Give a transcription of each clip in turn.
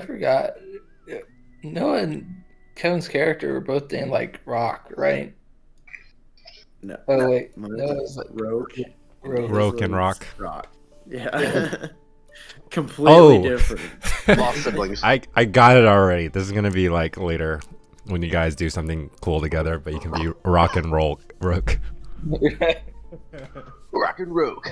forgot. Noah and Kevin's character were both named like Rock, right? No. Oh wait, Mine no, was Roke. Roke. Roke and Rock. Rock. Yeah. Yeah. Completely Oh. different. Lost siblings. I got it already. This is gonna be like later when you guys do something cool together, but you can be rock and roll Rook. Rock and Rogue.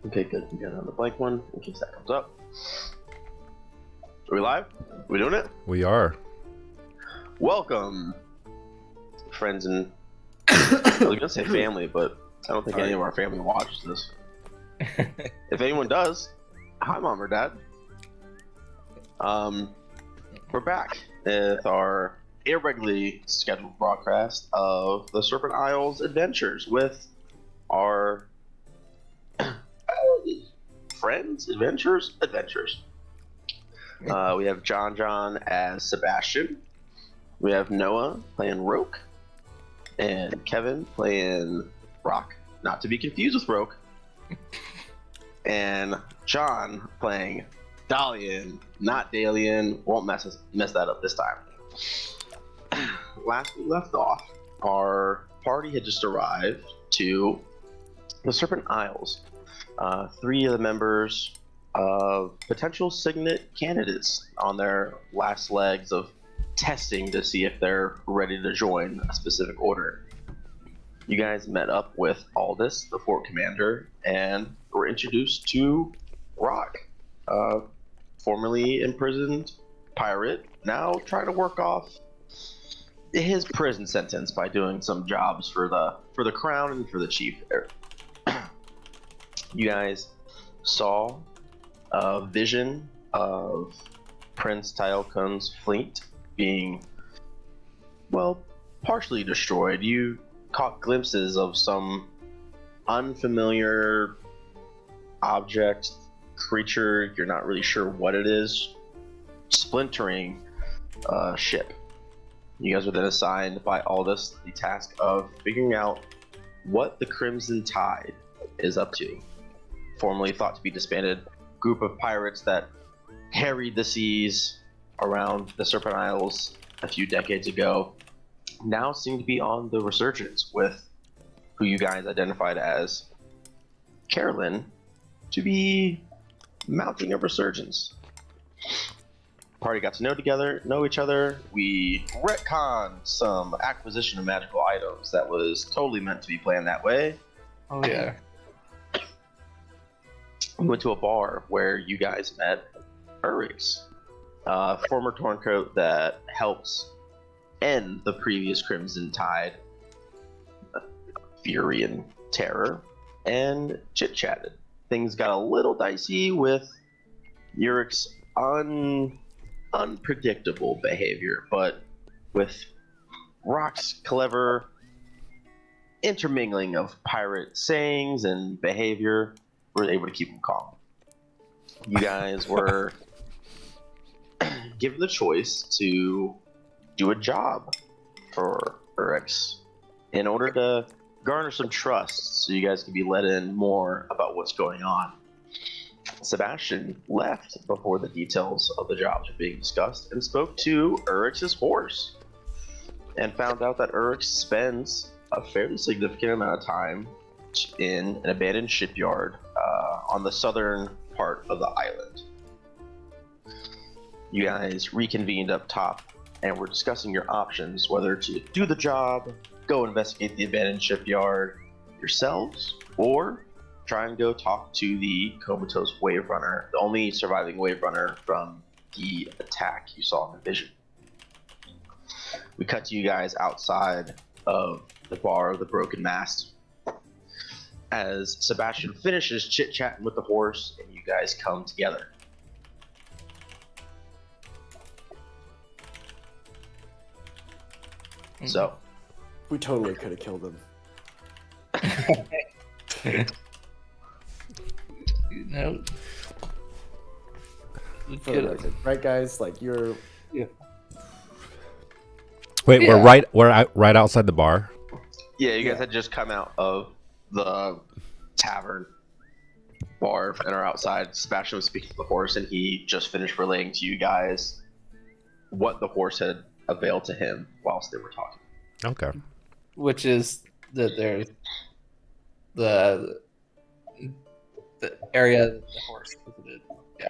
Okay, good. We got another blank one in case that comes up. Are we live? Are we doing it? We are. Welcome, friends and I was gonna say family, but I don't think any of our family watches this. If anyone does, hi mom or dad. We're back with our irregularly scheduled broadcast of the Serpent Isles adventures with our friends, adventures. We have John as Sebastian. We have Noah playing Roke. And Kevin playing Rock. Not to be confused with Roke. And John playing Dalian, not Dalian. Won't mess that up this time. Last we left off, our party had just arrived to the Serpent Isles. 3 of the members of potential Signet candidates on their last legs of testing to see if they're ready to join a specific order. You guys met up with Aldous, the fort commander, and were introduced to Rock, formerly imprisoned pirate, now trying to work off his prison sentence by doing some jobs for the crown and for the chief there. You guys saw a vision of Prince Tyelkun's fleet being, well, partially destroyed. You caught glimpses of some unfamiliar object, creature, you're not really sure what it is, splintering a ship. You guys were then assigned by Aldous the task of figuring out what the Crimson Tide is up to. Formerly thought to be disbanded group of pirates that harried the seas around the Serpent Isles a few decades ago now seem to be on the resurgence, with who you guys identified as Carolyn to be mounting a resurgence. Party got to know each other. We retconned some acquisition of magical items that was totally meant to be planned that way. Oh yeah. We went to a bar where you guys met Urix, former Torncoat that helped end the previous Crimson Tide, fury and terror, and chit-chatted. Things got a little dicey with Urix's unpredictable behavior, but with Rock's clever intermingling of pirate sayings and behavior, we were able to keep him calm. You guys were given the choice to do a job for Urix in order to garner some trust so you guys can be let in more about what's going on. Sebastian left before the details of the jobs were being discussed and spoke to Urix's horse and found out that Urix spends a fairly significant amount of time in an abandoned shipyard on the southern part of the island. You guys reconvened up top and were discussing your options, whether to do the job, go investigate the abandoned shipyard yourselves, or try and go talk to the comatose wave runner, the only surviving wave runner from the attack you saw in the vision. We cut to you guys outside of the bar of the Broken Mast as Sebastian finishes chit-chatting with the horse and you guys come together. So, We totally could have killed him. No. For the record. Right, guys? Like, you're... Wait, Yeah. we're right outside the bar. yeah, you guys had just come out of the tavern bar and are outside. Sebastian was speaking to the horse, and he just finished relaying to you guys what the horse had availed to him whilst they were talking. Okay. Which is that there's the area that the horse visited. Yeah.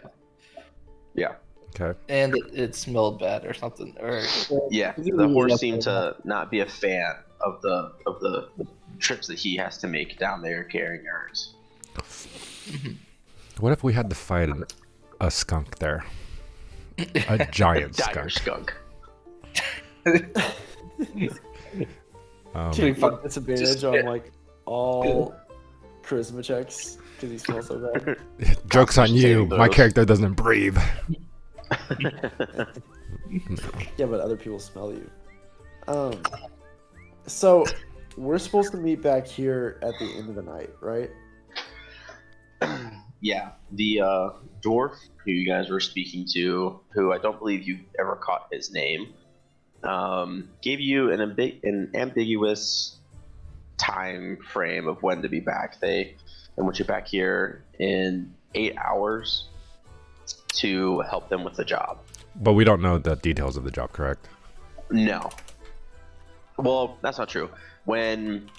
Yeah. Okay. And it smelled bad or something. Or Yeah, the horse seemed to not be a fan of the trips that he has to make down there carrying urns. What if we had to fight a skunk there? A giant Dire skunk. Can we Um, find disadvantage on like all charisma checks because he smells so bad? joke's on you. Saving My those. character doesn't breathe. Yeah, but other people smell you. So we're supposed to meet back here at the end of the night, right? Yeah, the dwarf who you guys were speaking to, who I don't believe you ever caught his name, gave you an ambiguous time frame of when to be back. They want you back here in 8 hours to help them with the job. But we don't know the details of the job, correct? No. Well, that's not true. When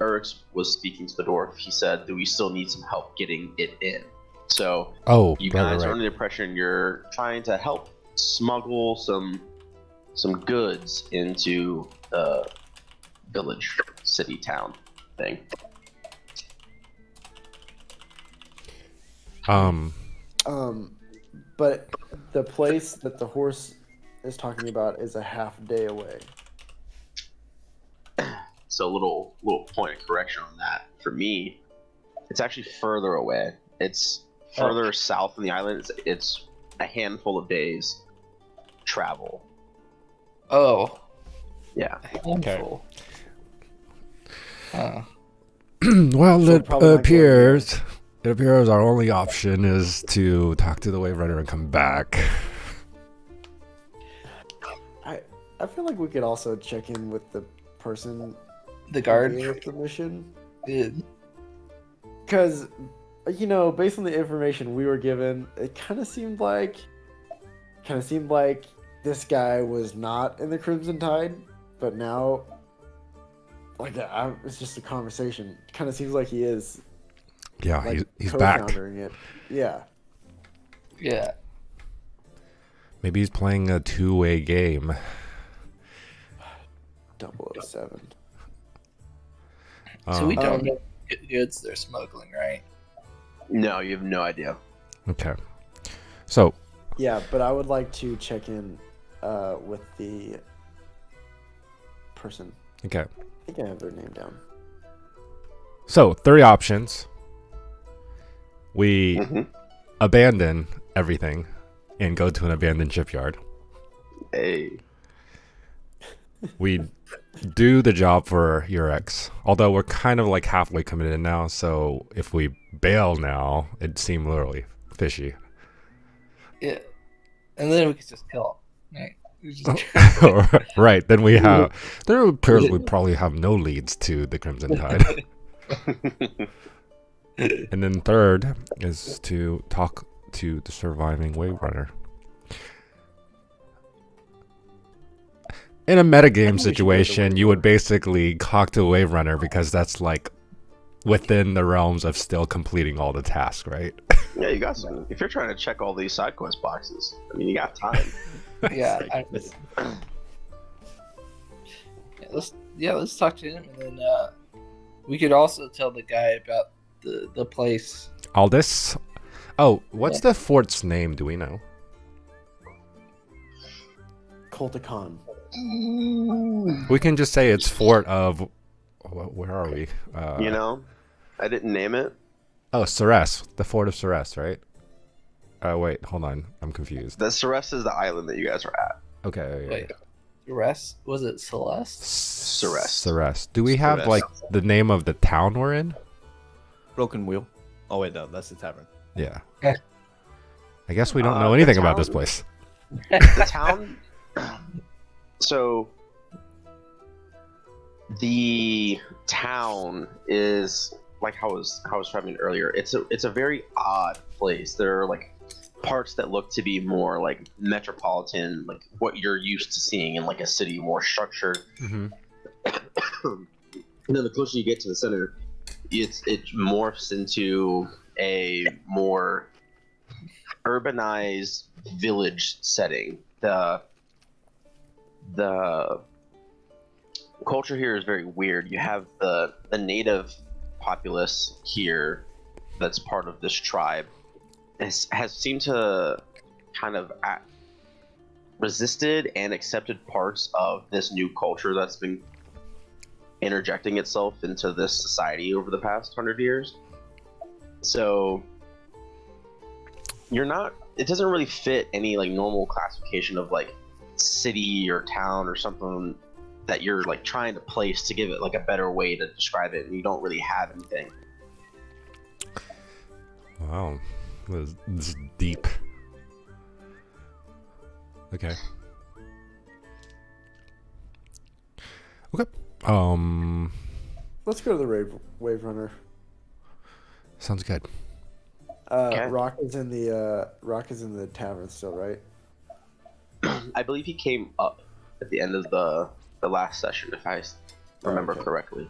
Eric's was speaking to the dwarf, he said that we still need some help getting it in. So Oh, you right, guys right, are right. under the impression you're trying to help smuggle some goods into the village, city, town thing. But the place that the horse is talking about is a half day away. So a little point of correction on that. For me, it's actually further away. It's further south in the island. It's a handful of days travel. oh, Yeah. a handful. Huh. Well, So it probably not appears our only option is to talk to the Wave Runner and come back. I feel like we could also check in with the person The guard. with the mission. It, Because, you know, based on the information we were given, it kind of seemed like this guy was not in the Crimson Tide, but now, like, it's just a conversation. Kind of seems like he is. Yeah, Like, he's back. co-foundering it. Yeah. yeah. Maybe he's playing a two-way game. 007. So we Um, don't know what goods they're smuggling, right? No, you have no idea. Okay. So, Yeah, but I would like to check in with the person. okay. I think I have their name down. So, 3 options. We Mhm. abandon everything and go to an abandoned shipyard. Hey. We do the job for your ex, although we're kind of like halfway committed now, so if we bail now, it'd seem literally fishy. Yeah. And then we could just kill him. Right? We just- Right, then we have... There appears we probably have no leads to the Crimson Tide. And then third is to talk to the surviving Wave Runner. In a metagame situation, you would basically talk to a Wave Runner because that's like within the realms of still completing all the tasks, right? Yeah, you got some. If you're trying to check all these side quest boxes, I mean, you got time. yeah. Let's talk to him, and then we could also tell the guy about the place. Aldous? Oh, what's the fort's name? Do we know? Culticon. We can just say it's Fort of... Where are we? You know, I didn't name it. Oh, Ceres. The Fort of Ceres, right? Wait, hold on. I'm confused. The Ceres is the island that you guys are at. Okay. Wait, Rest? Was it Celeste? Ceres. Ceres. Ceres. Do we have, Ceres. like, the name of the town we're in? Broken Wheel. Oh wait, no, that's the tavern. Yeah. Eh. I guess we don't know The anything about this town- place. The town. So, the town is like how I was describing earlier, it's a very odd place. There are like parts that look to be more like metropolitan, like what you're used to seeing in like a city, more structured. Mm-hmm. And then the closer you get to the center, it morphs into a more urbanized village setting. The culture here is very weird. You have the native populace here that's part of this tribe has seemed to kind of resisted and accepted parts of this new culture that's been interjecting itself into this society over the past 100 years. So it doesn't really fit any like normal classification of like city or town or something that you're like trying to place to give it like a better way to describe it, and you don't really have anything. Wow, this is deep. Okay. Okay. Let's go to the Wave Runner. Sounds good. Okay. Rock is in the tavern still, right? I believe he came up at the end of the last session, if I remember correctly.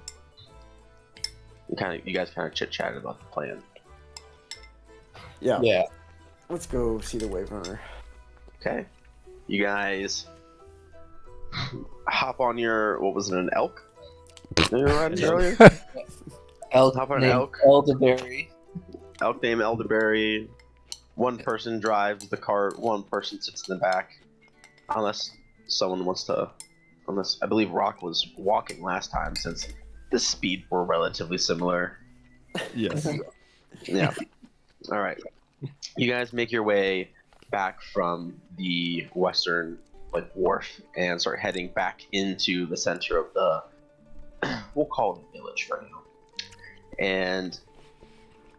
You guys kind of chit chatted about the plan. Yeah. Yeah. Let's go see the Wave Runner. Okay. You guys hop on your, what was it, an elk? You were riding earlier? Elk Hop on an named elk. Elderberry. Elk named Elderberry. One person drives the cart, one person sits in the back. Unless someone wants to, unless I believe Rock was walking last time, since the speed were relatively similar. Yes. Yeah. All right. You guys make your way back from the western like wharf and start heading back into the center of the, we'll call it the village right now. And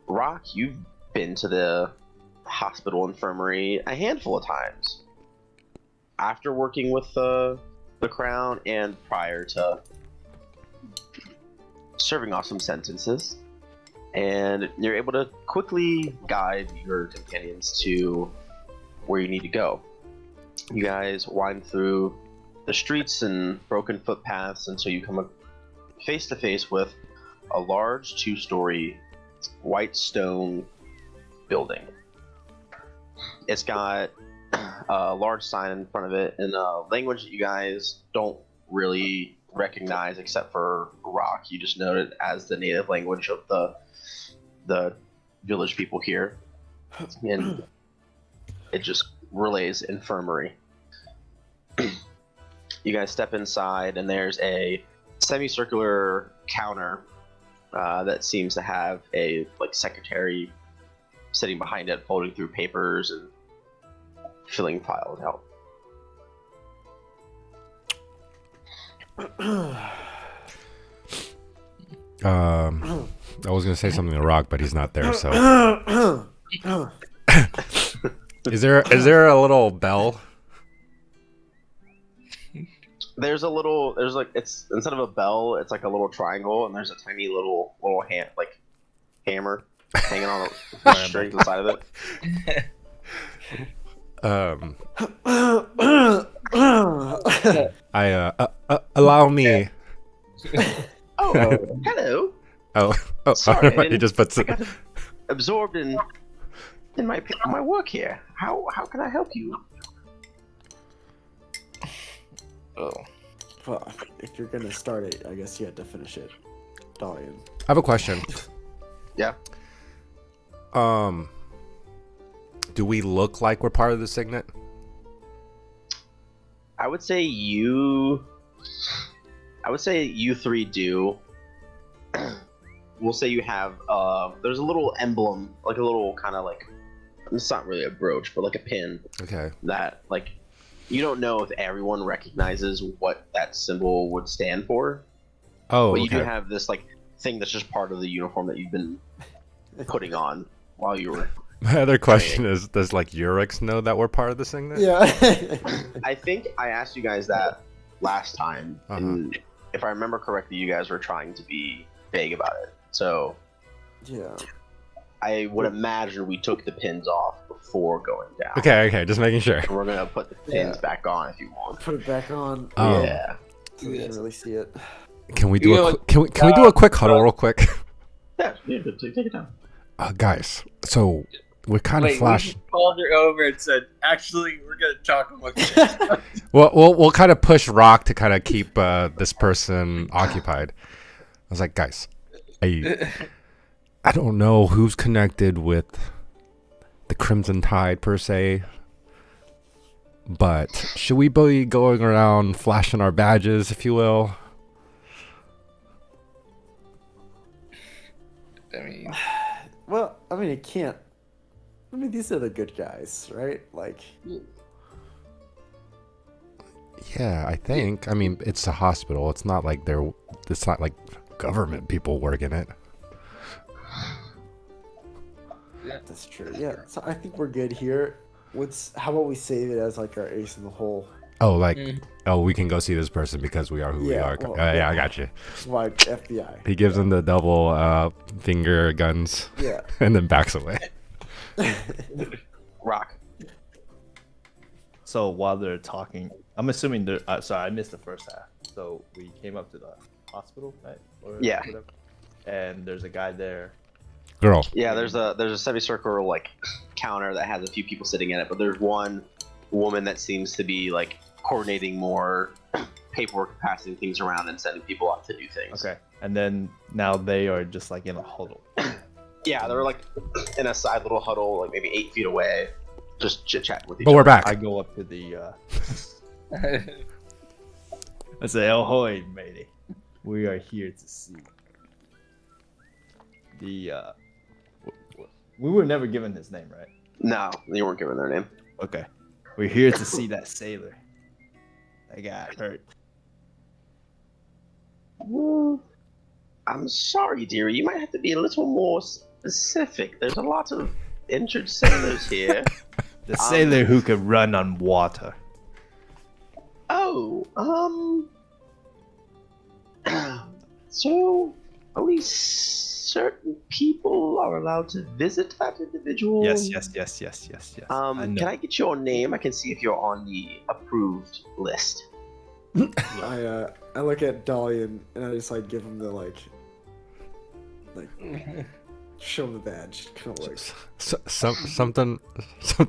Rock, you've been to the hospital infirmary a handful of times after working with the crown and prior to serving off some sentences, and you're able to quickly guide your companions to where you need to go. You guys wind through the streets and broken footpaths until you come face to face with a large 2-story white stone building. It's got a large sign in front of it in a language that you guys don't really recognize except for Rock. You just know it as the native language of the village people here, and it just relays infirmary. You guys step inside, and there's a semicircular counter that seems to have a like secretary sitting behind it, folding through papers and filling files out. I was gonna say something to Rock, but he's not there. So, is there a little bell? There's like, it's instead of a bell, it's like a little triangle, and there's a tiny little hand, like hammer hanging on the string to the side of it. Allow me. Oh, hello. Oh, Sorry, he just puts I it. got absorbed in my work here. How can I help you? Oh. Well, if you're gonna start it, I guess you have to finish it. Dalian. I have a question. Yeah. Do we look like we're part of the Signet? I would say you three do. We'll say you have there's a little emblem, like a little kind of like, it's not really a brooch, but like a pin. Okay. That like, you don't know if everyone recognizes what that symbol would stand for. Oh, but you okay. do have this like thing that's just part of the uniform that you've been putting on while you were. My other question is, does like Urix know that we're part of the Signet? Yeah. I think I asked you guys that last time, and if I remember correctly, you guys were trying to be vague about it. So Yeah. I would imagine we took the pins off before going down. Okay, just making sure. And we're gonna put the pins Yeah. back on if you want. Put it back on. Yeah. So we can really see it. Can we do You a know, can we do a quick huddle real quick? Yeah, take it down. Guys, so we're kind of Wait, we flash. just called her over and said, actually, we're going to talk about this. Well, we'll kind of push Rock to kind of keep this person occupied. I was like, guys, I don't know who's connected with the Crimson Tide per se, but should we be going around flashing our badges, if you will? I mean, Well, I mean, it can't. I mean, these are the good guys, right? Like, Yeah, I think. I mean, it's a hospital. It's not like it's not like government people work in it. that's true. Yeah. So I think we're good here. How about we save it as like our ace in the hole? Oh, like, Mm. oh, we can go see this person because we are who we Yeah, are. well, Yeah, yeah. I got you. Why FBI? He gives them the double finger guns Yeah. and then backs away. Rock. So while they're talking, I'm assuming they're. Sorry, I missed the first half. So we came up to the hospital, right? Or Yeah. whatever, and there's a guy there. Girl. Yeah, there's a semicircular like counter that has a few people sitting in it, but there's one woman that seems to be like coordinating more paperwork, passing things around, and sending people out to do things. Okay, and then now they are just like in a huddle. Yeah, they're like in a side little huddle, like maybe 8 feet away, just chit chatting with each But other. we're back. I go up to the. I say, "Ahoy, matey! We are here to see the." We were never given his name, right? No, they weren't given their name. Okay, we're here to see that sailor. That got hurt. Well, I'm sorry, dearie. You might have to be a little more specific. There's a lot of injured sailors here. The sailor who could run on water. Oh, so only certain people are allowed to visit that individual? Yes. I know. Can I get your name? I can see if you're on the approved list. I look at Dolly and I just like give him the like show him the badge. Kind of like Something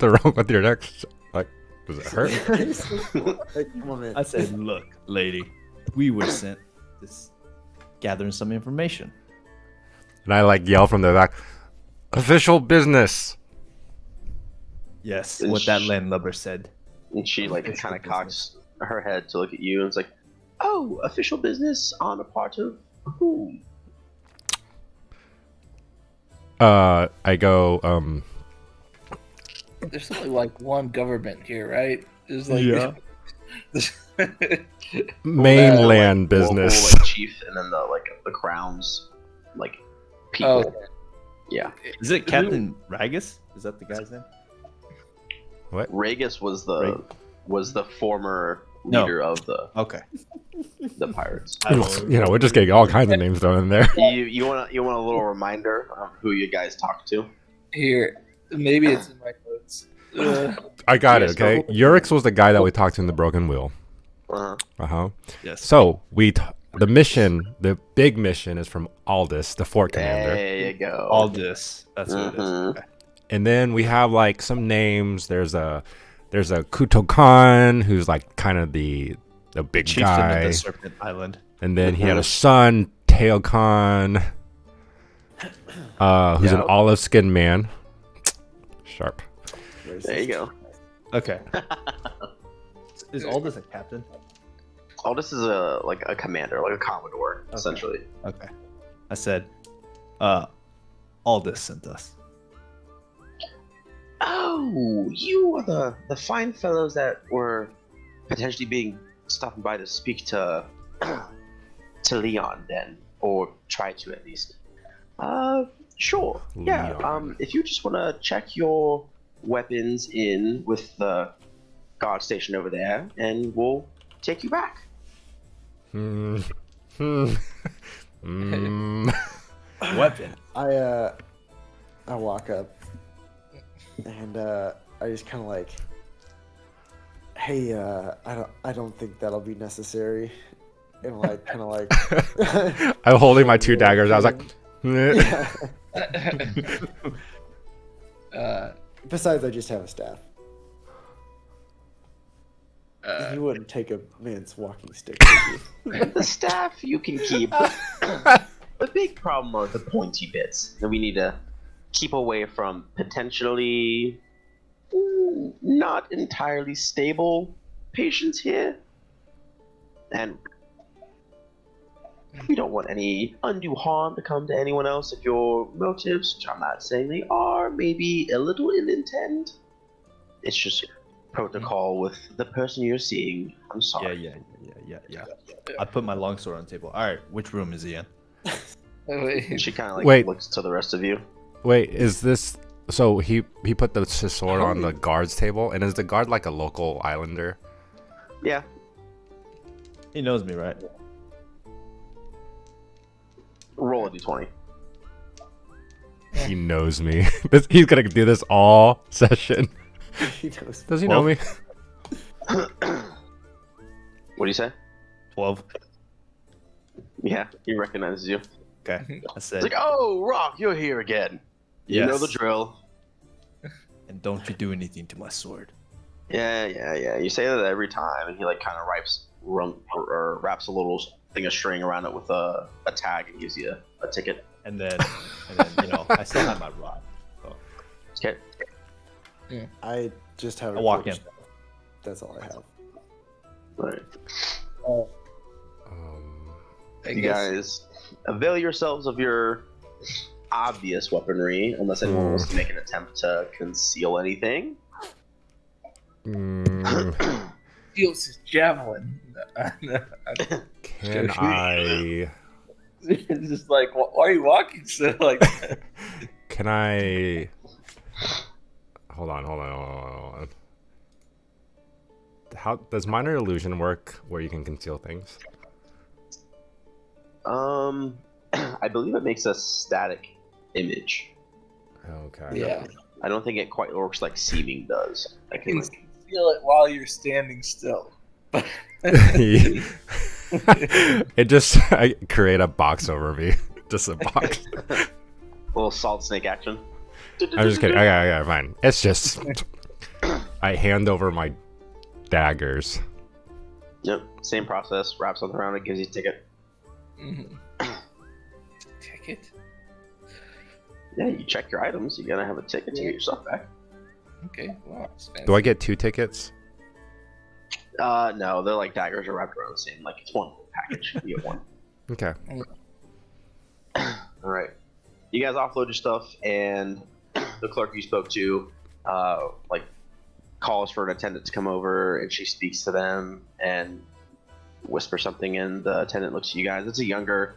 wrong with your neck? Like, does it hurt? like, come on, man. I said, look, lady, we were sent this gathering some information. And I like yell from the back, official business. Yes, And what that sh- landlubber said. And she like Official kind of business. cocks her head to look at you and it's like, oh, official business on a part of whom? I go, there's only like one government here, right? There's like Yeah. mainland Local, business. like, chief, and then the crown's like people. Oh, okay. Yeah, Is it Captain Ragus? Is that the guy's name? Ragus was Rag- the former No. leader of the Okay. pirates. I don't You know, we're just getting all kinds of names thrown in there. You want a little reminder of who you guys talked to? Here, maybe it's in my notes. I got it, Yes, okay? go. Urix was the guy that we talked to in the Broken Wheel. Uh-huh. Uh-huh. Yes. So, the mission, the big mission is from Aldous, the fort commander. There you go. All this. That's what it is. Mhm. Okay. And then we have like some names. There's a Kuto Khan, who's like kind of the big Chieftain guy. of the Serpent Island. And then he had a son, Tail Khan, who's an Yep. olive skinned man. Sharp. There you go. Okay. Is all this a captain? Oh, this is a commander, like a commodore, essentially. Okay. I said, all this sent us. Oh, you are the fine fellows that were potentially stopping by to speak to Leon then, or try to at least. Sure. Yeah. Leon. If you just want to check your weapons in with the guard station over there, and we'll take you back. Hmm. Hmm. Hmm. Weapon. I walk up and I just kind of like, hey, I don't think that'll be necessary, and like kind of like. I'm holding my 2 daggers. I was like, Yeah. uh, Besides, I just have a staff. uh, You wouldn't take a man's walking stick, would you? The staff you can keep. The big problem are the pointy bits that we need to keep away from potentially not entirely stable patients here. And we don't want any undue harm to come to anyone else if your motives, which I'm not saying they are, maybe a little ill intent. It's just protocol with the person you're seeing. I'm sorry. Yeah. I put my longsword on the table. All right, which room is he in? wait, She kind of like Wait. looks to the rest of you. wait, is this? So he put his sword on the guard's table, and is the guard like a local islander? Yeah. He knows me, right? Roll a d20. He knows me. He's gonna do this all session. He knows. Does he know me? What do you say? 12. Yeah, he recognizes you. Okay. I said, It's like, oh, Rock, you're here again. You know the yes. drill. And don't you do anything to my sword. Yeah. You say that every time, and he like kind of wraps a little thing of string around it with a tag and gives you a ticket. And then I still have my rod. So Okay. I just have. I walk in. That's all I have. Right. I You guess guys avail yourselves of your obvious weaponry, unless anyone wants to make an attempt to conceal anything. steals his javelin. Can I? It's just like, why are you walking so like? Can I? Hold on. How does minor illusion work where you can conceal things? I believe it makes a static image. Okay. Yeah, I don't think it quite works like seeming does. I you can can conceal it while you're standing still. It just I create a box over me. Just a box. little salt snake action. I'm just kidding. Okay, fine. It's just I hand over my daggers. Yep, same process. Wrap something around it, gives you a ticket. Mhm. Ticket. Yeah, you check your items. You're gonna have a ticket to get your stuff back. Okay. Wow. That's fancy. Do I get 2 tickets? No, they're like daggers are wrapped around the same. Like it's one package. You get one. Okay. All right. You guys offload your stuff, and the clerk you spoke to, like, calls for an attendant to come over, and she speaks to them and whispers something, and the attendant looks at you guys. It's a younger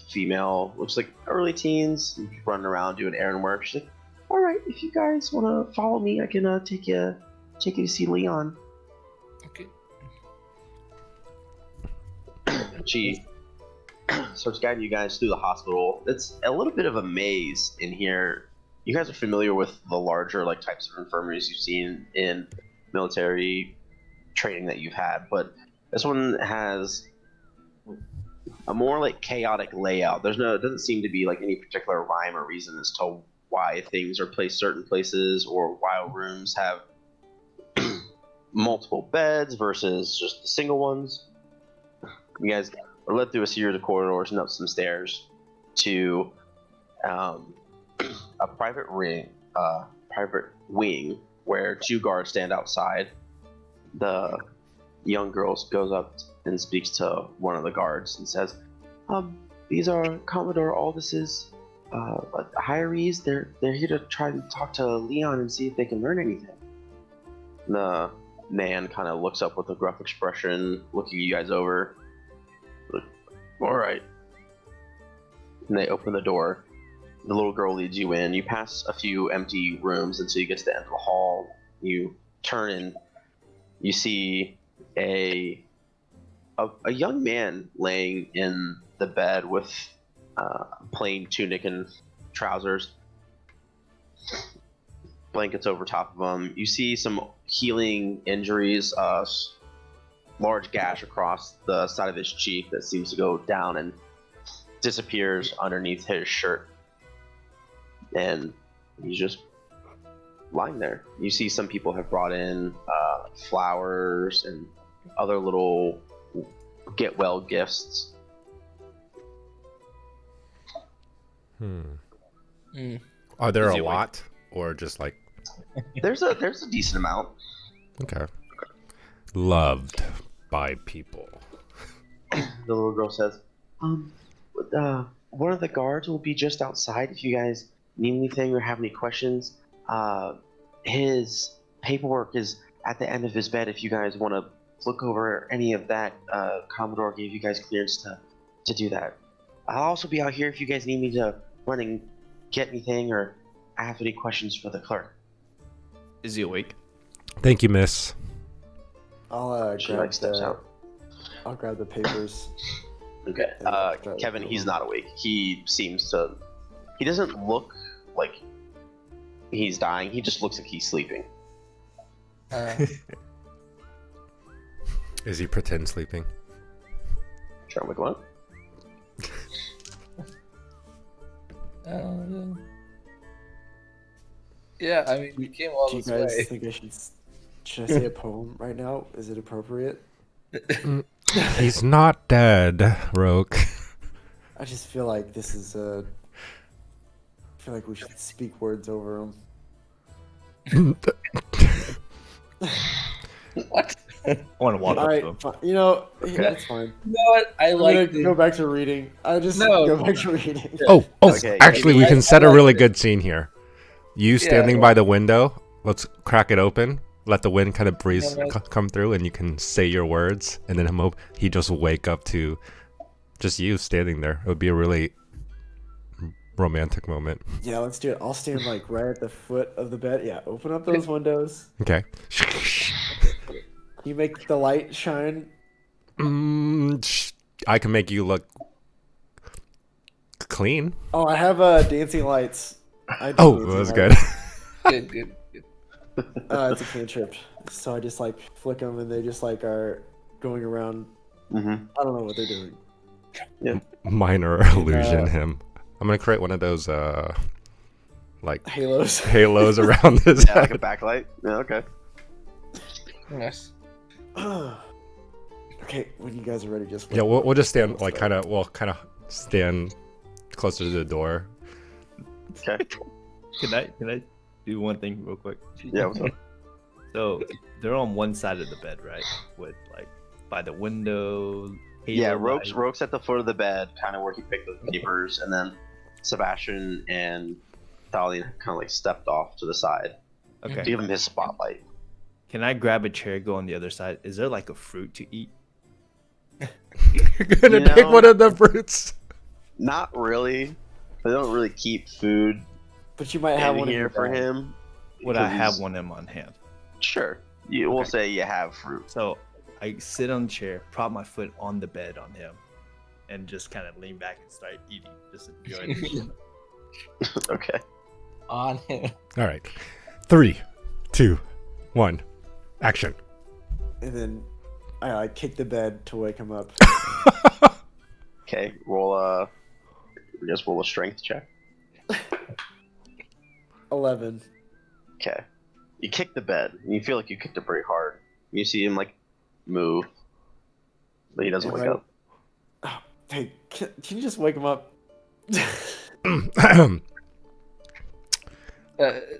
female, looks like early teens, running around doing errand work. She's like, "All right, if you guys want to follow me, I can take you to see Leon." Okay. She starts guiding you guys through the hospital. It's a little bit of a maze in here. You guys are familiar with the larger like types of infirmaries you've seen in military training that you've had, but this one has a more like chaotic layout. It doesn't seem to be like any particular rhyme or reason as to why things are placed certain places or why rooms have multiple beds versus just the single ones. You guys are led through a series of corridors and up some stairs to a private wing where 2 guards stand outside. The young girl goes up and speaks to one of the guards and says, "These are Commodore Aldis's hirees. They're here to try to talk to Leon and see if they can learn anything." The man kind of looks up with a gruff expression, looking you guys over. Like, "All right." And they open the door. The little girl leads you in. You pass a few empty rooms until you get to the end of the hall. You turn in. You see a young man laying in the bed with plain tunic and trousers, blankets over top of him. You see some healing injuries, large gash across the side of his cheek that seems to go down and disappears underneath his shirt. And he's just lying there. You see some people have brought in flowers and other little get well gifts. Are there Is a he awake? lot, or just like There's a decent amount. okay? Loved by people. The little girl says, one of the guards will be just outside if you guys need anything or have any questions. His paperwork is at the end of his bed if you guys want to look over any of that. Commodore gave you guys clearance to do that. I'll also be out here if you guys need me to run and get anything or have any questions for the clerk. Is he awake? Thank you, miss. I'll She grab like steps the. out. I'll grab the papers. Okay. Kevin, he's not awake. He seems to. He doesn't look like he's dying. He just looks like he's sleeping. Is he pretend sleeping? Try to wake him up. Yeah, I mean, we came all Do you this guys way. think I should I say a poem right now? Is it appropriate? He's not dead, Roke. I just feel like this is a. I feel like we should speak words over him. What? I want to walk All up right, to him. fine. You know, that's fine. You know what? I I'm like gonna go back to reading. I just No. go back to reading. Oh, Okay, actually, we I- can I set a like really it. good scene here. You standing by the window. Let's crack it open. Let the wind kind of breeze Yeah, right. come through, and you can say your words. And then he just wake up to just you standing there. It would be a really romantic moment. Yeah, let's do it. I'll stand like right at the foot of the bed. Yeah, open up those windows. Okay. You make the light shine. I can make you look clean. Oh, I have dancing lights. I do Oh, dancing that was lights. good. good. It's a cantrip. So I just like flick them, and they just like are going around. Mm-hmm. I don't know what they're doing. Minor illusion him. I'm gonna create one of those like Halos. halos around his Yeah, like a head. backlight. Yeah, okay. Nice. Okay, when you guys are ready, just Yeah, we'll just stand like we'll kind of stand closer to the door. Okay. Can I do one thing real quick? Yeah, what's up? So they're on one side of the bed, right? With like by the window. Yeah, halo Roke's light. at the foot of the bed, kind of where he picked up the papers, and then Sebastian and Thalian kind of like stepped off to the side to Okay. give him his spotlight. Can I grab a chair, go on the other side? Is there like a fruit to eat? You're gonna You take know- one of the fruits. Not really. They don't really keep food But you might have in one in here your for bag. him. Would I because have he's- one in my hand? Sure. We'll Okay. say you have fruit. So I sit on the chair, prop my foot on the bed on him, and just kind of lean back and start eating. Just enjoy it. Okay. On him. All right, 3, 2, 1, action. And then I kick the bed to wake him up. Okay. Roll I guess roll a strength check. 11. Okay. You kick the bed, and you feel like you kicked it pretty hard. You see him like move, but he doesn't Yeah, wake right. up. Oh, hey, can you just wake him up?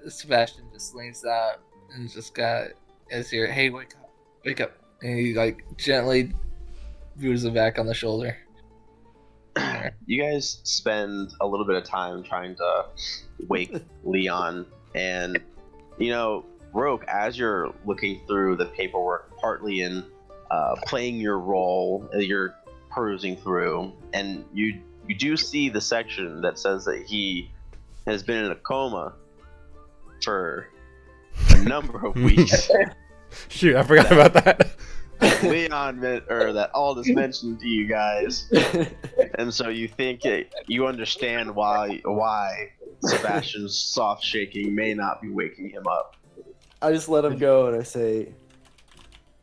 Sebastian just leans down and just got as here. Hey, wake up! And he like gently moves him back on the shoulder. You guys spend a little bit of time trying to wake Leon, and you know, Roke, as you're looking through the paperwork, partly in playing your role, you're perusing through, and you do see the section that says that he has been in a coma for a number of weeks. Shoot, I forgot about that. Leon meant, or that Aldous mentioned to you guys, and so you think you understand why Sebastian's soft shaking may not be waking him up. I just let him go and I say,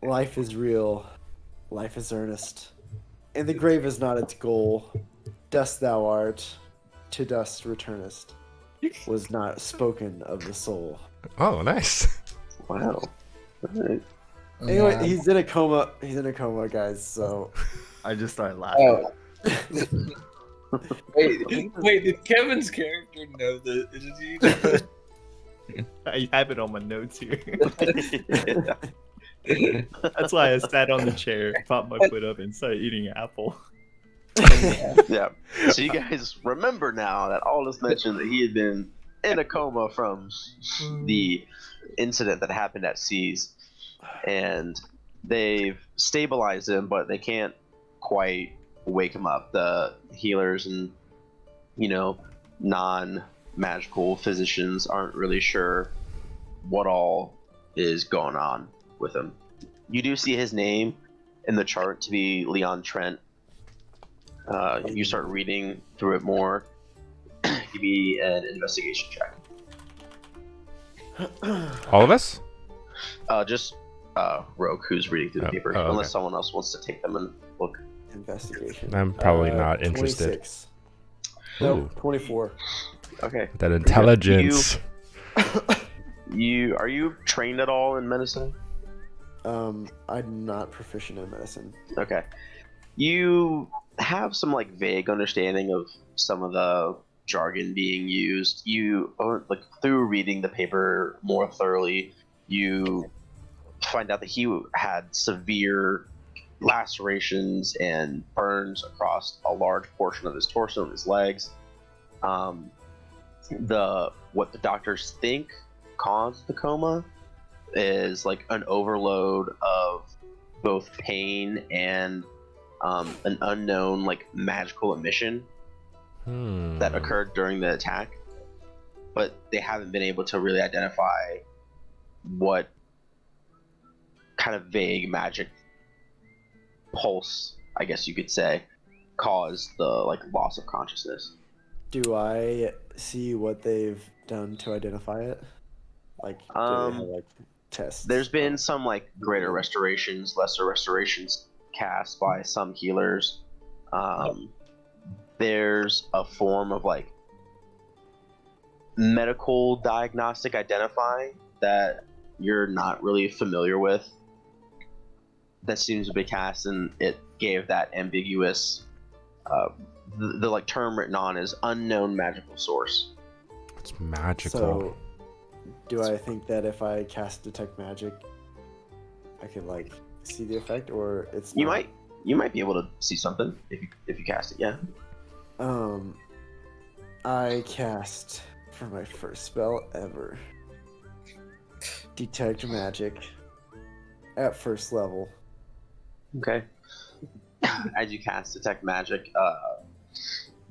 life is real, life is earnest, and the grave is not its goal. Dust thou art, to dust returnest, was not spoken of the soul. Oh, nice. Wow. Alright. Anyway, Yeah. he's in a coma. He's in a coma, guys. So I just started laughing. Oh. Wait, did Kevin's character know that? Did he? I have it on my notes here. That's why I sat on the chair, popped my foot up, and started eating an apple. Yeah. So you guys remember now that Aldous mentioned that he had been in a coma from the incident that happened at Seas, and they've stabilized him, but they can't quite wake him up. The healers and non-magical physicians aren't really sure what all is going on with him. You do see his name in the chart to be Leon Trent. You start reading through it more. Give me an investigation check. All of us? Just Rogue, who's reading through the paper, okay. unless someone else wants to take them and look. investigation. I'm probably not interested. 26. Ooh. Nope, 24. Okay. That intelligence. Are you trained at all in medicine? I'm not proficient in medicine. Okay. You have some vague understanding of some of the jargon being used. You through reading the paper more thoroughly, you find out that he had severe lacerations and burns across a large portion of his torso and his legs. What the doctors think caused the coma is an overload of both pain and an unknown magical emission that occurred during the attack, but they haven't been able to really identify what kind of vague magic pulse, I guess you could say, caused the loss of consciousness. Do I see what they've done to identify it? Do they have tests? There's been some greater restorations, lesser restorations cast by some healers. There's a form of medical diagnostic identifying that you're not really familiar with that seems to be cast, and it gave that ambiguous the term written on is unknown magical source. It's magical. So, do I think that if I cast detect magic, I could see the effect, or it's You not? you might be able to see something if you cast it, yeah. I cast for my first spell ever. Detect magic at first level. Okay. As you cast detect magic,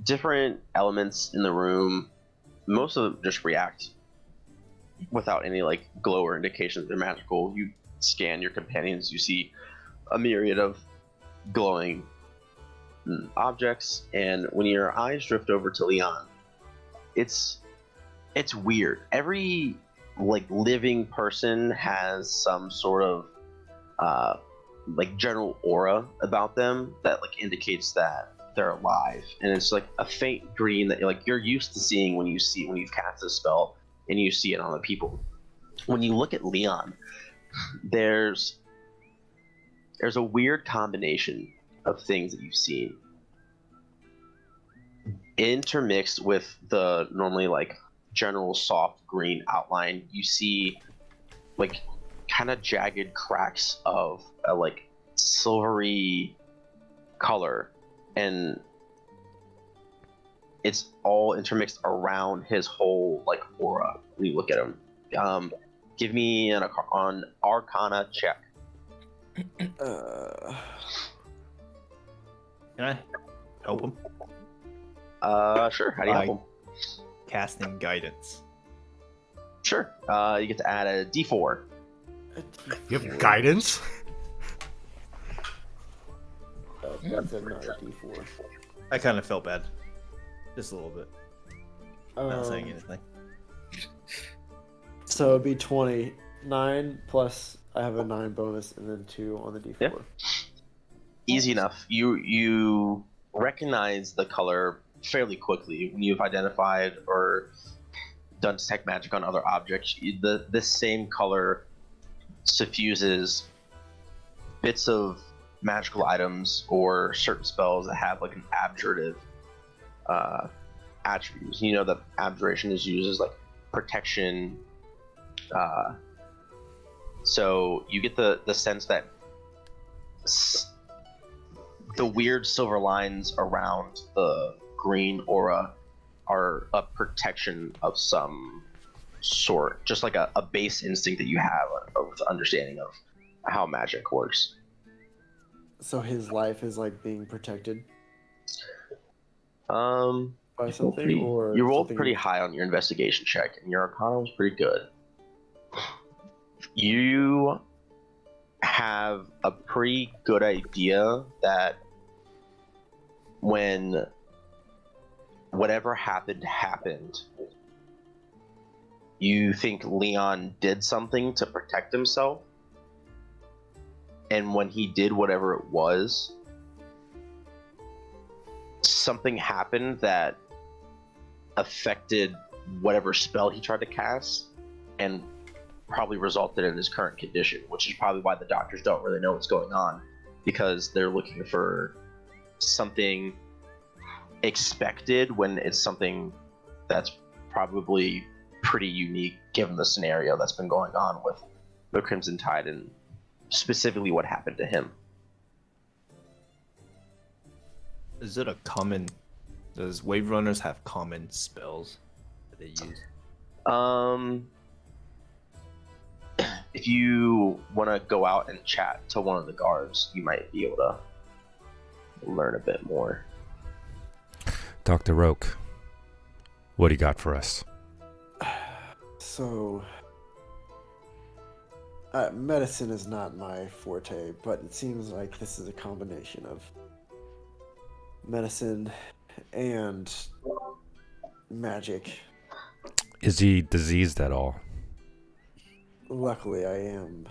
different elements in the room, most of them just react without any glow or indications they're magical. You scan your companions, you see a myriad of glowing objects, and when your eyes drift over to Leon, it's weird. Every living person has some sort of general aura about them that indicates that they're alive, and it's a faint green that you're used to seeing when you've cast a spell and you see it on the people. When you look at Leon, there's a weird combination of things that you've seen intermixed with the normally general soft green outline. You see kind of jagged cracks of a silvery color, and it's all intermixed around his whole aura when you look at him. Give me an Arcana check. Can I help him? Sure. How do you help him? Casting guidance. Sure. You get to add a D4. You have guidance? That's another D4. I kind of felt bad, just a little bit. Not saying anything. So it'd be 20. 9 plus I have a 9 bonus and then 2 on the D4. Yep. Easy enough. You recognize the color fairly quickly when you've identified or done detect magic on other objects. This same color suffuses bits of magical items or certain spells that have like an abjurative attributes. You know that abjuration is used as like protection. So you get the sense that the weird silver lines around the green aura are a protection of some sort, just like a base instinct that you have of understanding of how magic works. So his life is like being protected By by something, or you rolled something... pretty high on your investigation check, and your Arcana was pretty good. You have a pretty good idea that when whatever happened, you think Leon did something to protect himself, and when he did whatever it was, something happened that affected whatever spell he tried to cast and probably resulted in his current condition, which is probably why the doctors don't really know what's going on, because they're looking for something expected when it's something that's probably pretty unique given the scenario that's been going on with the Crimson Tide and specifically what happened to him. Is it a common? Does Wave Runners have common spells that they use? If you want to go out and chat to one of the guards, you might be able to learn a bit more. Dr. Roke, what do you got for us? So, medicine is not my forte, but it seems like this is a combination of medicine and magic. Is he diseased at all? Luckily, I am.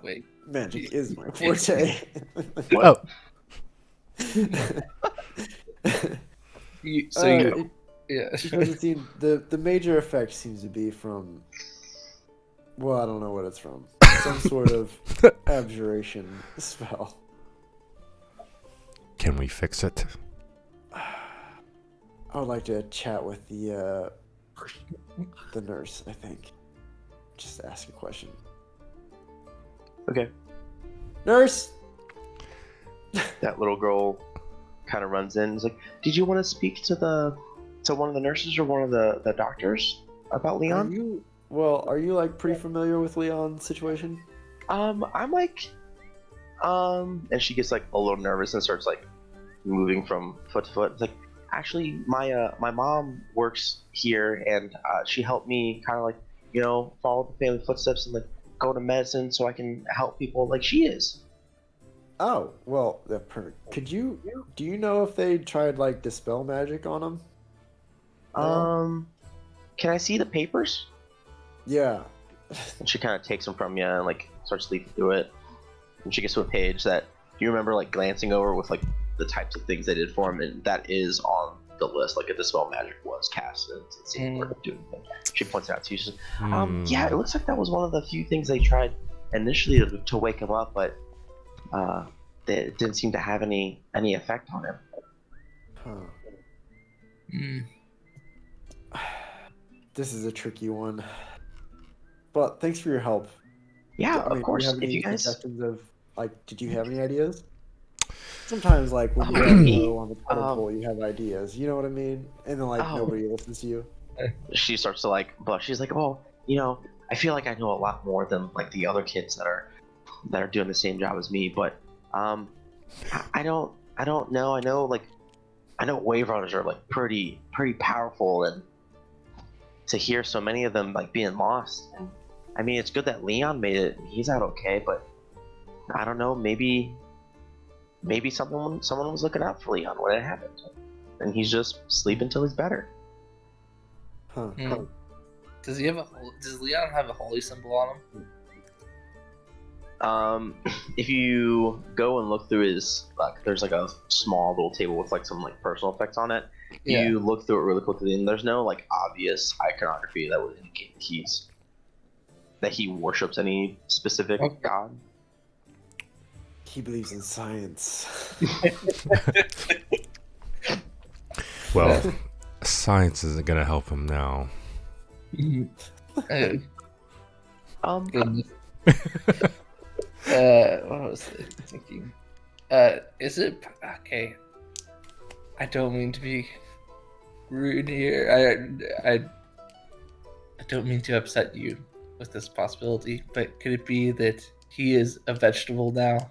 Wait. Magic is my forte. Oh, Yeah. Because it seems the major effect seems to be from, well, I don't know what it's from. Some sort of abjuration spell. can we fix it? I would like to chat with the nurse, I think. Just ask a question. Okay. Nurse! That little girl kind of runs in and is like, did you want to speak to one of the nurses or one of the doctors about Leon? Are you like pretty familiar with Leon's situation? I'm like, and she gets like a little nervous and starts like moving from foot to foot. It's like, actually, my mom works here, and she helped me kind of like, you know, follow the family footsteps and like go to medicine so I can help people like she is. Oh, well, that's perfect. Do you know if they tried like dispel magic on him? Can I see the papers? Yeah. And she kind of takes them from you and like starts leafing through it. And she gets to a page that you remember like glancing over with like the types of things they did for him, and that is on the list. Like if dispel magic was cast, and it seemed to do anything. She points it out to you. She says, yeah, it looks like that was one of the few things they tried initially to wake him up, but it didn't seem to have any effect on him. This is a tricky one. But thanks for your help. Yeah, I mean, of course. Do you have If any you guys, suggestions of like, did you have any ideas? Sometimes, like when you're low on the totem pole, you have ideas. You know what I mean? And then like nobody listens to you. she starts to like blush. She's like, well, you know, I feel like I know a lot more than like the other kids that are doing the same job as me, but I don't know. I know wave runners are like pretty powerful, and to hear so many of them like being lost, and I mean, it's good that Leon made it and he's out okay, but I don't know, maybe maybe someone was looking out for Leon when it happened, and he's just sleeping till he's better. Huh. Hmm. Does Leon have a holy symbol on him? If you go and look through his, there's like a small little table with like some like personal effects on it. Yeah. You look through it really quickly, and there's no like obvious iconography that would indicate that he worships any specific god. He believes in science. Well, science isn't gonna help him now. Goodness. What was I thinking? Is it okay? I don't mean to be rude here. I don't mean to upset you with this possibility, but could it be that he is a vegetable now?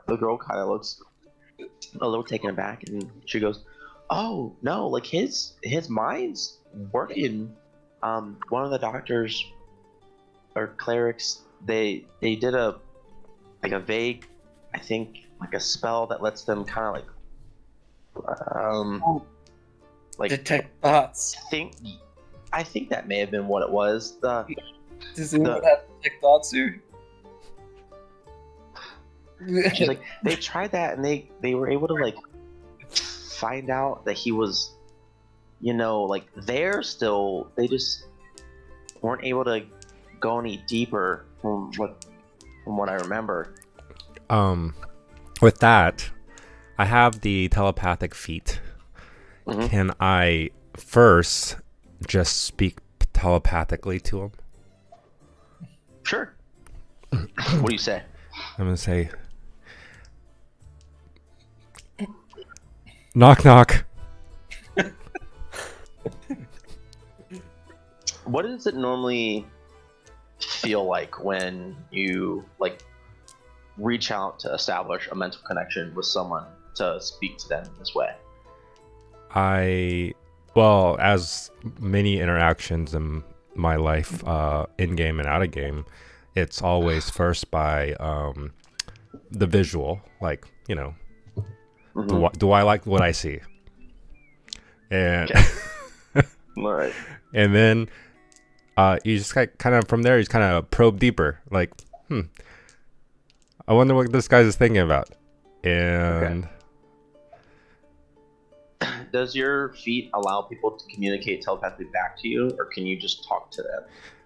The girl kind of looks a little taken aback, and she goes, "Oh no, like his mind's working." One of the doctors or clerics, they did a vague, I think, like a spell that lets them kind of like Detect thoughts. I think that may have been what it was. Does anyone have detect thoughts here? She's like, they tried that and they were able to like find out that he was, like there still. They just weren't able to go any deeper from what I remember. With that, I have the telepathic feat. Mhm. Can I first just speak telepathically to him? Sure. What do you say? I'm gonna say, knock knock. What does it normally feel like when you like reach out to establish a mental connection with someone to speak to them in this way? Well, as many interactions in my life, in game and out of game, it's always first by the visual, like, Mhm. do I like what I see? And All right. and then you just kind of from there, you just kind of probe deeper, like, I wonder what this guy's thinking about. And Does your feat allow people to communicate telepathically back to you, or can you just talk to them?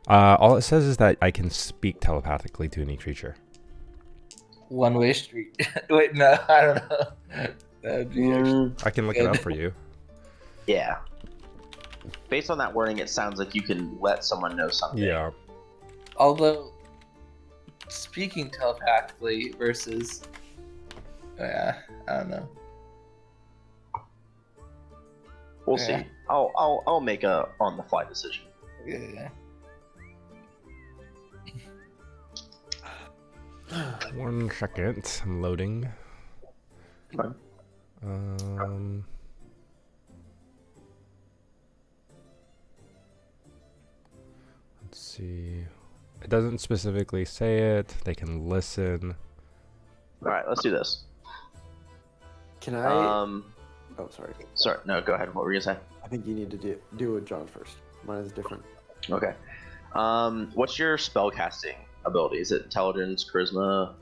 all it says is that I can speak telepathically to any creature. One-way street. Wait, no, I don't know. That'd be I can look it up for you. Yeah. Based on that wording, it sounds like you can let someone know something. Yeah. Although, speaking telepathically versus, I don't know. We'll Yeah. see. I'll make a on the fly decision. Yeah. 1 second, I'm loading. Fine. Let's see. It doesn't specifically say it. They can listen. All right, let's do this. Can I? Oh, sorry. Sorry, no, go ahead. What were you gonna say? I think you need to do it, John, first. Mine is different. Okay. What's your spellcasting ability? Is it intelligence, charisma,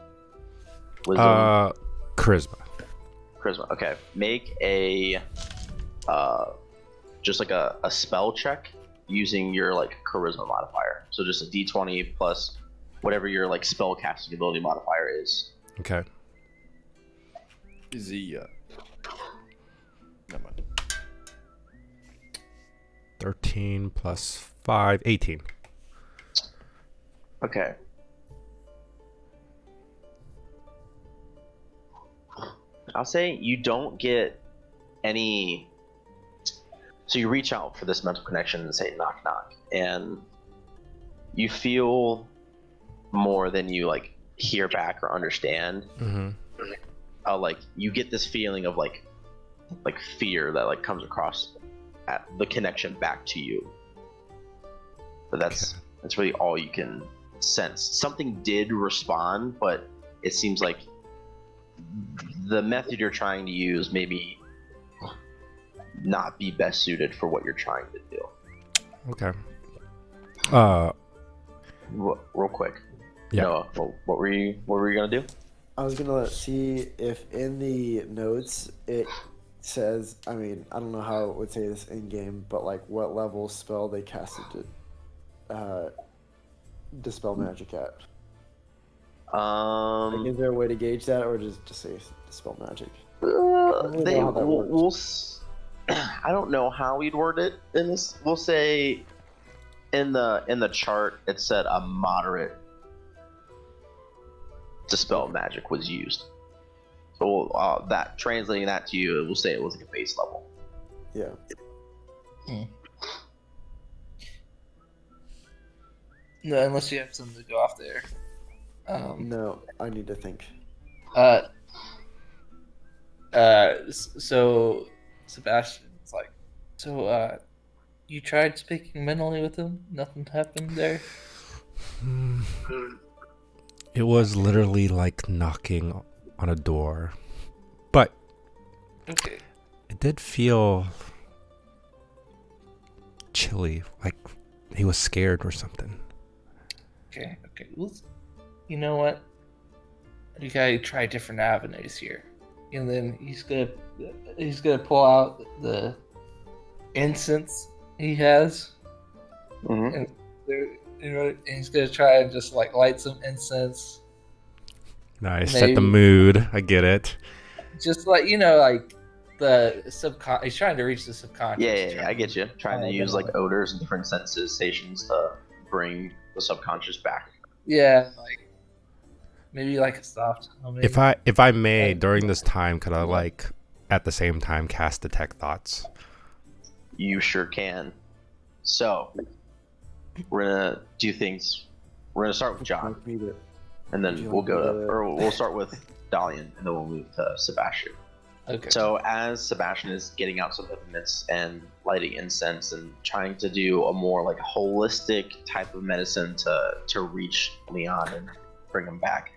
wisdom? Charisma. Charisma. Okay. Make a just like a spell check using your like charisma modifier. So just a d20 plus whatever your like spell casting ability modifier is. Okay. Is he? Never mind. 13 plus 5, 18. Okay. I'll say you don't get any. So you reach out for this mental connection and say knock knock, and you feel more than you like hear back or understand. Mm-hmm. like you get this feeling of like fear that like comes across at the connection back to you. But that's really all you can sense. Something did respond, but it seems like the method you're trying to use maybe not be best suited for what you're trying to do. Okay. Real quick. Yeah. Noah, what were you gonna do? I was gonna see if in the notes it says. I mean, I don't know how it would say this in game, but like what level spell they casted to dispel magic at. Like, is there a way to gauge that, or just say dispel magic? I don't know how we'd word it in this. We'll say in the chart it said a moderate dispel magic was used. So that translating that to you, we'll say it was like a base level. Yeah. No, unless you have something to go off there. No, I need to think. So Sebastian's like, so you tried speaking mentally with him? Nothing happened there? It was literally like knocking on a door. But Okay. it did feel chilly, like he was scared or something. Okay. Well, you know what? You gotta try different avenues here. And then he's gonna pull out the incense he has, Mm-hmm. and he's gonna try and just like light some incense. Nice. Maybe. Set the mood. I get it. Just like like the subconscious. He's trying to reach the subconscious. Yeah, I get you. Trying to use like odors and different sensations to bring the subconscious back. Yeah, like maybe like a soft humming. If I may, during this time, could I like at the same time cast detect thoughts? You sure can. So we're gonna do things. We're gonna start with John, and then we'll go to, or we'll start with Dalian, and then we'll move to Sebastian. Okay. So as Sebastian is getting out some peppermints and lighting incense and trying to do a more like holistic type of medicine to reach Leon and bring him back,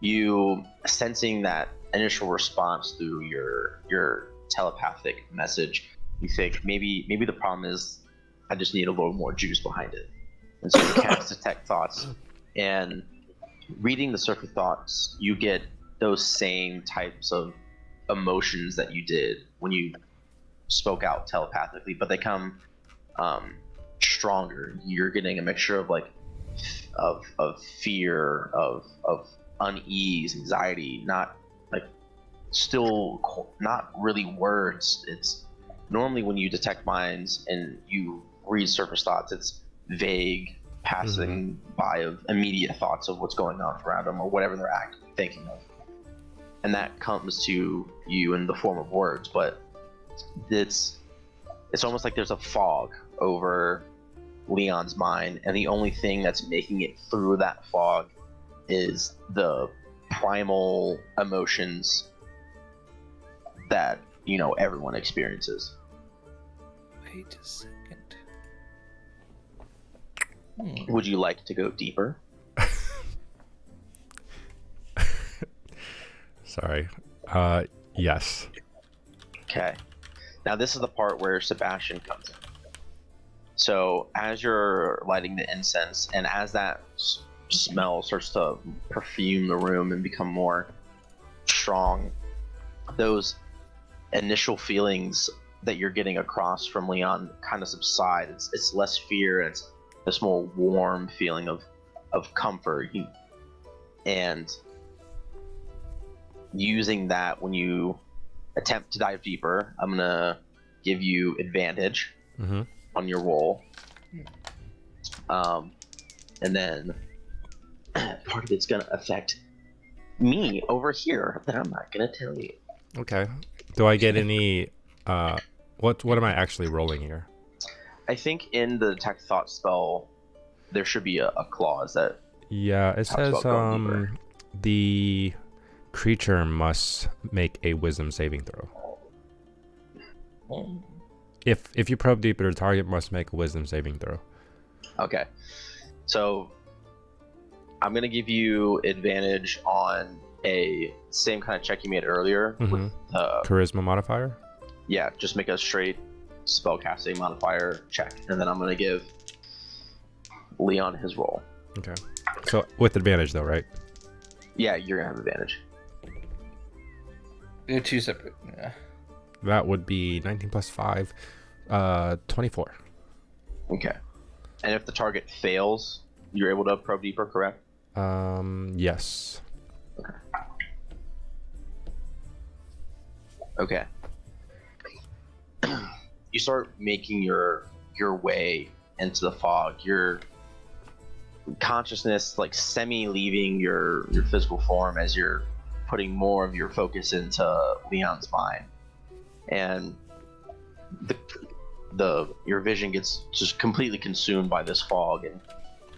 you sensing that initial response through your telepathic message, you think maybe the problem is I just need a little more juice behind it. And so you cast detect thoughts, and reading the surface thoughts, you get those same types of emotions that you did when you spoke out telepathically, but they come stronger. You're getting a mixture of like of fear, of unease, anxiety, not like still not really words. It's normally when you detect minds and you read surface thoughts, it's vague passing by of immediate thoughts of what's going on around them or whatever they're thinking of, and that comes to you in the form of words. But it's almost like there's a fog over Leon's mind, and the only thing that's making it through that fog is the primal emotions that everyone experiences. Wait a second. Would you like to go deeper? Sorry. Yes. Okay. Now this is the part where Sebastian comes in. So as you're lighting the incense, and as that smell starts to perfume the room and become more strong, those initial feelings that you're getting across from Leon kind of subside. It's less fear, and it's this more warm feeling of comfort. And using that when you attempt to dive deeper, I'm gonna give you advantage on your roll, and then part of it's gonna affect me over here that I'm not gonna tell you. Okay. Do I get any? What am I actually rolling here? I think in the detect thought spell there should be a clause that Yeah, it talks says about going deeper. the creature must make a wisdom saving throw. Oh. If you probe deeper, the target must make a wisdom saving throw. Okay. So I'm gonna give you advantage on a same kind of check you made earlier. With, Charisma modifier. yeah, just make a straight spellcasting modifier check, and then I'm gonna give Leon his roll. Okay. So with advantage though, right? Yeah, you're gonna have advantage. They're two separate. Yeah. That would be 19 plus 5, 24. Okay. And if the target fails, you're able to probe deeper, correct? Yes. Okay. You start making your way into the fog. Your consciousness like semi leaving your physical form as you're putting more of your focus into Leon's mind. And your vision gets just completely consumed by this fog, and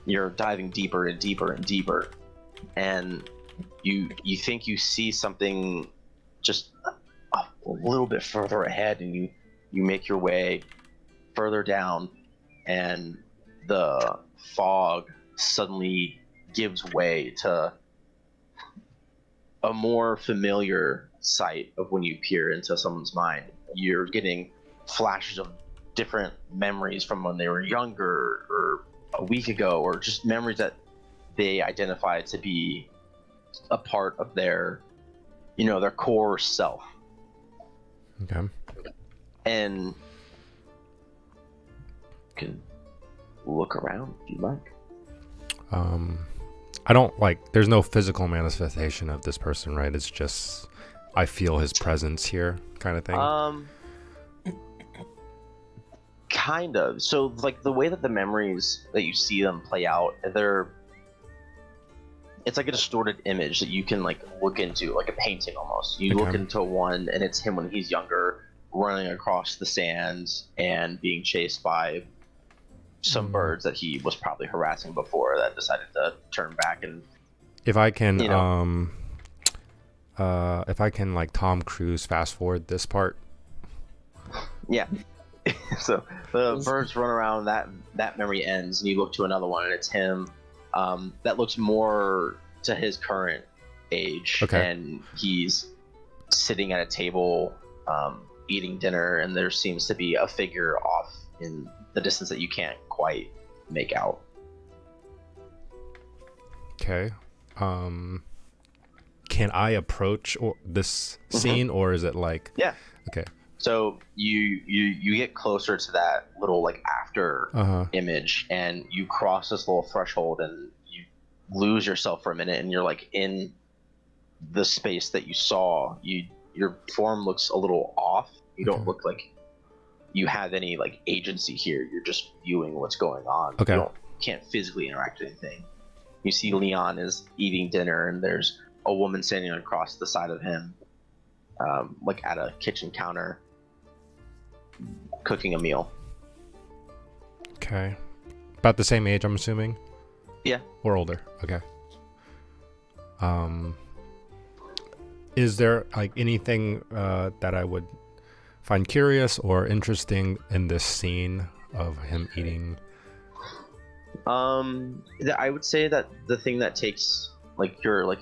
you're diving deeper and deeper and deeper, and you think you see something just a little bit further ahead, and you make your way further down, and the fog suddenly gives way to a more familiar sight of when you peer into someone's mind. You're getting flashes of different memories from when they were younger or a week ago, or just memories that they identify to be a part of their core self. Okay. And you can look around if you like. I don't there's no physical manifestation of this person, right? It's just I feel his presence here kind of thing. Kind of. So the way that the memories that you see them play out, it's like a distorted image that you can look into, like a painting almost. You look into one and it's him when he's younger, running across the sands and being chased by some birds that he was probably harassing before that decided to turn back. And if I can Tom Cruise fast forward this part. Yeah. So the birds run around, that memory ends, and you look to another one and it's him that looks more to his current age. Okay. And he's sitting at a table eating dinner, and there seems to be a figure off in the distance that you can't quite make out. Okay. Can I approach this scene, or is it Yeah. Okay. So you get closer to that little after image, and you cross this little threshold, and you lose yourself for a minute, and you're in the space that you saw. Your form looks a little off. You don't look like you have any agency here. You're just viewing what's going on. Okay. You can't physically interact with anything. You see Leon is eating dinner, and there's a woman standing across the side of him, at a kitchen counter, cooking a meal. Okay. About the same age, I'm assuming? Yeah. Or older. Okay. Is there anything that I would find curious or interesting in this scene of him eating? I would say that the thing that takes your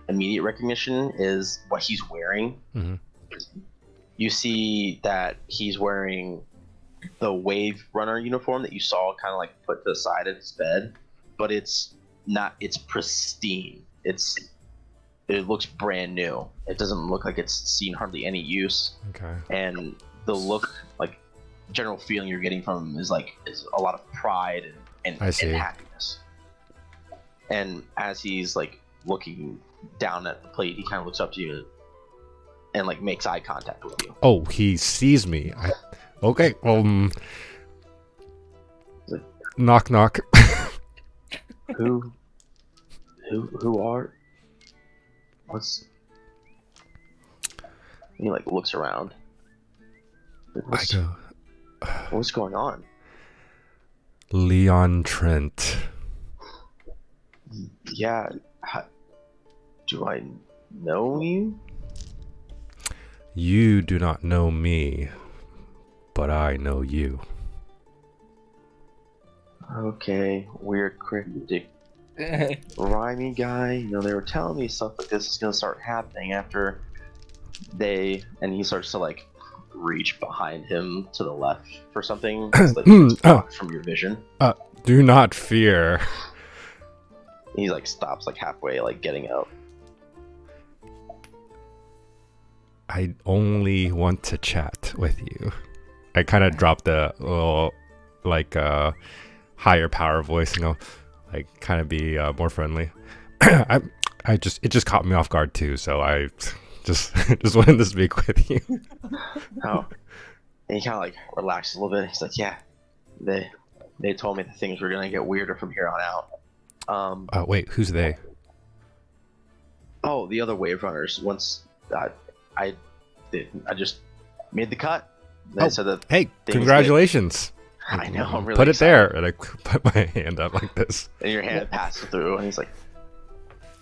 immediate recognition is what he's wearing. Mm-hmm. You see that he's wearing the Wave Runner uniform that you saw kind of put to the side of his bed, but it's pristine. It looks brand new. It doesn't look like it's seen hardly any use. Okay. And the look, general feeling you're getting from him is a lot of pride and happiness. And as he's looking down at the plate, he kind of looks up to you and makes eye contact with you. Oh, he sees me. Okay. Knock knock. Who are? He looks around. What's going on? Leon Trent. Yeah. Do I know you? You do not know me, but I know you. Okay, weird cryptic rhymey guy. You know, they were telling me stuff like this is gonna start happening after and he starts to like reach behind him to the left for something that's like blocked from your vision. Do not fear. He like stops like halfway, like getting up. I only want to chat with you. I kind of dropped the little, like, higher power voice and go, like, kind of be more friendly. it just caught me off guard too, so I just wanted to speak with you. Oh, and he kind of like relaxes a little bit. He's like, yeah, they told me that things were gonna get weirder from here on out. Wait, who's they? Oh, the other wave runners. Once I just made the cut. They said that. Hey, congratulations! I know. I'm really put it excited. there, and I put my hand up like this. And your hand passes through, and he's like,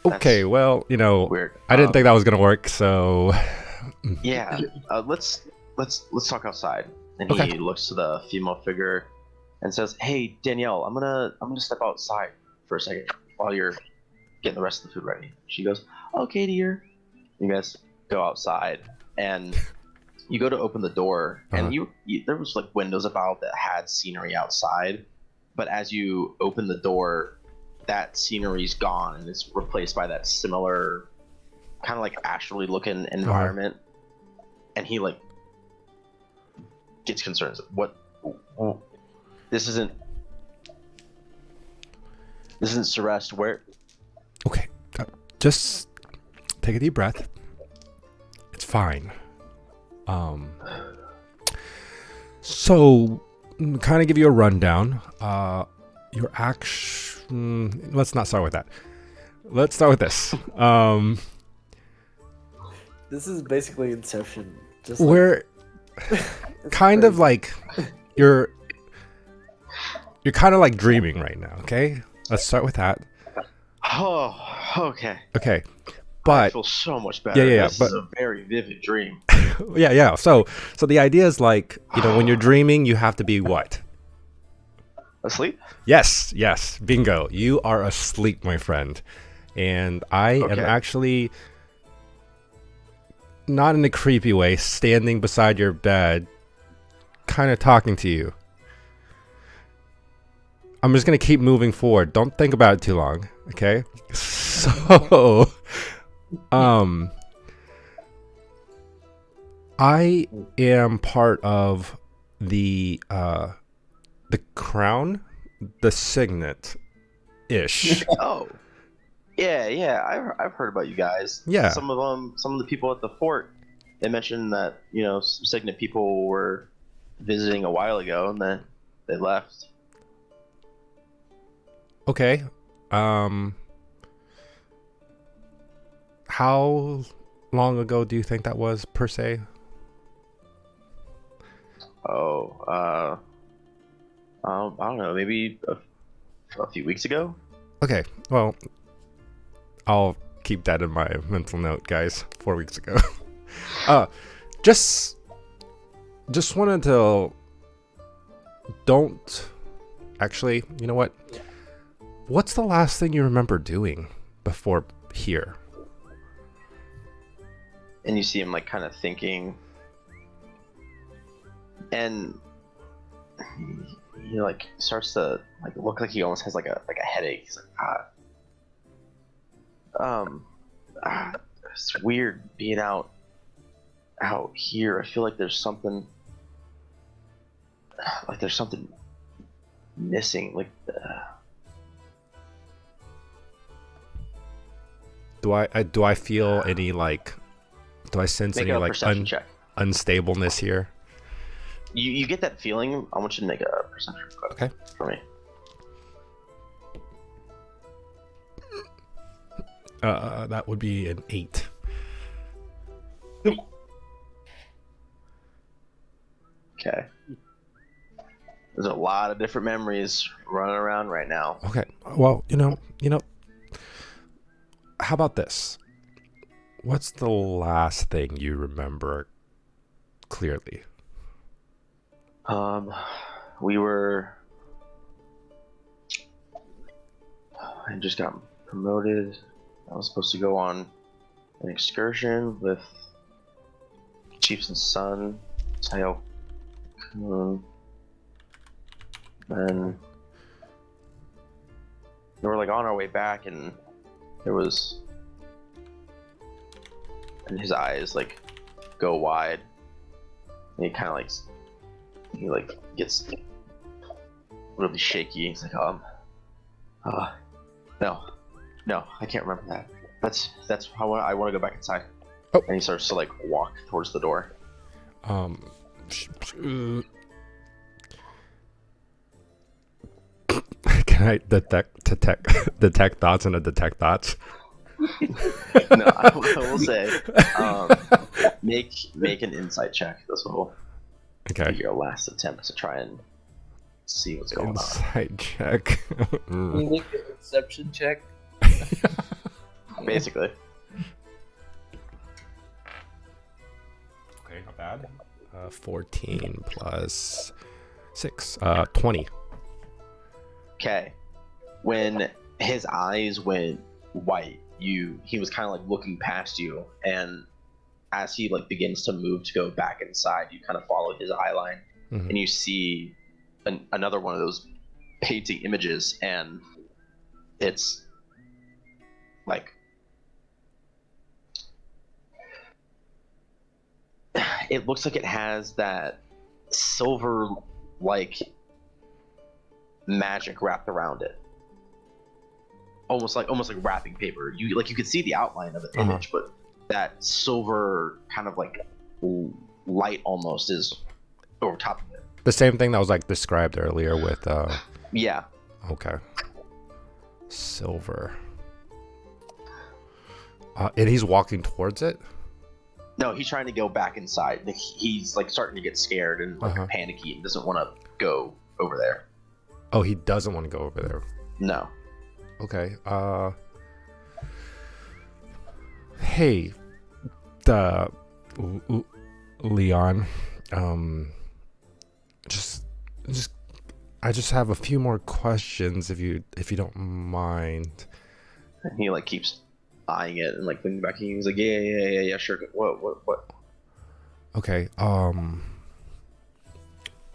Okay, well, you know, weird. I didn't think that was gonna work, so Yeah, let's talk outside. And Okay. he looks to the female figure and says, "Hey, Danielle, I'm gonna step outside for a second while you're getting the rest of the food ready." She goes, "Okay, dear." You guys go outside, and you go to open the door, and you there was like windows about that had scenery outside, but as you open the door, that scenery's gone and it's replaced by that similar kind of like astrally looking environment. And he like gets concerned. What? This isn't Celeste. Where? okay, just take a deep breath. It's fine. So kind of give you a rundown. Your let's not start with that. Let's start with this. This is basically Inception. Just We're kind of like you're kind of like dreaming right now. Okay, let's start with that. Oh, okay. Okay, I but feel so much better. Yeah, This but- is a very vivid dream. yeah. So the idea is like, you know, when you're dreaming, you have to be what? Asleep? Yes, bingo. You are asleep, my friend. And I am Okay. actually, not in a creepy way, standing beside your bed, kind of talking to you. I'm just going to keep moving forward. Don't think about it too long, okay? So, I am part of the crown, the signet ish. Oh, yeah. I've heard about you guys. Yeah. Some of the people at the fort, they mentioned that some Signet people were visiting a while ago, and then they left. Okay. How long ago do you think that was, per se? Oh, I don't know, maybe a few weeks ago. Okay, well, I'll keep that in my mental note, guys. 4 weeks ago. Just wanted to. Don't. Actually, you know what? What's the last thing you remember doing before here? And you see him like kind of thinking, and he like starts to like look like he almost has like a headache. He's like, it's weird being out here. I feel like there's something missing. Like, Do I feel any like? Do I sense make any a like perception check. unstableness here? You get that feeling. I want you to make a perception check. Okay. For me. That would be an 8. Okay. There's a lot of different memories running around right now. Okay. Well, you know. How about this? What's the last thing you remember clearly? We were. I just got promoted. I was supposed to go on an excursion with Chief's son, Tayo Kun. And we were like on our way back, and there was, and his eyes like go wide, and he kind of like gets really shaky. He's like, no, I can't remember that. That's how I want to go back inside. Oh. And he starts to like walk towards the door. Can I detect thoughts and detect thoughts? No, I will say, make an insight check. That's what will Okay. be your last attempt to try and see what's going on. Insight check. Can you make an inception check? Basically. Okay, not bad. 14 plus 6. 20. Okay. When his eyes went white, he was kind of like looking past you, and as he like begins to move to go back inside, you kind of follow his eye line, Mhm. and you see another one of those painting images, and it's like it looks like it has that silver like magic wrapped around it, almost like wrapping paper. You could see the outline of the image, but that silver kind of like light almost is over top of it. The same thing that was like described earlier with Yeah. okay. Silver. And he's walking towards it? No, he's trying to go back inside. He's like starting to get scared and like panicky and doesn't want to go over there. Oh, he doesn't want to go over there. No. Okay. Hey, Leon. I just have a few more questions if you don't mind. And he like keeps eyeing it and like looking back at you. He's like, yeah, sure. What? Okay.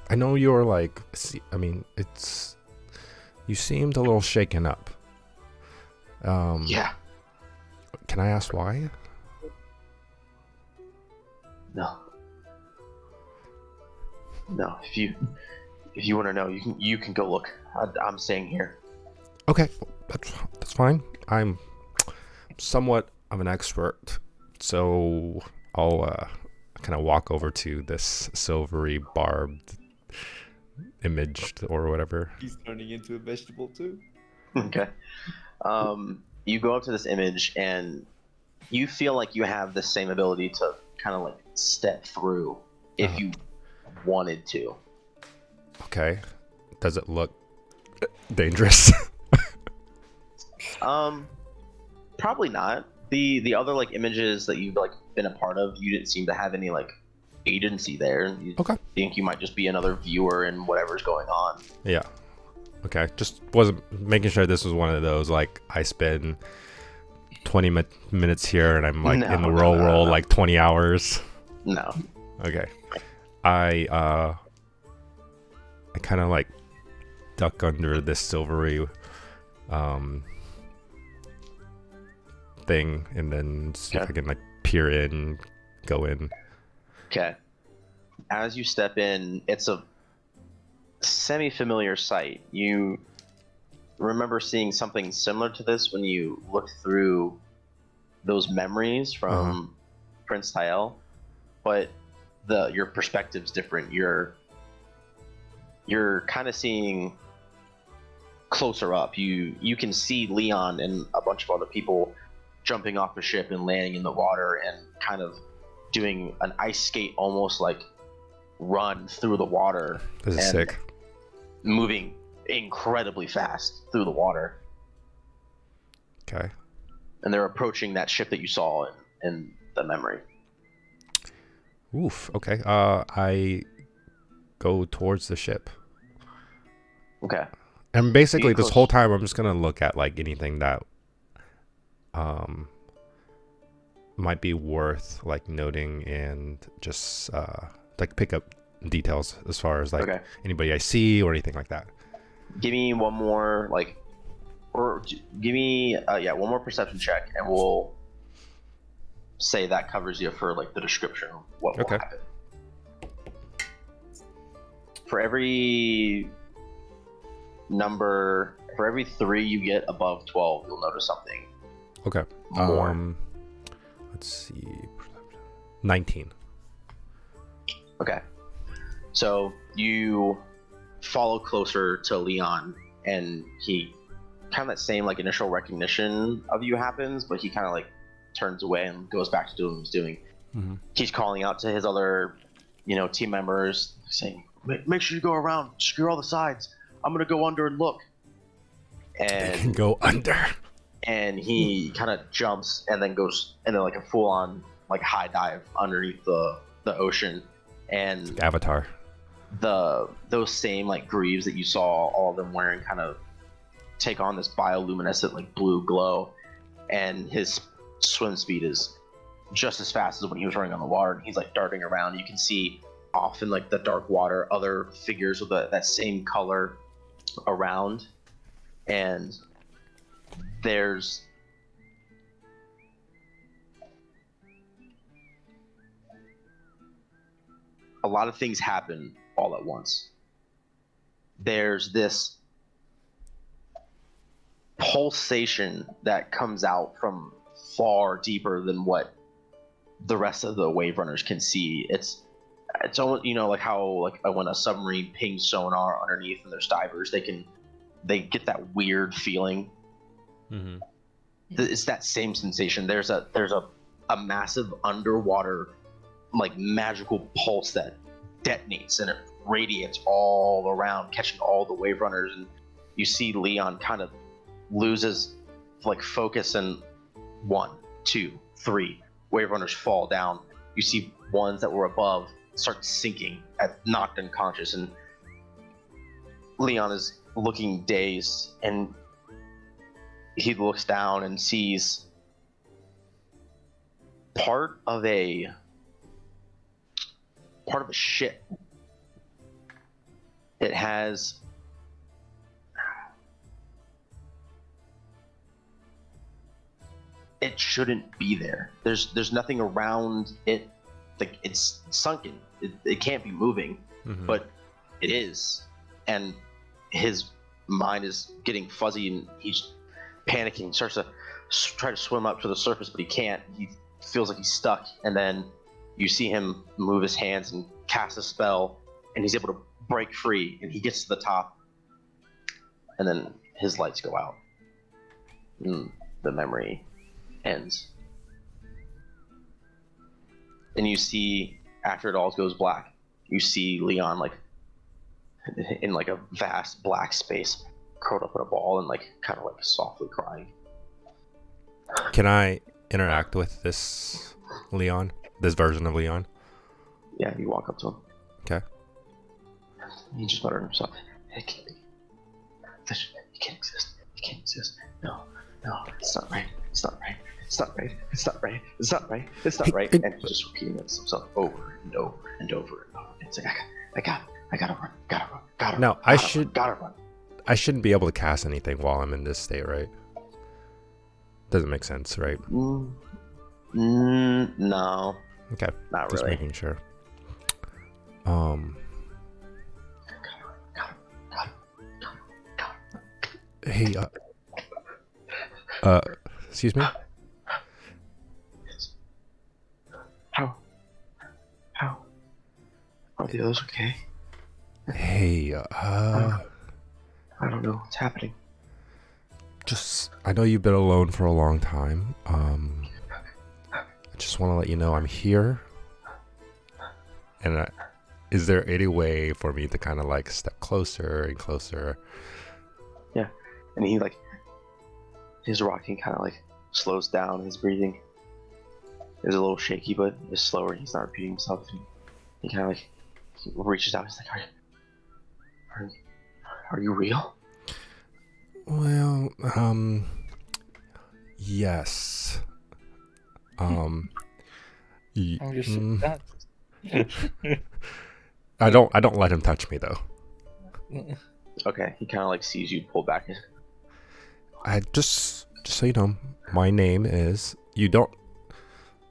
I know you're like, you seemed a little shaken up. Yeah. Can I ask why? No. If you want to know, you can go look. I'm staying here. Okay, that's fine. I'm somewhat of an expert, so I'll kind of walk over to this silvery barbed image or whatever. He's turning into a vegetable too. Okay. You go up to this image and you feel like you have the same ability to kind of like step through if you wanted to. Okay. Does it look dangerous? Probably not. The other like images that you've like been a part of, you didn't seem to have any like agency there. You think you might just be another viewer in whatever's going on. Yeah. Okay. Just wasn't making sure this was one of those like I spend 20 minutes here and I'm like in the real world like 20 hours. No. Okay. I kind of like duck under this silvery thing and then see if I can like peer in, go in. Okay. As you step in, it's a semi-familiar sight. You remember seeing something similar to this when you looked through those memories from Prince Tael, but your perspective's different. You're kind of seeing closer up. You can see Leon and a bunch of other people jumping off the ship and landing in the water and kind of doing an ice skate, almost like run through the water. This is sick. Moving incredibly fast through the water. Okay. And they're approaching that ship that you saw, and in the memory. Oof. Okay. I go towards the ship. Okay. And basically, Get this close. whole time, I'm just gonna look at like anything that might be worth like noting, and just like pick up details as far as like Okay. anybody I see or anything like that. Give me one more give me one more perception check, and we'll say that covers you for like the description of what will Okay. happen. For every 3 you get above 12, you'll notice something Okay. more. Let's see. 19. Okay. So you follow closer to Leon, and he kind of that same like initial recognition of you happens, but he kind of like turns away and goes back to doing what he's doing. Mm-hmm. He's calling out to his other, team members, saying, "Make sure you go around, secure all the sides. I'm gonna go under and look." They can And go under. and he kind of jumps and then goes and then like a full on like high dive underneath the ocean, and Avatar. those same like greaves that you saw all of them wearing kind of take on this bioluminescent like blue glow, and his swim speed is just as fast as when he was running on the water, and he's like darting around. You can see off in like the dark water other figures with that same color around, and there's a lot of things happen all at once. There's this pulsation that comes out from far deeper than what the rest of the wave runners can see. It's almost like how like when a submarine pings sonar underneath and there's divers, they get that weird feeling. Mm-hmm. It's that same sensation. There's a massive underwater like magical pulse that detonates and it radiates all around, catching all the wave runners, and you see Leon kind of loses like focus, and 1, 2, 3 wave runners fall down. You see ones that were above start sinking, knocked unconscious, and Leon is looking dazed, and he looks down and sees part of a ship. It has it shouldn't be there. There's nothing around it. Like it's sunken. It can't be moving, Mm-hmm. but it is. And his mind is getting fuzzy, and he's panicking. Starts to try to swim up to the surface, but he can't. He feels like he's stuck. And then you see him move his hands and cast a spell, and he's able to break free. And he gets to the top, and then his lights go out. And the memory ends. And you see, after it all goes black, you see Leon like in like a vast black space, curled up in a ball and like kind of like softly crying. Can I interact with this Leon? This version of Leon? Yeah, you walk up to him. Okay. He just muttered to himself, "It can't be. He can't exist. He can't exist. No, it's not right. It's not right. It's not right. It's not right. It's not right. It's not right." And he's just repeating it to himself over and over and over and over. It's like, I gotta run. Now, Gotta run. I shouldn't be able to cast anything while I'm in this state, right? Doesn't make sense, right? No, Okay. not Just really. making sure. Hey, excuse me? How? Are the others okay? Hey, I don't know what's happening. I know you've been alone for a long time. I just want to let you know I'm here. And is there any way for me to kind of like step closer and closer? Yeah, and he like his rocking kind of like slows down his breathing. is a little shaky, but is slower. He's not repeating himself. He kind of like reaches out. He's like, are you real? Well, yes. Y- I'm just mm, not. I don't let him touch me though. Okay, he kind of like sees you pull back. I just so you know, my name is. You don't.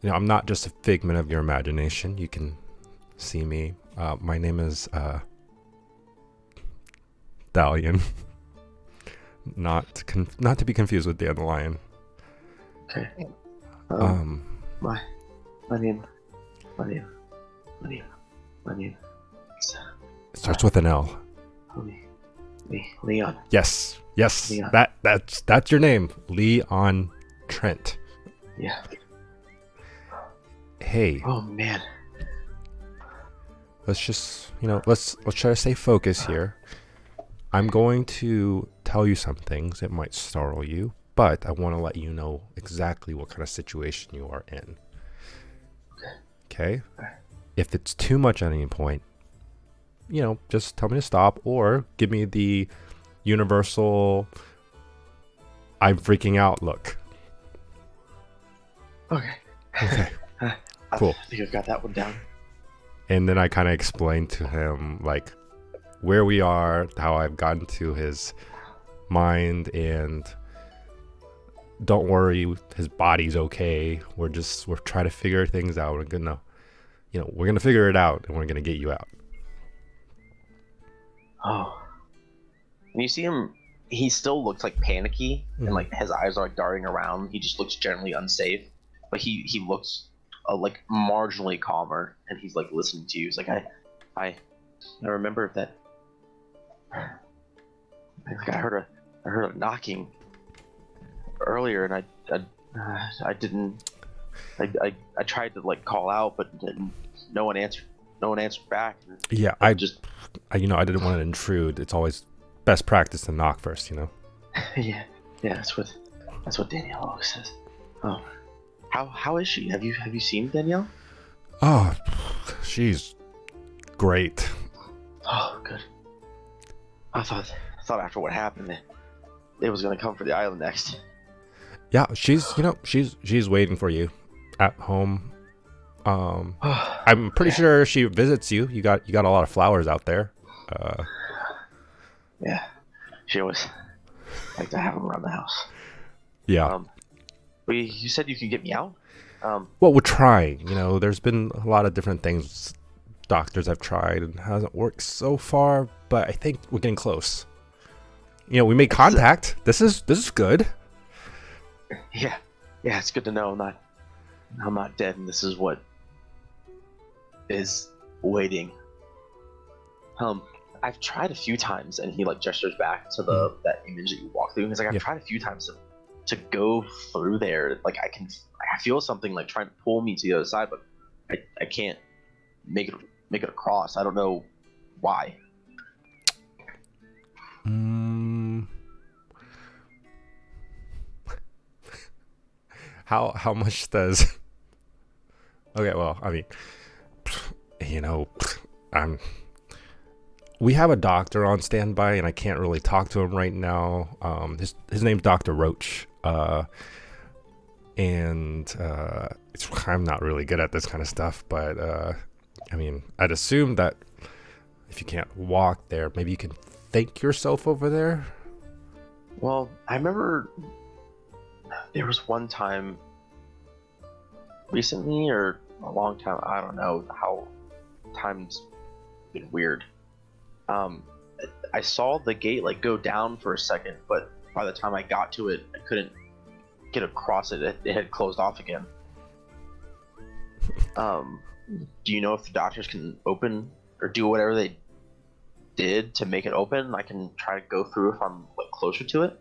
You know, I'm not just a figment of your imagination. You can see me. My name is Dalian. Not to be confused with Dandelion. Okay. My name. It starts with an L. Leon. Yes. Leon. That's your name, Leon Trent. Yeah. Hey, Oh man. let's just let's try to stay focused here. I'm going to tell you some things. It might startle you, but I want to let you know exactly what kind of situation you are in. Okay? If it's too much at any point, just tell me to stop or give me the universal I'm freaking out look. Okay. Okay. Cool. I think I've got that one down. And then I kind of explained to him like where we are, how I've gotten to his mind, and don't worry, his body's okay. We're trying to figure things out. We're gonna figure it out, and we're gonna get you out. Oh. And you see him, he still looks like panicky, and like his eyes are like darting around. He just looks generally unsafe, but he looks like marginally calmer, and he's like listening to you. He's like, I remember that. Like I heard a knocking earlier, and I didn't. I tried to like call out, but no one answered. No one answered back. Yeah, I didn't want to intrude. It's always best practice to knock first, Yeah, that's what Danielle always says. Oh, how is she? Have you seen Danielle? Oh, she's great. Oh, good. I thought after what happened, it was gonna come for the island next. Yeah, she's waiting for you at home. I'm pretty sure she visits you. You got a lot of flowers out there. Yeah, she always like to have them around the house. Yeah. You said you could get me out. Well, we're trying. There's been a lot of different things doctors have tried and hasn't worked so far, but I think we're getting close. We made contact. This is good. Yeah, it's good to know I'm not dead, and this is what is waiting. I've tried a few times, and he like gestures back to that image that you walked through. He's like, I've tried a few times to go through there. Like I feel something like trying to pull me to the other side, but I can't make it across. I don't know why. How much does? Okay, well, I mean, we have a doctor on standby, and I can't really talk to him right now. His name's Dr. Roach, and I'm not really good at this kind of stuff, but I mean, I'd assume that if you can't walk there, maybe you can think yourself over there. Well, I remember there was one time recently or a long time, I don't know how time's been weird. I saw the gate like go down for a second, but by the time I got to it, I couldn't get across it. It had closed off again. Do you know if the doctors can open or do whatever they did to make it open? I can try to go through if I'm like closer to it.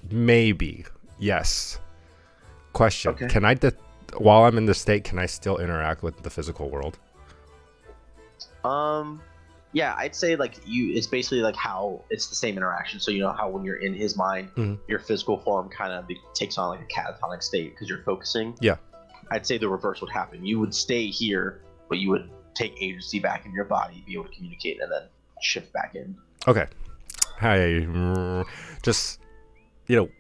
Maybe. Yes. Question. Okay. Can I, while I'm in this state, can I still interact with the physical world? Yeah, I'd say like it's basically like how it's the same interaction. So you know how when you're in his mind, Mhm. your physical form kind of takes on like a catatonic state because you're focusing. Yeah. I'd say the reverse would happen. You would stay here, but you would take agency back in your body, be able to communicate, and then shift back in. Okay. Hi. Just,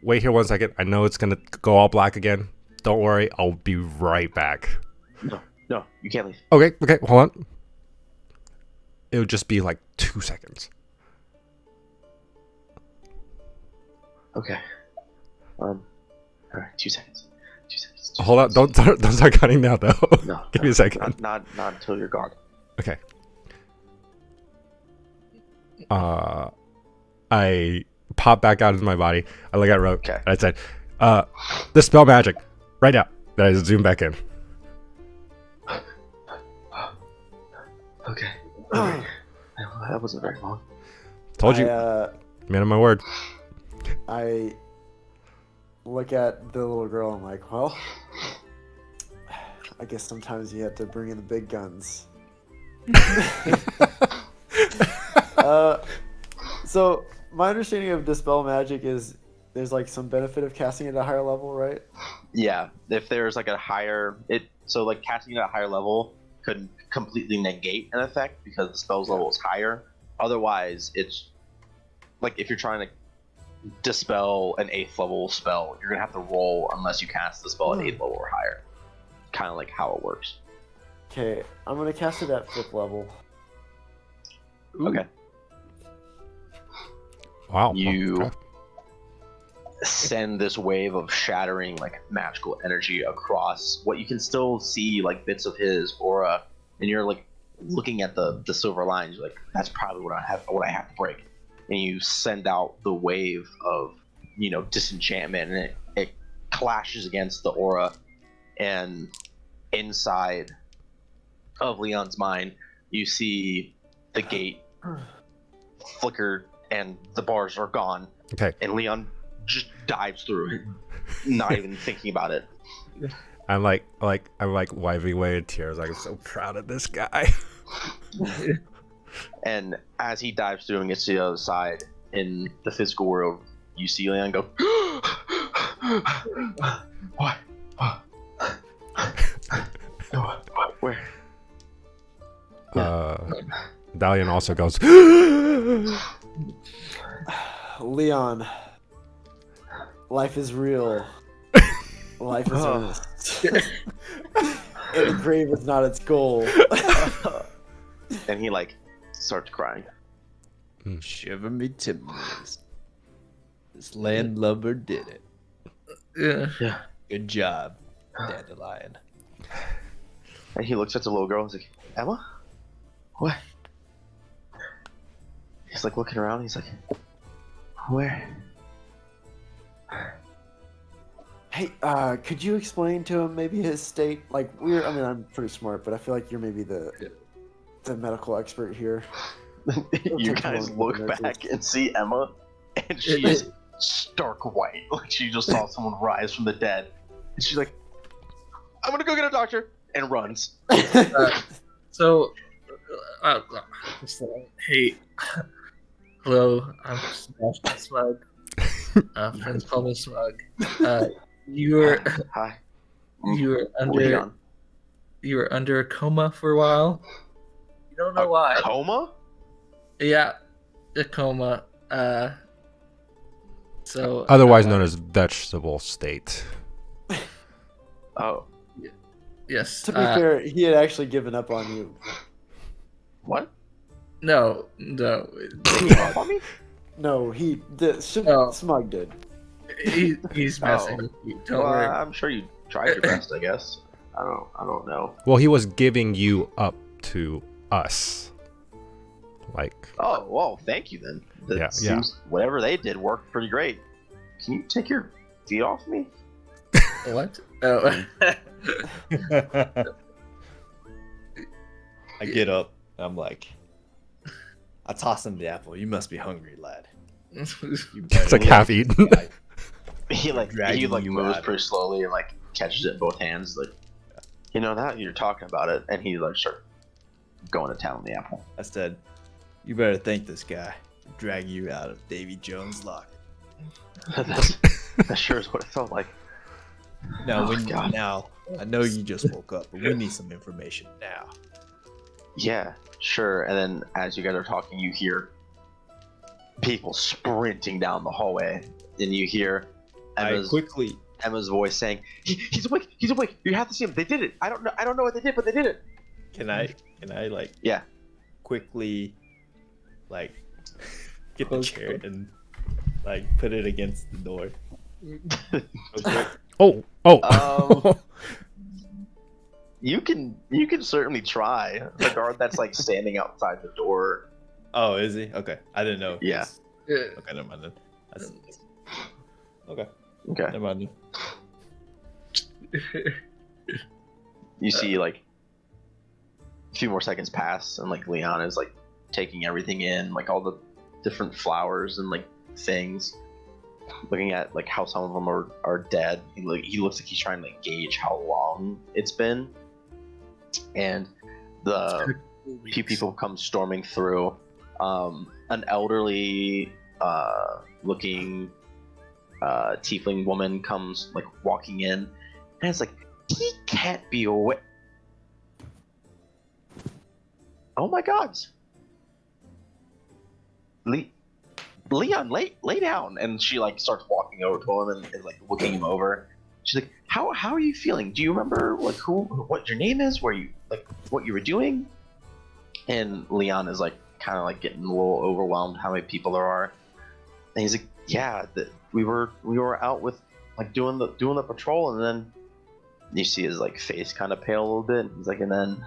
wait here 1 second. I know it's going to go all black again. Don't worry. I'll be right back. No, you can't leave. Okay. Hold on. It would just be like 2 seconds. Okay. All right, 2 seconds. 2 seconds. Hold on. Don't start cutting now, though. No. Give me a second. Not until you're gone. Okay. I pop back out into my body. I look at Rogue. Okay. And I said, dispel magic. Right now. Then I zoom back in. Okay. That wasn't very long. Told you. Man of my word. I look at the little girl. I'm like, well, I guess sometimes you have to bring in the big guns. So my understanding of dispel magic is there's like some benefit of casting it at a higher level, right? Yeah, if there's like a higher so like casting it at a higher level could completely negate an effect because the spell's level is higher. Otherwise, it's like if you're trying to dispel an 8th level spell, you're gonna have to roll unless you cast the spell at 8th level or higher. Kind of like how it works. Okay, I'm gonna cast it at 5th level. Okay. Wow. You Okay. send this wave of shattering like magical energy across what you can still see like bits of his aura, and you're like looking at the silver lines. You're like, that's probably what I have to break. And you send out the wave of disenchantment, and it clashes against the aura, and inside of Leon's mind you see the gate flicker and the bars are gone. Okay. And Leon just dives through it, not even thinking about it. I'm like wiping away tears. Like, I'm so proud of this guy. And as he dives through and gets to the other side in the physical world, you see Leon go, what? Where? Dalian also goes, Leon, life is real. Life is earnest. And the grave is not its goal. And he like starts crying. Shiver me timbers. This landlubber did it. Yeah. Good job, Dandelion. And he looks at the little girl and he's like, Emma? What? He's like looking around. He's like, where? Hey, could you explain to him maybe his state? Like, I'm pretty smart, but I feel like you're maybe the medical expert here. You guys look back and see Emma, and she is stark white. Like she just saw someone rise from the dead. And she's like, I'm gonna go get a doctor, and runs. So, hey, hello, I'm Sebastian Smug. Friends call me Smug. You were Hi. you were under a coma for a while. You don't know why. Coma? Yeah, a coma. So otherwise known as vegetable state. Oh. yes. To be fair, he had actually given up on you. What? No. On me? No, Smug did. He's messing with you. Don't Well, worry. I'm sure you tried your best, I guess. I don't know. Well, he was giving you up to us. Like, Oh, well, thank you then. That seems whatever they did worked pretty great. Can you take your feet off me? What? Oh. I get up. I'm like, I toss him the apple. You must be hungry, lad. it's like half eaten. He Dragging you moves out. pretty slowly and like catches it in both hands. Like, now that you're talking about it, and he like start going to town on the apple. I said, You better thank this guy for dragging you out of Davy Jones' locker. That sure is what it felt like. Now, Oh, God. now, I know you just woke up, but we need some information now. Yeah, sure. And then as you guys are talking, you hear people sprinting down the hallway, and you hear Emma's voice saying, "He's awake! He's awake! You have to see him! They did it! I don't know what they did, but they did it!" Can I like Yeah. quickly like get the chair and like put it against the door? Okay. Oh. You can certainly try. The guard that's like standing outside the door. Oh, is he? Okay, I didn't know. Yeah. Okay, never mind then. Okay. Okay. Never mind. You see like a few more seconds pass, and like Leon is like taking everything in, like all the different flowers and like things, looking at like how some of them are dead. He looks like he's trying to like gauge how long it's been, and the few people come storming through. An elderly looking tiefling woman comes like walking in, and it's like, he can't be away. Oh my God, Leon, lay down. And she like starts walking over to him and is like looking him over. She's like, how are you feeling? Do you remember like what your name is? Where you like what you were doing? And Leon is like kind of like getting a little overwhelmed how many people there are. And he's like, yeah, we were out with like doing the patrol, and then you see his like face kind of pale a little bit. He's like, and then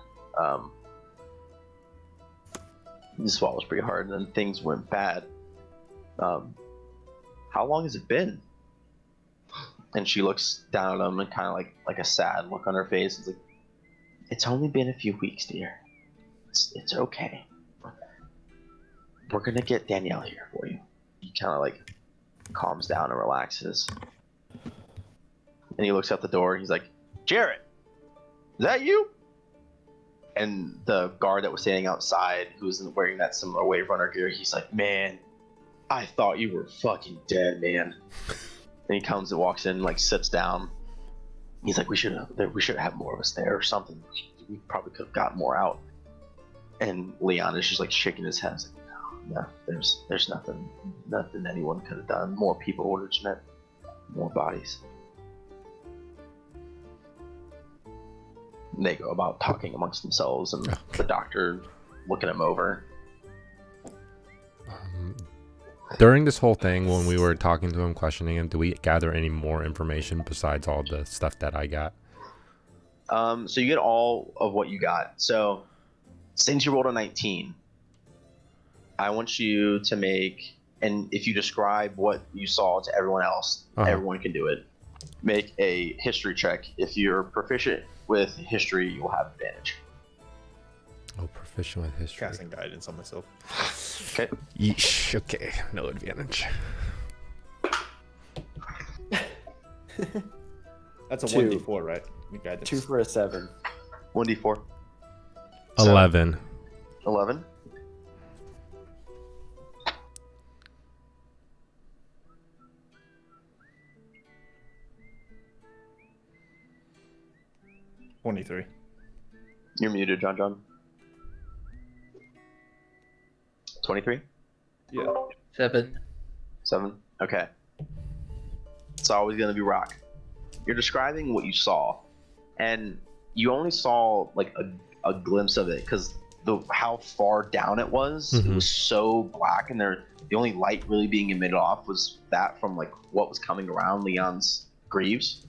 he swallows pretty hard, and then things went bad. How long has it been? And she looks down at him and kind of like a sad look on her face. It's like, it's only been a few weeks, dear. It's okay. We're gonna get Danielle here for you. He kind of like calms down and relaxes. And he looks out the door. He's like, Jarrett, is that you? And the guard that was standing outside, who's wearing that similar Wave Runner gear, he's like, man, I thought you were fucking dead, man. And he comes and walks in, like sits down. He's like, we should have more of us there or something. We probably could have gotten more out. And Leon is just like shaking his head. He's like, no, there's nothing anyone could have done. More people would have just meant more bodies. And they go about talking amongst themselves, and the doctor looking him over. During this whole thing, when we were talking to him, questioning him, do we gather any more information besides all the stuff that I got? So you get all of what you got. So since you rolled a 19, I want you to make, and if you describe what you saw to everyone else, everyone can do it. Make a history check. If you're proficient with history, you'll have advantage. Oh, proficient with history. Casting guidance on myself. Okay. Yeesh. Okay, no advantage. That's a 2. 1d4, right? You guidance. 2 for a 7. 1d4. 11. 11. $23. You're muted, John. 23? Yeah. 7. 7? Okay. It's always going to be rock. You're describing what you saw, and you only saw like a glimpse of it because how far down it was. It was so black, and the only light really being emitted off was that from like what was coming around Leon's greaves.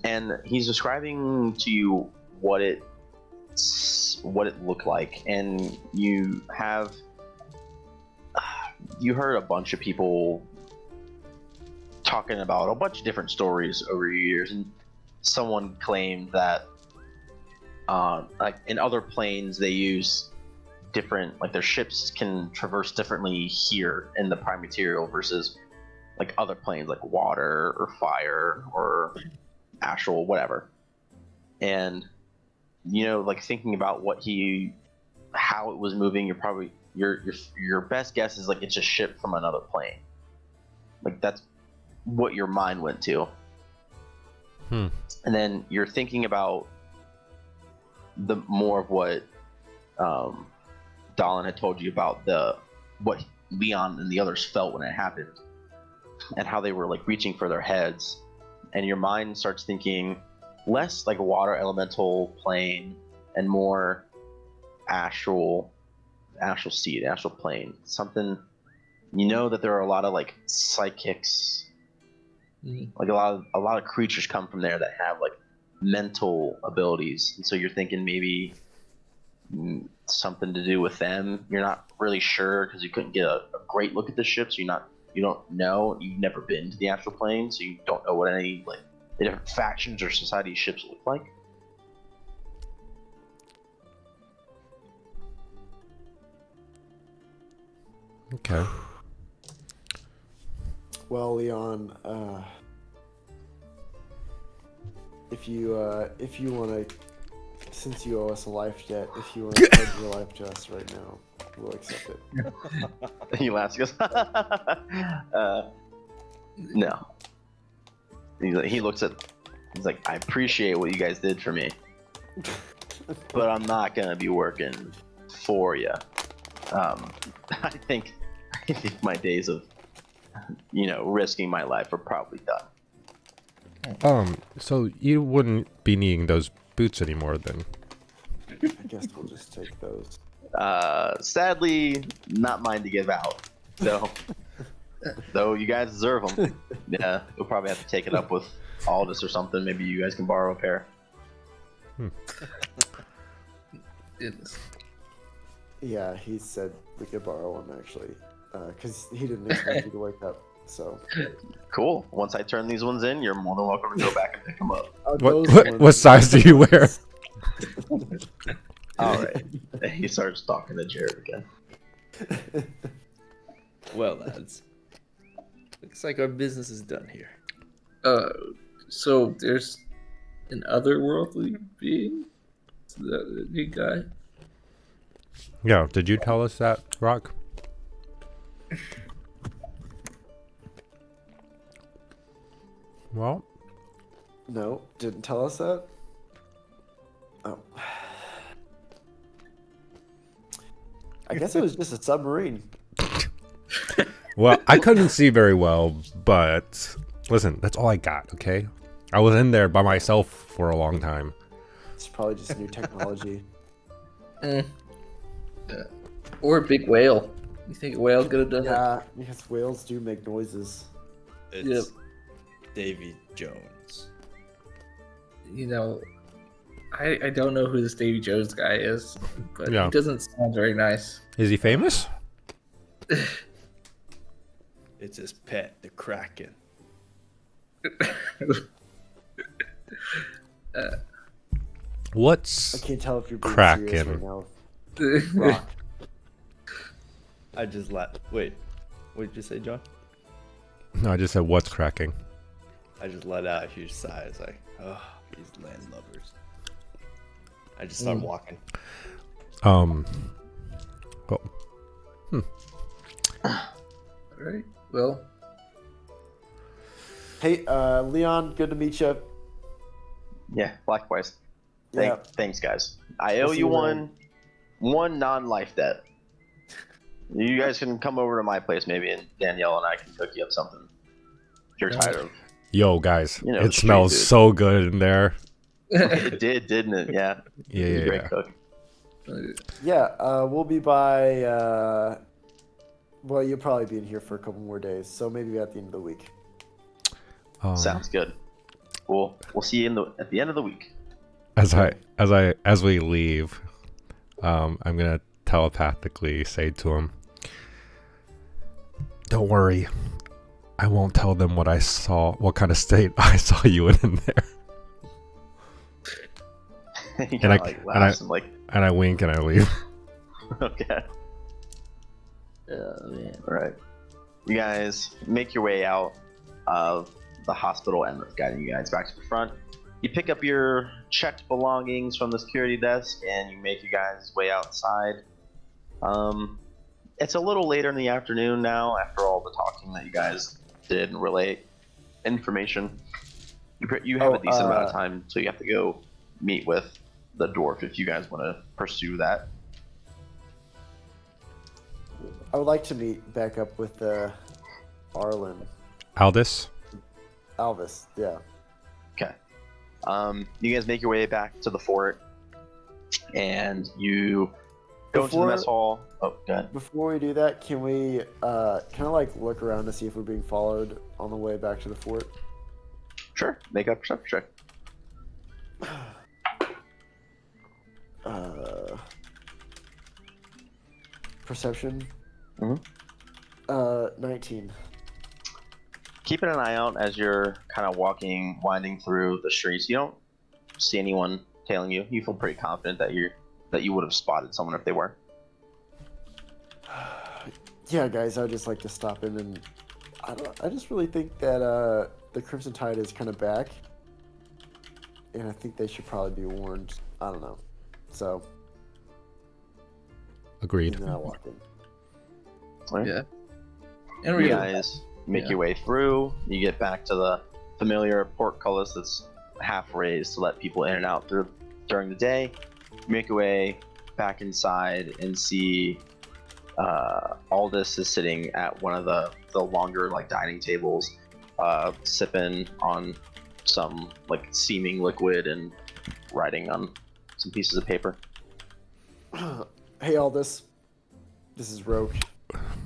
And he's describing to you what it looked like, and you heard a bunch of people talking about a bunch of different stories over the years, and someone claimed that like in other planes they use different, like their ships can traverse differently here in the prime material versus like other planes like water or fire or astral, whatever. And like thinking about what he how it was moving, you're probably your best guess is like it's a ship from another plane. Like that's what your mind went to. Hmm. And then you're thinking about the more of what Dallin had told you about what Leon and the others felt when it happened, and how they were like reaching for their heads, and your mind starts thinking less like a water elemental plane and more astral seed, astral plane. Something, you know, that there are a lot of like psychics, like a lot of creatures come from there that have like mental abilities, and so you're thinking maybe something to do with them. You're not really sure because you couldn't get a great look at the ship, so you don't know. You've never been to the astral plane, so you don't know what any like the different factions or society ships look like. Okay. Well, Leon, if you want to, since you owe us a life debt, if you want to pledge your life to us right now, we'll accept it. He laughs. He goes, no. He looks at. He's like, I appreciate what you guys did for me, but I'm not gonna be working for you. I think my days of, risking my life are probably done. So you wouldn't be needing those boots anymore then? I guess we'll just take those. Sadly, not mine to give out. So, though you guys deserve them. Yeah, you'll probably have to take it up with Aldous or something. Maybe you guys can borrow a pair. Goodness. Yeah, he said we could borrow one actually, because he didn't expect you to wake up. So Cool. Once I turn these ones in, you're more than welcome to go back and pick them up. What size do you wear? All right. He starts talking to Jared again. Well, lads, looks like our business is done here. So there's an otherworldly being? Is that the new guy? Yeah, did you tell us that, Rock? Well, no, didn't tell us that. Oh, I guess it was just a submarine. I couldn't see very well, but listen, that's all I got, okay? I was in there by myself for a long time. It's probably just new technology. Or a big whale. You think a whale could have done that? Yeah, because whales do make noises. It's Davy Jones. I don't know who this Davy Jones guy is, but Yeah. he doesn't sound very nice. Is he famous? It's his pet, the Kraken. What's I can't tell if you're being Kraken. serious right now. Rock. I just wait. What did you say, John? No, I just said what's cracking. I just let out a huge sigh. It's like, oh, these land lovers. I just started walking. Well, Alright, well, Hey, Leon, good to meet you. Yeah, likewise. Yeah. Thanks, guys. I We'll owe see you you around. one non-life debt. You guys can come over to my place maybe, and Danielle and I can cook you up something. If you're tired of. yo, guys, You know, it street smells food. so good in there. It did, didn't it? Yeah. Yeah, He's a yeah, great yeah. cook. Yeah, we'll be by. Well, you'll probably be in here for a couple more days, so maybe at the end of the week. Sounds good. We'll see you at the end of the week. As we leave, I'm gonna telepathically say to him, "Don't worry, I won't tell them what I saw, what kind of state I saw you in there." He And I- kinda, and laughs and like, And I wink and I leave. okay. oh man. All right. You guys make your way out of the hospital, and that's guiding you guys back to the front. You pick up your checked belongings from the security desk, and you make you guys' way outside. It's a little later in the afternoon now, after all the talking that you guys did and relay information. You have a decent amount of time, so you have to go meet with the dwarf if you guys want to pursue that. I would like to meet back up with Arlen. Aldous? Alvis, yeah. Okay. You guys make your way back to the fort, and you go into the mess hall. Oh, go ahead. Before we do that, can we kind of like look around to see if we're being followed on the way back to the fort? Sure. Make a perception check. Perception? Mm-hmm. 19. Keeping an eye out as you're kind of winding through the streets. You don't see anyone tailing you. You feel pretty confident that you would have spotted someone if they were. Yeah, guys, I'd just like to stop in and I just really think that the Crimson Tide is kind of back, and I think they should probably be warned. I don't know. So, Agreed. and then I walk in. Right? Yeah. And You we guys make your way through. You get back to the familiar portcullis that's half raised to let people in and out during the day. You make your way back inside and see Aldous is sitting at one of the longer like dining tables, sipping on some like seeming liquid and writing on some pieces of paper. Hey, Aldous. This is Roke.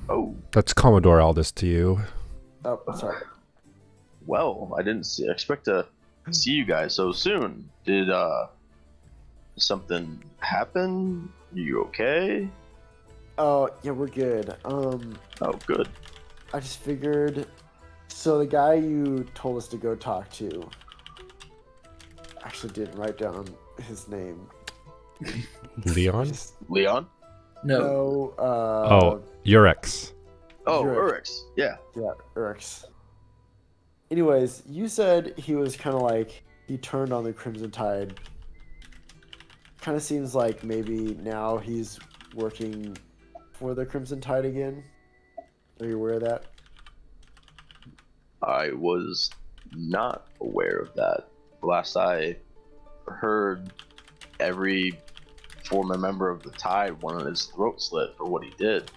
Oh, That's Commodore Aldous to you. Oh, sorry. well, I didn't expect to see you guys so soon. Did something happen? You okay? Oh, yeah, we're good. Oh, good. I just figured. So the guy you told us to go talk to actually didn't write down his name. Leon? Leon? no. No. Oh, Urex. Oh, You're- Urix. Yeah. Yeah, Urix. Anyways, you said he was kind of like he turned on the Crimson Tide. Kind of seems like maybe now he's working for the Crimson Tide again. Are you aware of that? I was not aware of that. Last I heard, every former member of the Tide wanted his throat slit for what he did.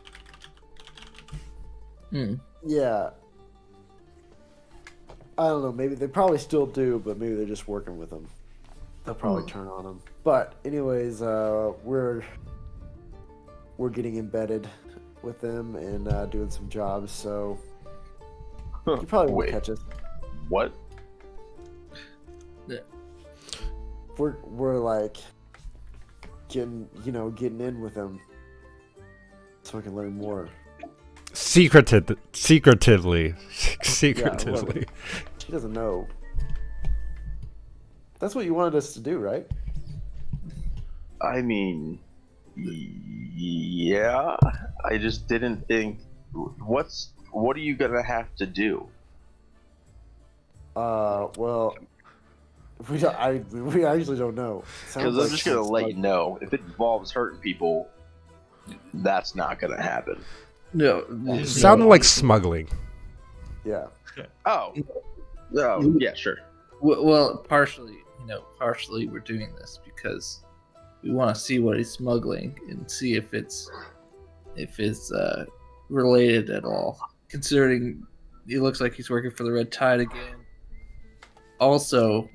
Yeah. I don't know. Maybe they probably still do, but maybe they're just working with him. They'll probably turn on him. But anyways, we're getting embedded with them and doing some jobs, so you probably won't Wait, catch us. what? We're like getting in with them, so I can learn more. Secretively. Yeah, whatever. She doesn't know. That's what you wanted us to do, right? I mean, yeah. I just didn't think. What are you gonna have to do? Well, we actually don't know. Because I'm just gonna let you know, if it involves hurting people, that's not gonna happen. No. It sounded like smuggling. Yeah. Oh, yeah, sure. Well, partially we're doing this because we want to see what he's smuggling and see if it's related at all. Considering he looks like he's working for the Red Tide again. Also,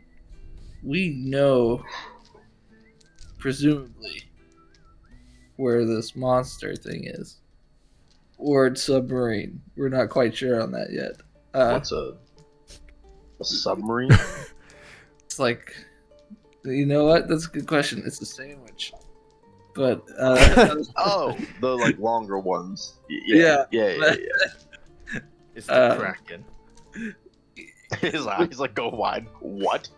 we know, presumably, where this monster thing is. Or it's submarine. We're not quite sure on that yet. What's a submarine? It's like, you know what? That's a good question. It's a sandwich. But, Oh, the like longer ones. Yeah. It's the Kraken. His eyes like go wide. What?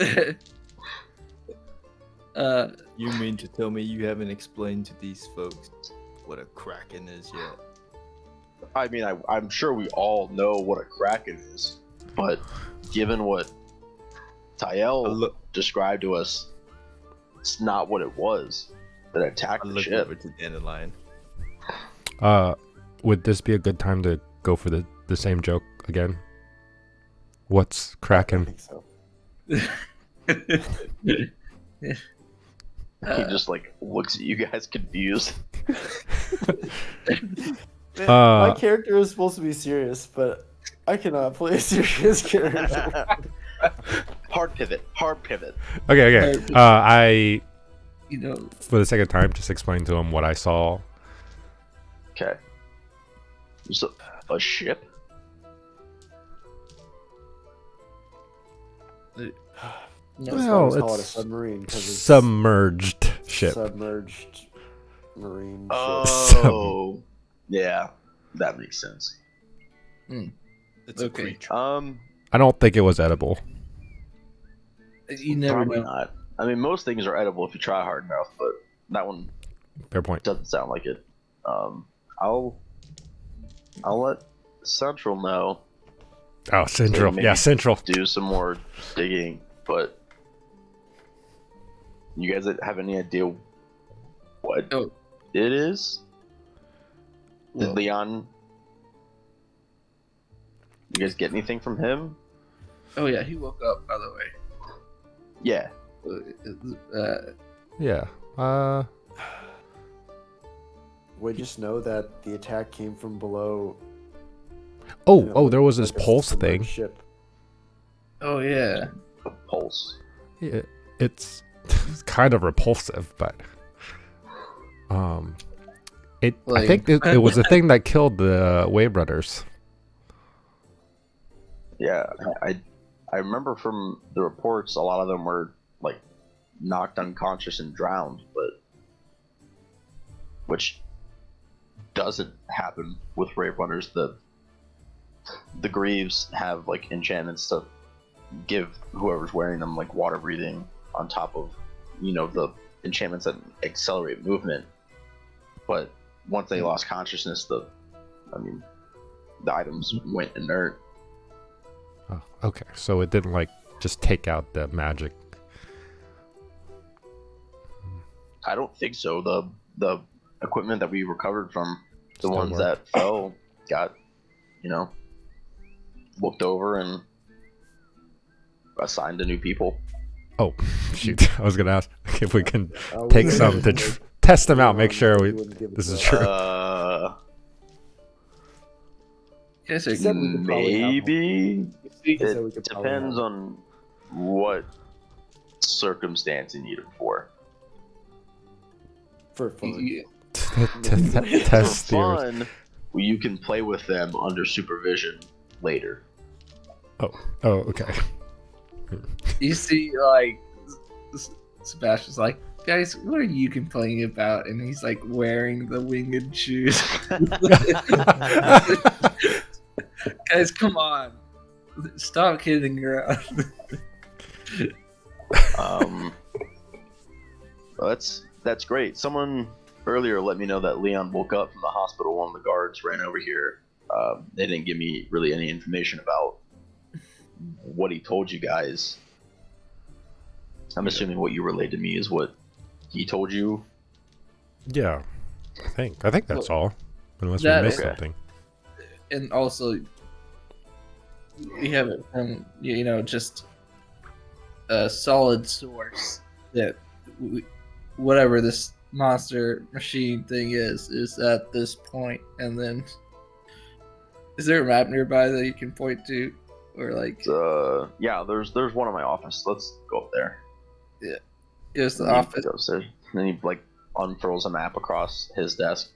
You mean to tell me you haven't explained to these folks what a Kraken is yet? I mean, I'm sure we all know what a kraken is, but given what Tyel described to us it's not what it was that attacked I the look ship. over to Dandelion. Would this be a good time to go for the same joke again? What's I cracking? think so. He just like looks at you guys confused. Man, Uh, my character is supposed to be serious, but I cannot play a serious character. Hard pivot. Okay. I, You know, for the sake of time, just explain to him what I saw. Okay. There's a ship. no, That's why Well, we call it a it's submarine because it's Submerged ship. submerged marine ship. Oh, yeah, that makes sense. It's Okay. a creature. I don't think it was edible. you never Probably know. not. I mean, most things are edible if you try hard enough, but that one Fair point. doesn't sound like it. I'll let Central know. Oh, Central. maybe- Yeah, Central. Do some more digging, but you guys have any idea what Oh. it is? Did Well- Leon? You guys get anything from him? Oh yeah, he woke up. By the way. Yeah. Yeah. We just know that the attack came from below. Oh, there was this like a pulse submerged thing. Ship. Oh yeah. A pulse. Yeah, it's kind of repulsive, but I Like- think it was the thing that killed the Wave Runners. Yeah, I remember from the reports, a lot of them were like knocked unconscious and drowned, but which doesn't happen with Rave Runners. The Greaves have like enchantments to give whoever's wearing them like water breathing on top of the enchantments that accelerate movement. But once they lost consciousness, the items went inert. Oh, okay, so it didn't like just take out the magic. I don't think so. The equipment that we recovered from the Still ones work. that fell got, looked over and assigned to new people. Oh, shoot! I was gonna ask if we can We take wouldn't some to give test them out, it- make sure we wouldn't give it this to is them. true. You guys are Said we could probably have Maybe He said we it could probably depends have- on what circumstance you need it for. for fun. Yeah. Test For theories. fun, you can play with them under supervision later. Oh, okay. You see, like Sebastian's like, guys, what are you complaining about? And he's like wearing the winged shoes. Guys, come on, stop kidding around. Well, that's great. Someone earlier let me know that Leon woke up from the hospital. One of the guards ran over here. They didn't give me really any information about what he told you guys. I'm assuming what you relayed to me is what he told you. Yeah, I think that's all. Unless we That- missed okay. something. And also, we have it from just a solid source that whatever this monster machine thing is at this point. And then, is there a map nearby that you can point to, or like Yeah, there's one in my office. Let's go up there. just the And he office? goes there. And then he like unfurls a map across his desk.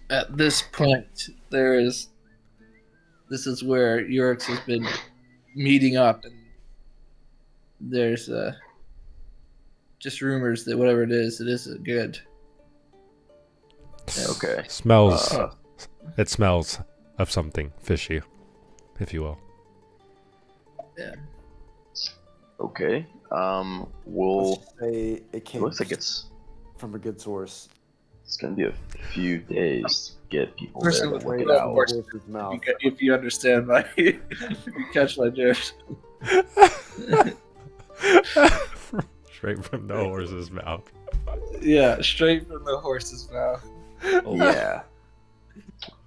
At this point, this is where Yurix has been meeting up, and there's just rumors that whatever it isn't good. Okay. Smells. Uh, It smells of something fishy, if you will. Yeah. Okay. We'll. Let's say it It came looks like it's from a good source. gonna be a few days to get people Person there with to look great it out. horse. Horse's mouth. If you understand my, if you catch my drift. Straight from the horse's mouth. Yeah, straight from the horse's mouth. Oh, Yeah.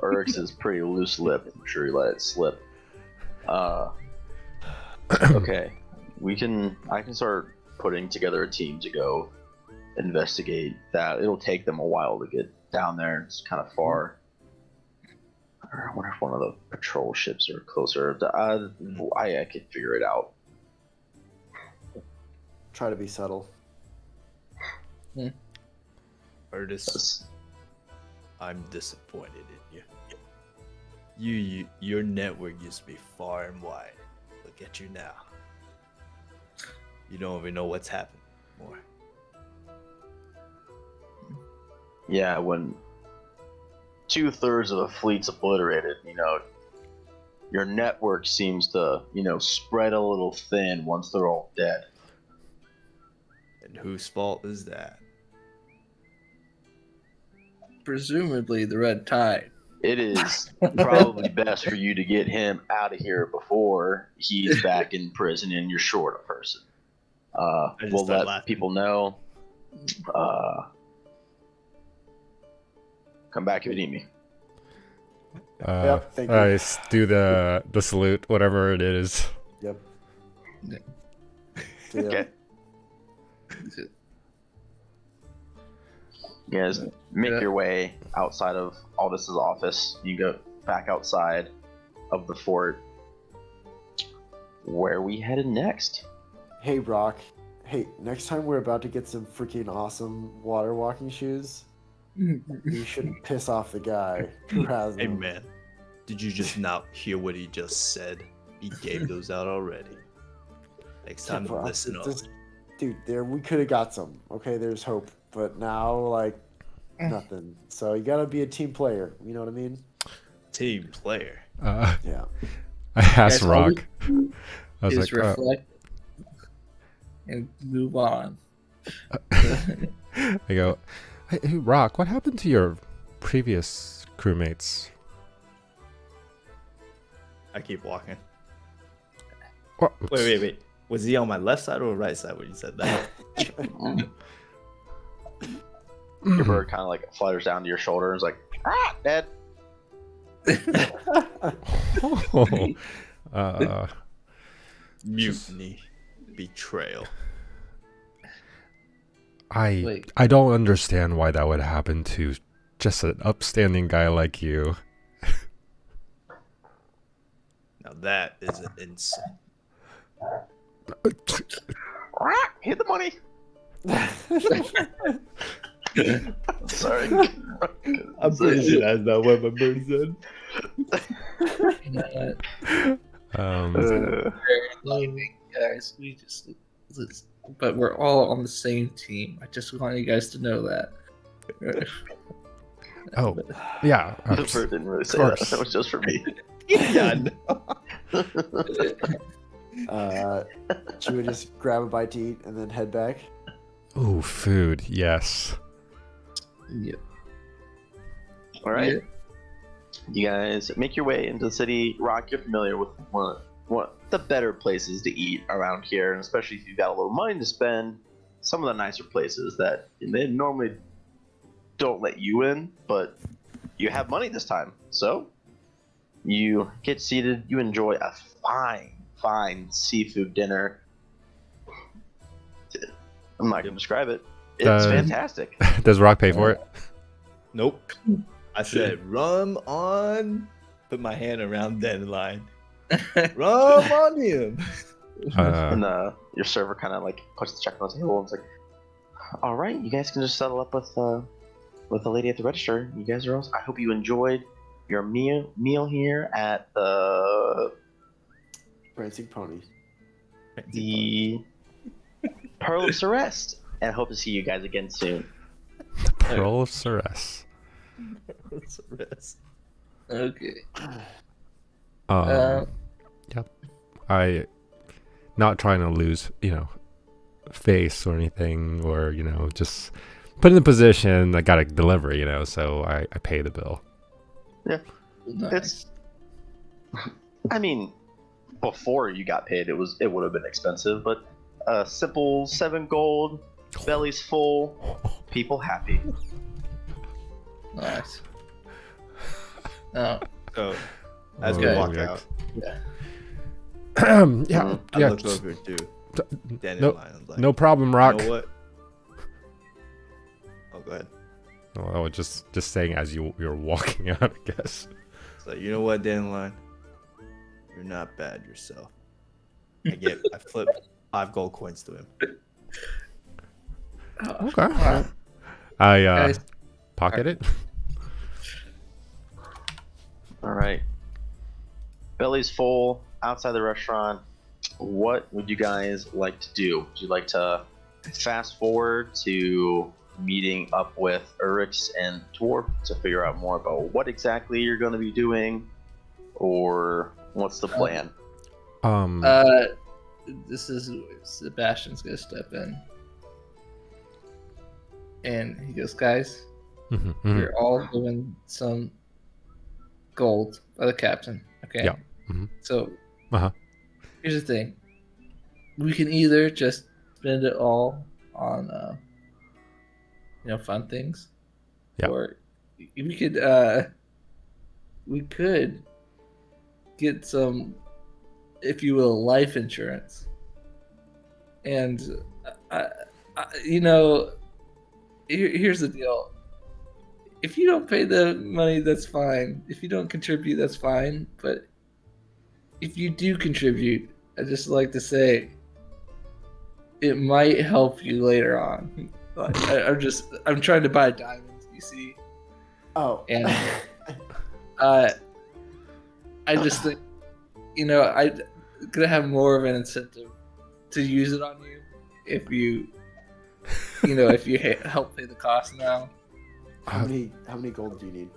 Eric's is pretty loose lip. I'm sure he let it slip. Okay. I can start putting together a team to go investigate that. It'll take them a while to get down there. It's kind of far. I wonder if one of the patrol ships are closer. I could figure it out. Try to be subtle. Artis, I'm disappointed in you. Your network used to be far and wide. Look at you now. You don't even know what's happened more. Yeah, when 2/3 of the fleet's obliterated, your network seems to, spread a little thin once they're all dead. And whose fault is that? Presumably the Red Tide. It is probably best for you to get him out of here before he's back in prison and you're short a person. just We'll start let laughing. people know. Come back if you need me. Yep, thank you. I do the salute, whatever it is. Yep. Yeah. So, yeah. Okay. You guys make Yeah. your way outside of Aldous' office. You go back outside of the fort. Where are we headed next? Hey, Brock. Hey, next time we're about to get some freaking awesome water walking shoes, you should piss off the guy who has Hey them. man, did you just not hear what he just said? He gave those out already. Next time, Brock, listen up. Dude, we could have got some. Okay, there's hope. But now, like, nothing. So you gotta be a team player. You know what I mean? Team player. Yeah. I asked Guys, all Rock. I was Is like, reflect and move on. I go, hey, Rock, what happened to your previous crewmates? I keep walking. What? Wait. Was he on my left side or right side when you said that? Your bird kind of like flutters down to your shoulder and is like, dead. Mutiny. Betrayal. Wait. I don't understand why that would happen to just an upstanding guy like you. Now that is an insult. Hit the money. Sorry. I'm pretty sure that's not what my bird said. You know what? Uh, Very enlightening, guys. But we're all on the same team. I just want you guys to know that. Oh, yeah. the bird didn't really say course. that. That was just for me. Yeah, no. Should we just grab a bite to eat and then head back? Ooh, food. Yes. Yep. All right. Yeah. You guys make your way into the city. Rock, you're familiar with one of the better places to eat around here, and especially if you've got a little money to spend, some of the nicer places that they normally don't let you in, but you have money this time. So you get seated, you enjoy a fine seafood dinner. I'm not going to describe it. It's fantastic. Does Rock pay for it? Nope. I said, rum on. Put my hand around Dandelion. Rum on him. And your server kind of like puts the check on the table and it's like, all right, you guys can just settle up with the lady at the register. You guys are awesome. I hope you enjoyed your meal here at the Prancing Pony. Pearl of Celeste, and I hope to see you guys again soon. Pearl of Ceres. Okay. Yep. I not trying to lose, face or anything, or just put in the position. I got to deliver, so I pay the bill. Yeah, Nice. I mean, before you got paid, it would have been expensive, but simple 7 gold, bellies full, people happy. Nice. Oh, So, as we Oh, walk yikes. out, yeah. Yeah, I yeah. look over to Dandelion. no- I'm like, No problem, Rock. You know what? Oh, go ahead. Oh, I was just saying as you're walking out, I guess. So, you know what, Dandelion? You're not bad yourself. I flip 5 gold coins to him. Oh, Okay. wow. I Guys, pocket it. All right. Belly's full outside the restaurant. What would you guys like to do? Would you like to fast forward to meeting up with Urix and Dwarf to figure out more about what exactly you're going to be doing? Or what's the plan? This is Sebastian's gonna step in, and he goes, "Guys, mhm. we're all doing some gold by the captain. Okay. Yeah. Mhm. So Uh-huh. here's the thing: we can either just spend it all on, fun things, Yeah. or we could get some, if you will, life insurance. And here's the deal: if you don't pay the money, that's fine. If you don't contribute, that's fine. But if you do contribute, I just like to say it might help you later on. Like, I'm trying to buy diamonds, you see, Oh. and I just think, I'm gonna have more of an incentive to use it on you if you help pay the cost now. how many gold do you need?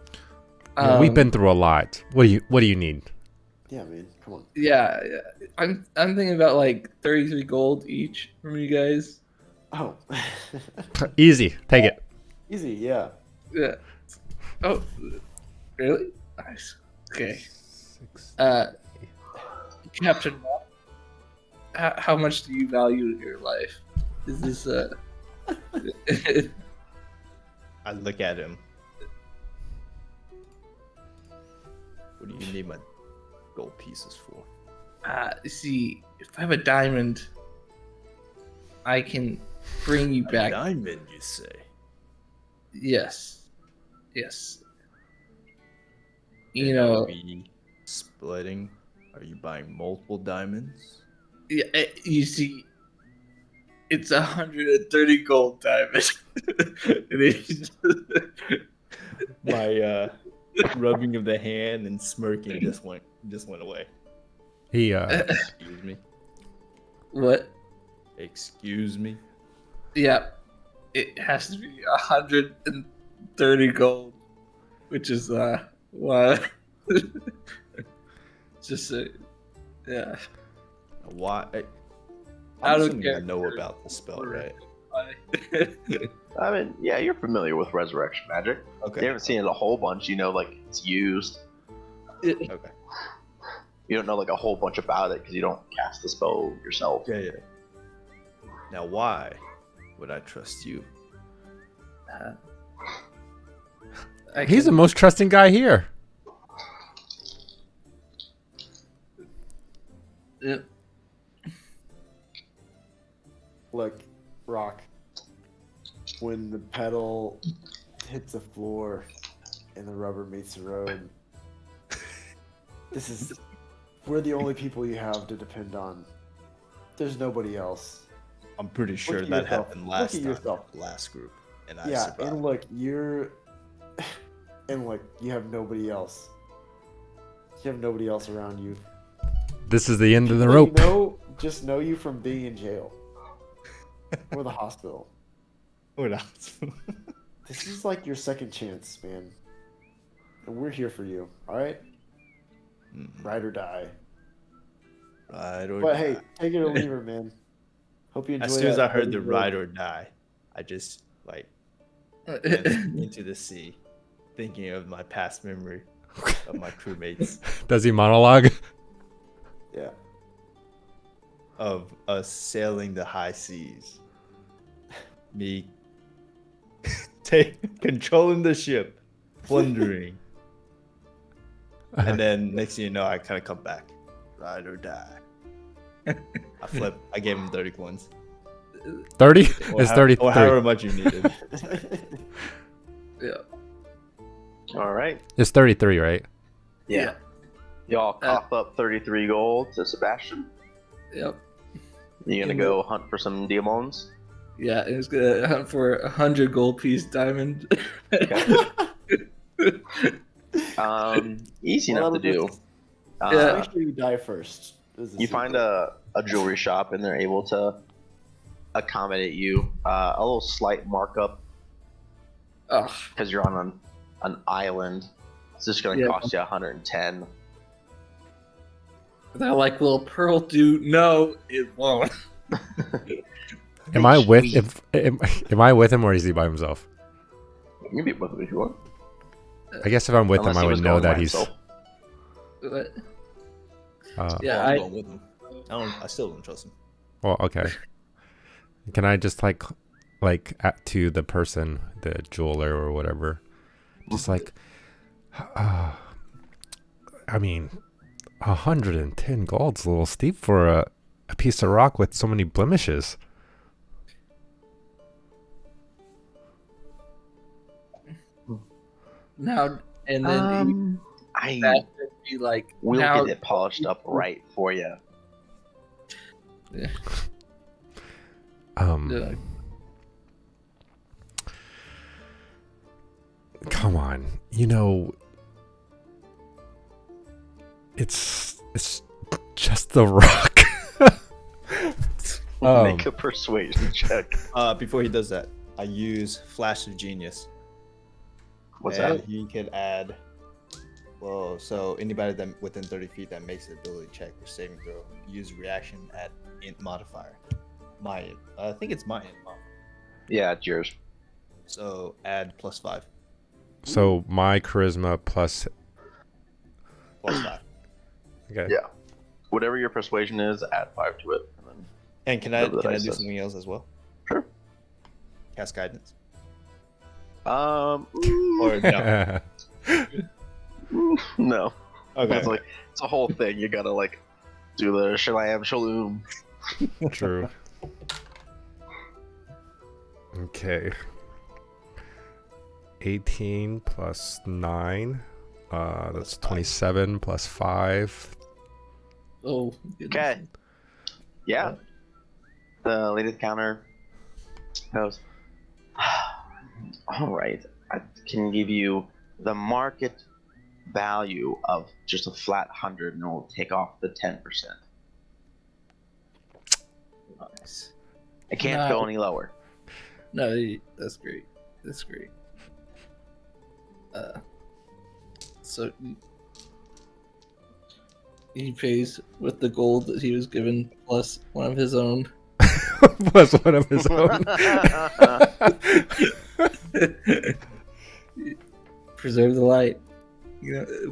Yeah, we've been through a lot. What do you need? Yeah, man. Come on. Yeah, I'm thinking about like 33 gold each from you guys. Oh. Easy. Take it. Easy, yeah. Yeah. Oh, really? Nice. Okay. Captain, how much do you value your life? Is this I look at him. What do you need my gold pieces for? see, if I have a diamond, I can bring you A back. diamond, you say? Yes. And are we splitting? Are you buying multiple diamonds? Yeah, you see, it's 130 gold diamond. It is. My rubbing of the hand and smirking just went away. He Excuse me. What? Excuse me. Yeah, it has to be 130 gold, which is what? Just yeah. Why? I I'm don't assuming care. I know about the spell, right? I mean, yeah, you're familiar with resurrection magic. Okay. You haven't seen it a whole bunch, like it's used. Okay. You don't know like a whole bunch about it because you don't cast the spell yourself. Yeah. Now, why would I trust you? he's the most trusting guy here. Yep. Look, Rock, when the pedal hits the floor and the rubber meets the road, we're the only people you have to depend on. There's nobody else. I'm pretty sure at that yourself. happened Look last at time, yourself. last group, and I Yeah, survived. and look, you have nobody else. You have nobody else around you. This is the end of the People rope. just know you from being in jail or the hospital. Or not. This is like your second chance, man. And we're here for you, alright? Ride or die. Ride or But die. hey, take it or leave it, man. Hope you enjoy As soon as I that heard the road. ride or die, I just went into the sea, thinking of my past memory of my crewmates. Does he monologue? Yeah. of us sailing the high seas. Me controlling the ship, plundering. And then next thing you know, I kind of come back. Ride or die. I gave him 30 coins. 30? Or It's 30. Or however much you needed. Yeah. All right. It's 33, right? Yeah. Y'all cough up 33 gold to Sebastian. Yep. You gonna go hunt for some demons? Yeah, and it's gonna hunt for 100 gold piece diamond. Easy Well, enough to do. Yeah. Make sure you die first. is the You find secret. a jewelry shop and they're able to accommodate you. A little slight markup Ugh. because you're on an island. It's just going to Yeah. cost you 110. That like will pearl do? No, it won't. Am I with am I with him or is he by himself? You can be with him if you want. I guess if I'm with Unless him, I he would was know going that by he's. himself. But, Yeah, yeah, I'm going with him. I still don't trust him. Well, okay. Can I just to the person, the jeweler or whatever, just like, I mean, 110 gold's a little steep for a piece of rock with so many blemishes. now and then I that would be like will now. get it polished up right for you. Yeah. Come on, it's just the rock. Make a persuasion check. Before he does that, I use Flash of Genius. What's and that? he can add. Well, so anybody that within 30 feet that makes an ability check or saving throw, use reaction at int modifier. I think it's my int modifier. Yeah, it's yours. So add +5. So my charisma plus. +5. Okay. Yeah. Whatever your persuasion is, add 5 to it. And then And can I Whatever the do dice says. something else as well? Sure. Cast guidance. Or Or no? no. Okay. It's a whole thing. You gotta do the Shalam Shalom. True. Okay. 18 plus 9. That's 27 plus 5. Oh. goodness. Okay. Yeah. The lady at the counter goes, all right, I can give you the market value of just a flat 100 and we'll take off the 10%. Nice. I can't No. go any lower. No, that's great. That's great. So he pays with the gold that he was given plus one of his own. Plus one of his own. Preserve the light.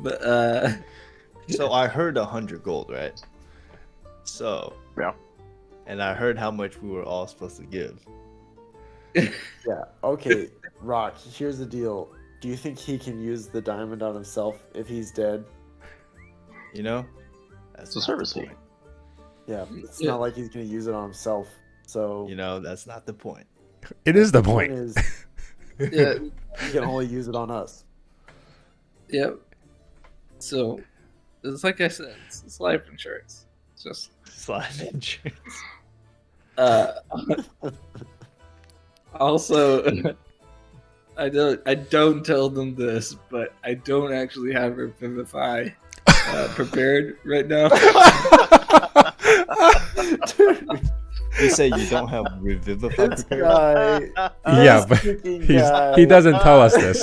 But So I heard 100 gold, right? So Yeah. and I heard how much we were all supposed to give. Yeah. Okay, Rock. Here's the deal. Do you think he can use the diamond on himself if he's dead? You know, that's It's a not service the fee. point. Yeah. It's Yeah. not like he's gonna use it on himself. So You know, that's not the point. It is the point point. is yeah, he can only use it on us. yep. So it's like I said, it's life insurance. It's just Slide insurance. also I don't tell them this, but I don't actually have Revivify prepared right now. You say you don't have Revivify This prepared? guy. Yeah, this but freaking he guy. doesn't tell us this.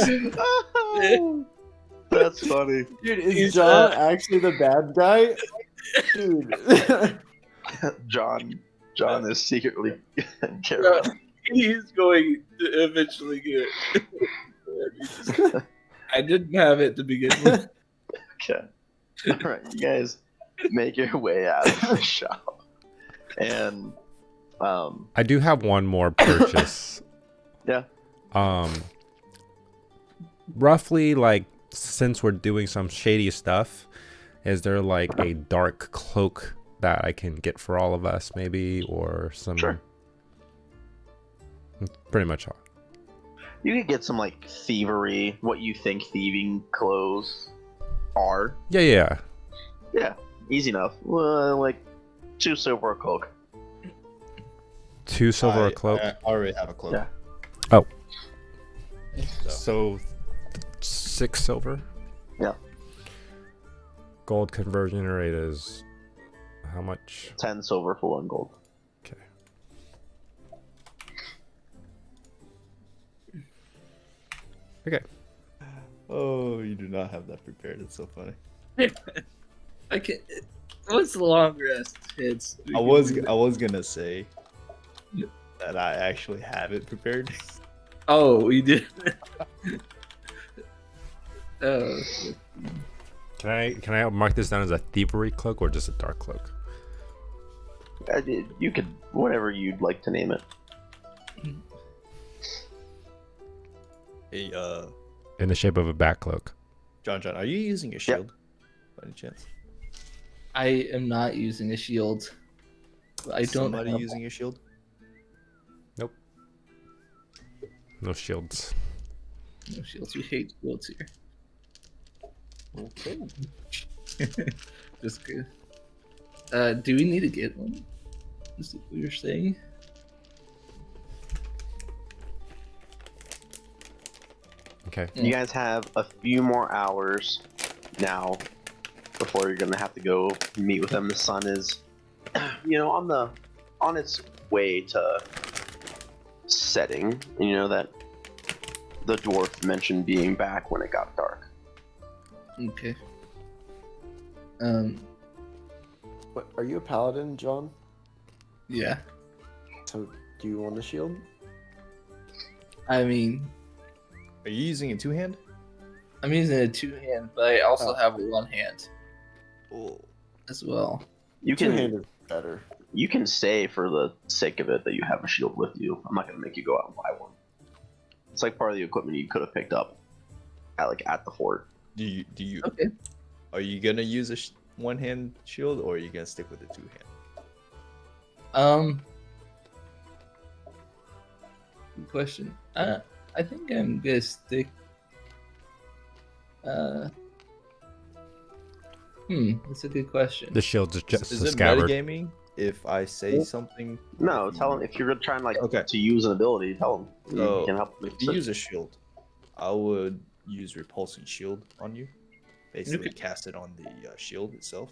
That's funny. Dude, is He's, John actually the bad guy? Dude. John is secretly careful. He's going to eventually get it. I didn't have it to begin with. Okay. All right, you guys make your way out of the shop. And I do have one more purchase. yeah, Roughly, like, since we're doing some shady stuff, is there like a dark cloak that I can get for all of us, maybe, or some? Sure. Pretty much all. you could get some like thievery, what you think thieving clothes are. Yeah. Yeah, easy enough. Like 2 silver a cloak. 2 silver a cloak. I already have a cloak. Yeah. Oh, So, so 6 silver. Yeah. Gold conversion rate is how much? 10 silver for 1 gold. Okay. Okay. oh, you do not have that prepared. It's so funny. I can. What's the long rest? It's. I was gonna say that I actually have it prepared. Oh, we did. Oh. Can I mark this down as a thievery cloak or just a dark cloak? You could, whatever you'd like to name it. Hey, In the shape of a bat cloak. John, are you using a shield by any chance? I am not using a shield. I don't. Somebody have using a shield? No shields. no shields. We hate shields here. Okay. Just good. Do we need to get one? Is what you're saying? Okay. You guys have a few more hours now before you're gonna have to go meet with them. The sun is, on its way to setting. And you know that the dwarf mentioned being back when it got dark. Okay. What, are you a paladin, John? Yeah. So do you want a shield? I mean, Are you using a 2-hand? I'm using a 2-hand, but I also Oh. have a 1-hand Oh. as well. You can Two-handed better. you can say for the sake of it that you have a shield with you. I'm not gonna make you go out and buy one. It's like part of the equipment you could have picked up at the fort. Do you? Okay. Are you gonna use a 1-hand shield, or are you gonna stick with the 2-hand? Good question. I think I'm gonna stick. That's a good question. The shield's just Is a it scabbard. metagaming if I say something? No, tell them if you're trying Okay. to use an ability. Tell them So, you can help. If you use a shield, I would use repulsing shield on you. Basically, Okay. cast it on the shield itself,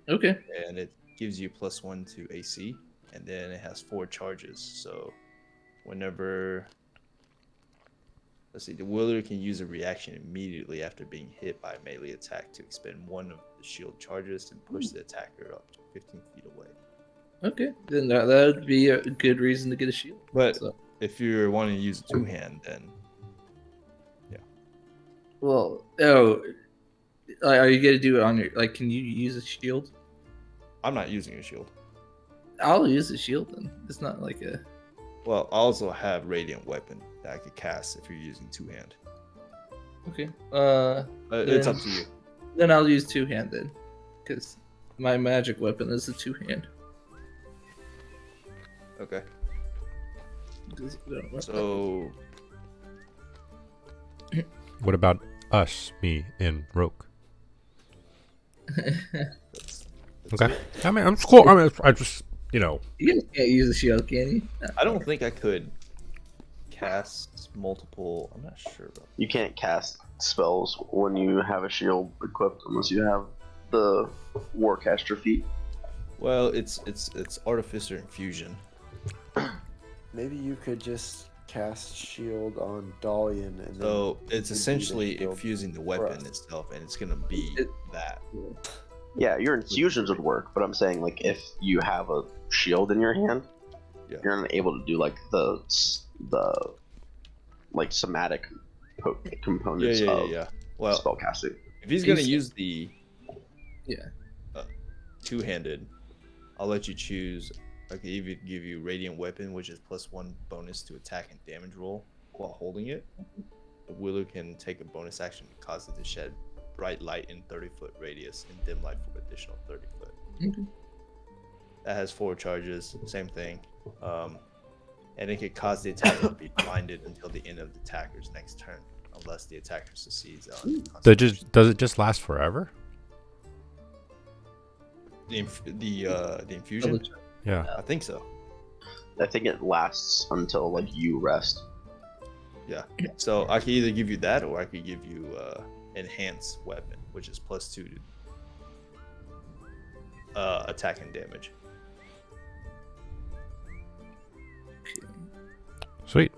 Okay. and it gives you +1 to AC, and then it has 4 charges. So, whenever, let's see, the wielder can use a reaction immediately after being hit by a melee attack to expend 1 of the shield charges and push the attacker up to 15 feet away. Okay. Then that would be a good reason to get a shield. But So, if you're wanting to use a 2-hand, then well, are you gonna do it on your like? Can you use a shield? I'm not using a shield. I'll use a shield then. It's not like a. Well, I also have Radiant Weapon that I could cast if you're using 2-hand. Okay. It's up to you. Then I'll use 2-hand then, because my magic weapon is a 2-hand. Okay. So. So, What about us, me, and Roke? that's Okay. it. I mean, I'm cool. I mean, I just, You guys can't use a shield, can you? I don't think I could cast multiple. I'm not sure about. You can't cast spells when you have a shield equipped unless you have the Warcaster feat. Well, it's Artificer Infusion. Maybe you could just cast shield on Dalian and So it's then you essentially shield infusing the for weapon us. itself, and it's gonna be that. Yeah, your infusions would work, but I'm saying like if you have a shield in your hand, Yeah. you're not able to do like the like somatic components of Yeah. Well, spellcasting. if he's gonna He's- use the Yeah. 2-handed, I'll let you choose I could even give you Radiant Weapon, which is +1 bonus to attack and damage roll while holding it. The wielder can take a bonus action to cause it to shed bright light in 30-foot radius and dim light for additional 30 foot. Okay. That has 4 charges, same thing. And it could cause the attacker to be blinded until the end of the attacker's next turn, unless the attacker succeeds on Does it just last forever? the infusion? Double check. Yeah. I think so. I think it lasts until like you rest. Yeah. So I could either give you that, or I could give you enhanced weapon, which is +2 to attack and damage. Sweet.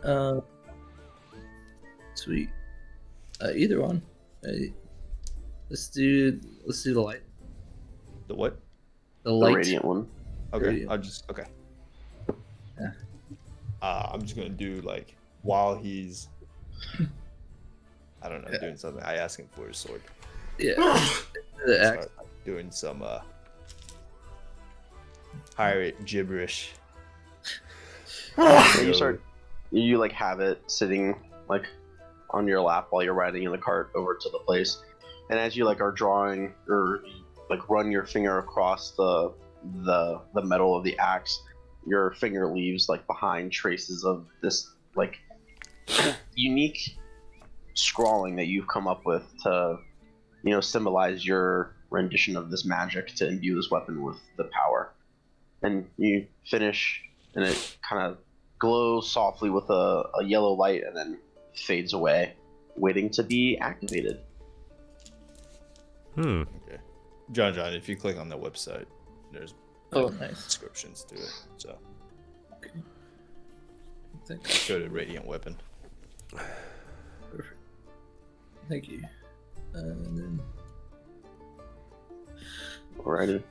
Sweet. Either one. Let's do the light. The what? The The light. radiant one. Okay. Radiant. I'll just okay. Yeah. I'm just gonna do like while he's I don't know, Yeah. doing something. I ask him for his sword. Yeah. The axe. Start doing some pirate gibberish. And you like have it sitting like on your lap while you're riding in the cart over to the place, and as you like are drawing or like run your finger across the metal of the axe, your finger leaves like behind traces of this like unique scrawling that you've come up with to symbolize your rendition of this magic to imbue this weapon with the power. And you finish, and it kind of glows softly with a yellow light and then fades away, waiting to be activated. Hmm. Okay. John, if you click on the website, there's Oh, nice. descriptions to it. So Thank, go to Radiant Weapon. perfect. Thank you. And then Alrighty.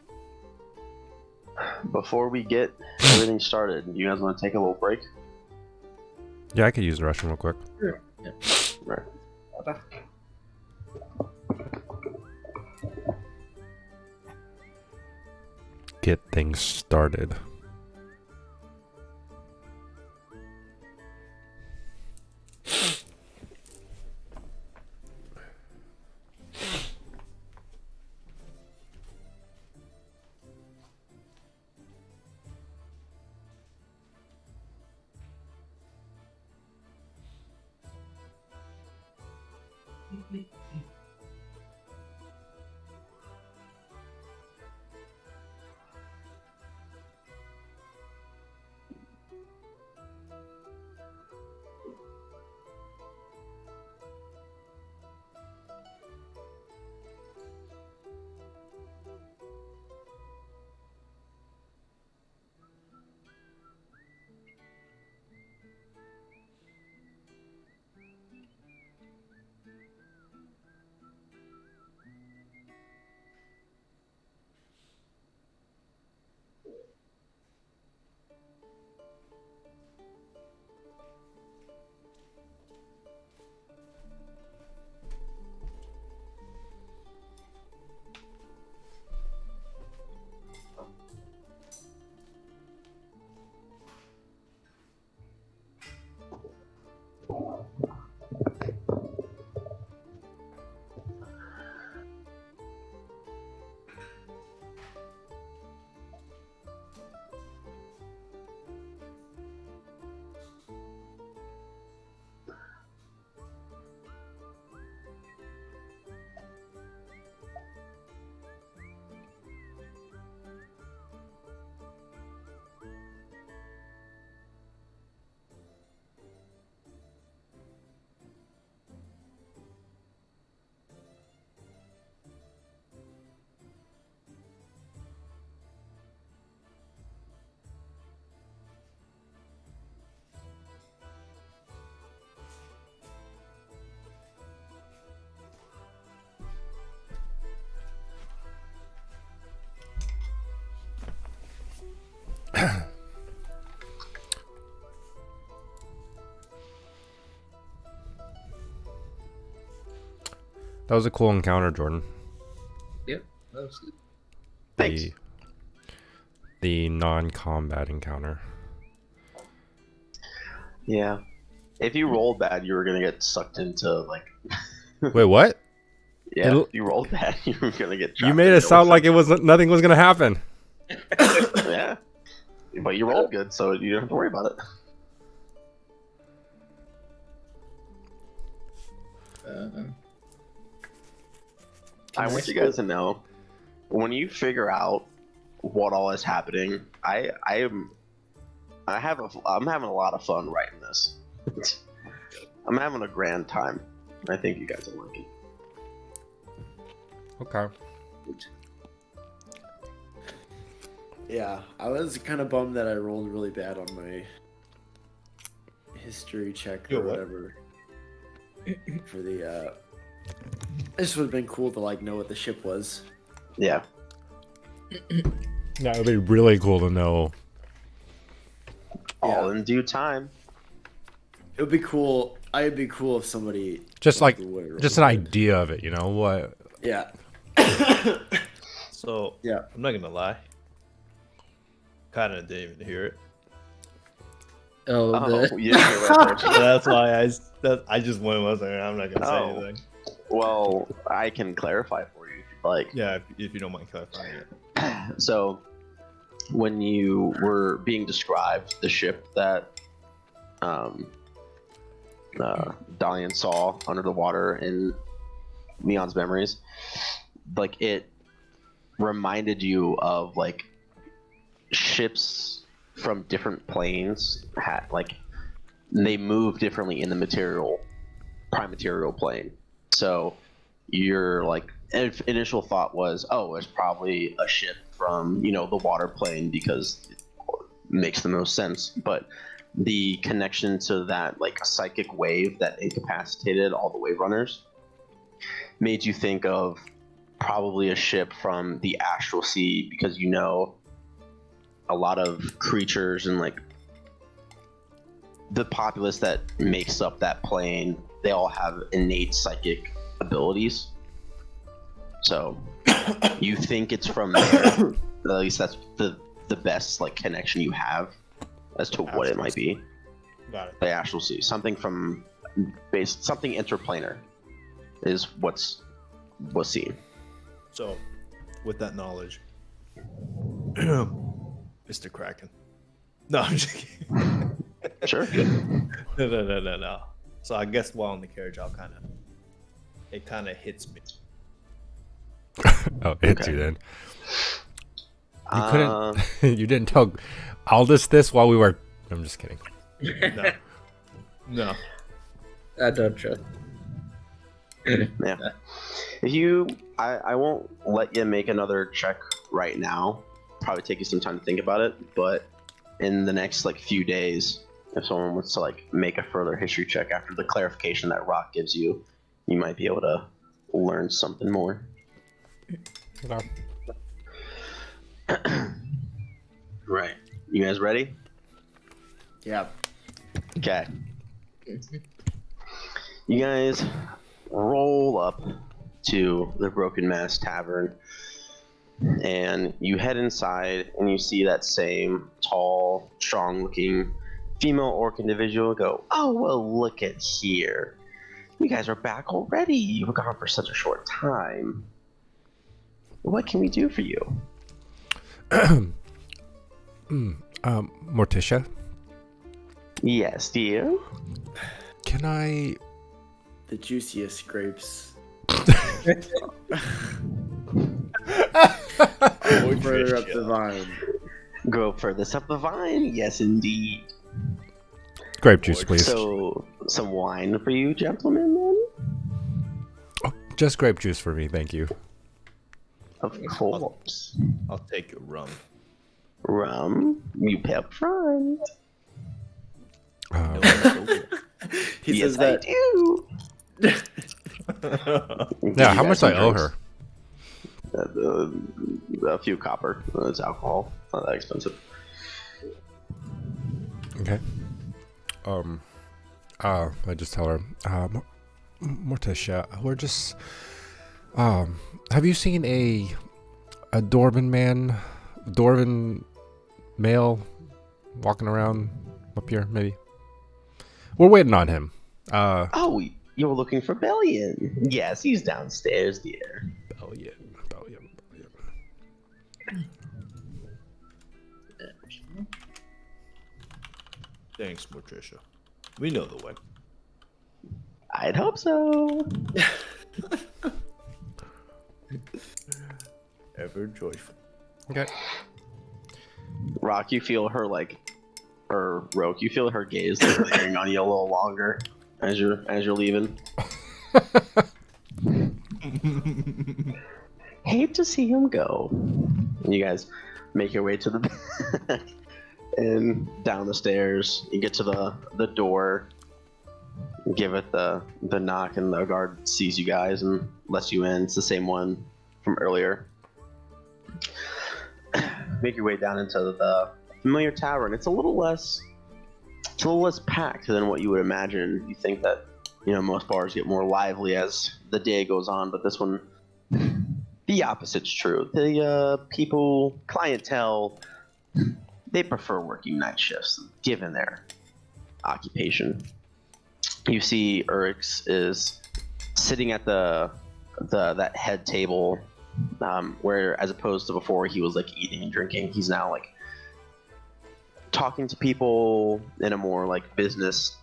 Before we get everything started, you guys want to take a little break? Yeah, I could use the restroom real quick. sure. Yeah. Right. Get things started. That was a cool encounter, Jordan. Yep. That was good. Thanks. the non-combat encounter. Yeah. If you rolled bad, you were gonna get sucked into like. Wait, what? Yeah. It'll- If you rolled bad, you were gonna get. You trapped made in it sound like it was nothing was gonna happen. Yeah. But you rolled good, so you don't have to worry about it. I want you guys to know, when you figure out what all is happening, I'm having a lot of fun writing this. I'm having a grand time. I think you guys will like it. Okay. Yeah, I was kind of bummed that I rolled really bad on my history check or Your what? whatever. For the this would have been cool to like know what the ship was. Yeah. That would be really cool to know. All in due time. It would be cool. I'd be cool if somebody Just like, would've just an rolled good. idea of it, you know what? Yeah. So Yeah. I'm not gonna lie. Kind of didn't even hear it. Oh, Oh, the, you didn't hear that So first. that's why I just went with it. I'm not gonna say Oh. anything. Well, I can clarify for you if you'd like. Yeah, if you don't mind clarifying it. So, when you were being described the ship that Dalian saw under the water in Leon's memories, like it reminded you of like ships from different planes had like they move differently in the prime material plane. So your like initial thought was, oh, it's probably a ship from the water plane because it makes the most sense. But the connection to that like psychic wave that incapacitated all the wave runners made you think of probably a ship from the astral sea, because a lot of creatures and like the populace that makes up that plane, they all have innate psychic abilities. So you think it's from there. At least that's the best like connection you have as to what it might be. Got it. The astral sea, something something interplanar is what's seen. So, with that knowledge, Mr. Kraken. No, I'm just kidding. Sure. No. So I guess while in the carriage, it kind of hits me. Oh, it hits Okay. you then. You couldn't. You didn't tell Aldous this while we were. I'm just kidding. No. I don't trust. Yeah. I won't let you make another check right now. Probably take you some time to think about it, but in the next like few days, if someone wants to like make a further history check after the clarification that Rock gives you, you might be able to learn something more. Okay. Right. You guys ready? Yeah. Okay. You guys roll up to the Broken Mass Tavern, and you head inside, and you see that same tall, strong-looking female orc individual go, "Oh, well, look at here. You guys are back already. You were gone for such a short time. What can we do for you?" Morticia, Yes, dear. can I? The juiciest grapes. Further up the vine. Go furthest up the vine? Yes, indeed. Grape juice, please. So, some wine for you, gentlemen, then? Oh, just grape juice for me, thank you. Of course. I'll take your rum. Rum? You pay up front. He Yes, says that. I do. Yeah, how much do I owe her? A few copper. It's alcohol. It's not that expensive. Okay. I just tell her, Morticia, we're just, have you seen a Dwarven male walking around up here, maybe? We're waiting on him. Oh, you're looking for Bellion. Yes, he's downstairs, dear. Bellion. Thanks, Morticia. We know the way. I'd hope so. Ever joyful. Okay. Rock, you feel her or Roke, you feel her gaze lingering on you a little longer as you're leaving. Hate to see him go. And you guys make your way to the back and down the stairs. You get to the door, give it the knock, and the guard sees you guys and lets you in. It's the same one from earlier. Make your way down into the familiar tavern. It's a little less packed than what you would imagine. You think that, most bars get more lively as the day goes on, but this one, the opposite's true. The clientele, they prefer working night shifts given their occupation. You see Urix is sitting at that head table, where as opposed to before he was eating and drinking, he's now talking to people in a more business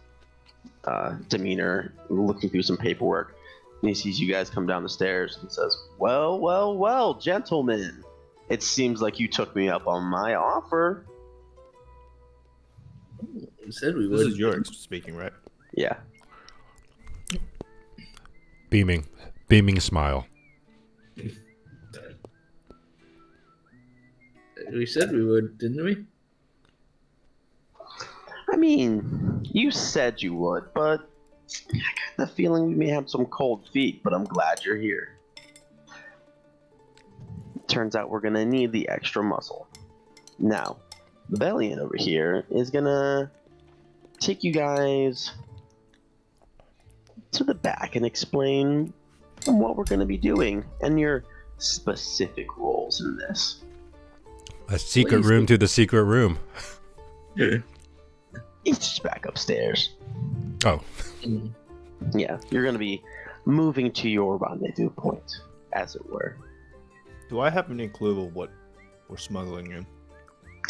demeanor, looking through some paperwork. And he sees you guys come down the stairs and says, well, gentlemen, it seems like you took me up on my offer. You said we would. This is Yurix speaking, right? Yeah. Beaming smile. We said we would, didn't we? I mean, you said you would, but I got the feeling we may have some cold feet, but I'm glad you're here. Turns out we're gonna need the extra muscle. Now, the Bellion over here is gonna take you guys to the back and explain what we're gonna be doing and your specific roles in this. A secret Please. room to the secret room. It's just back upstairs. Oh, Yeah, you're gonna be moving to your rendezvous point, as it were. Do I have any clue of what we're smuggling in,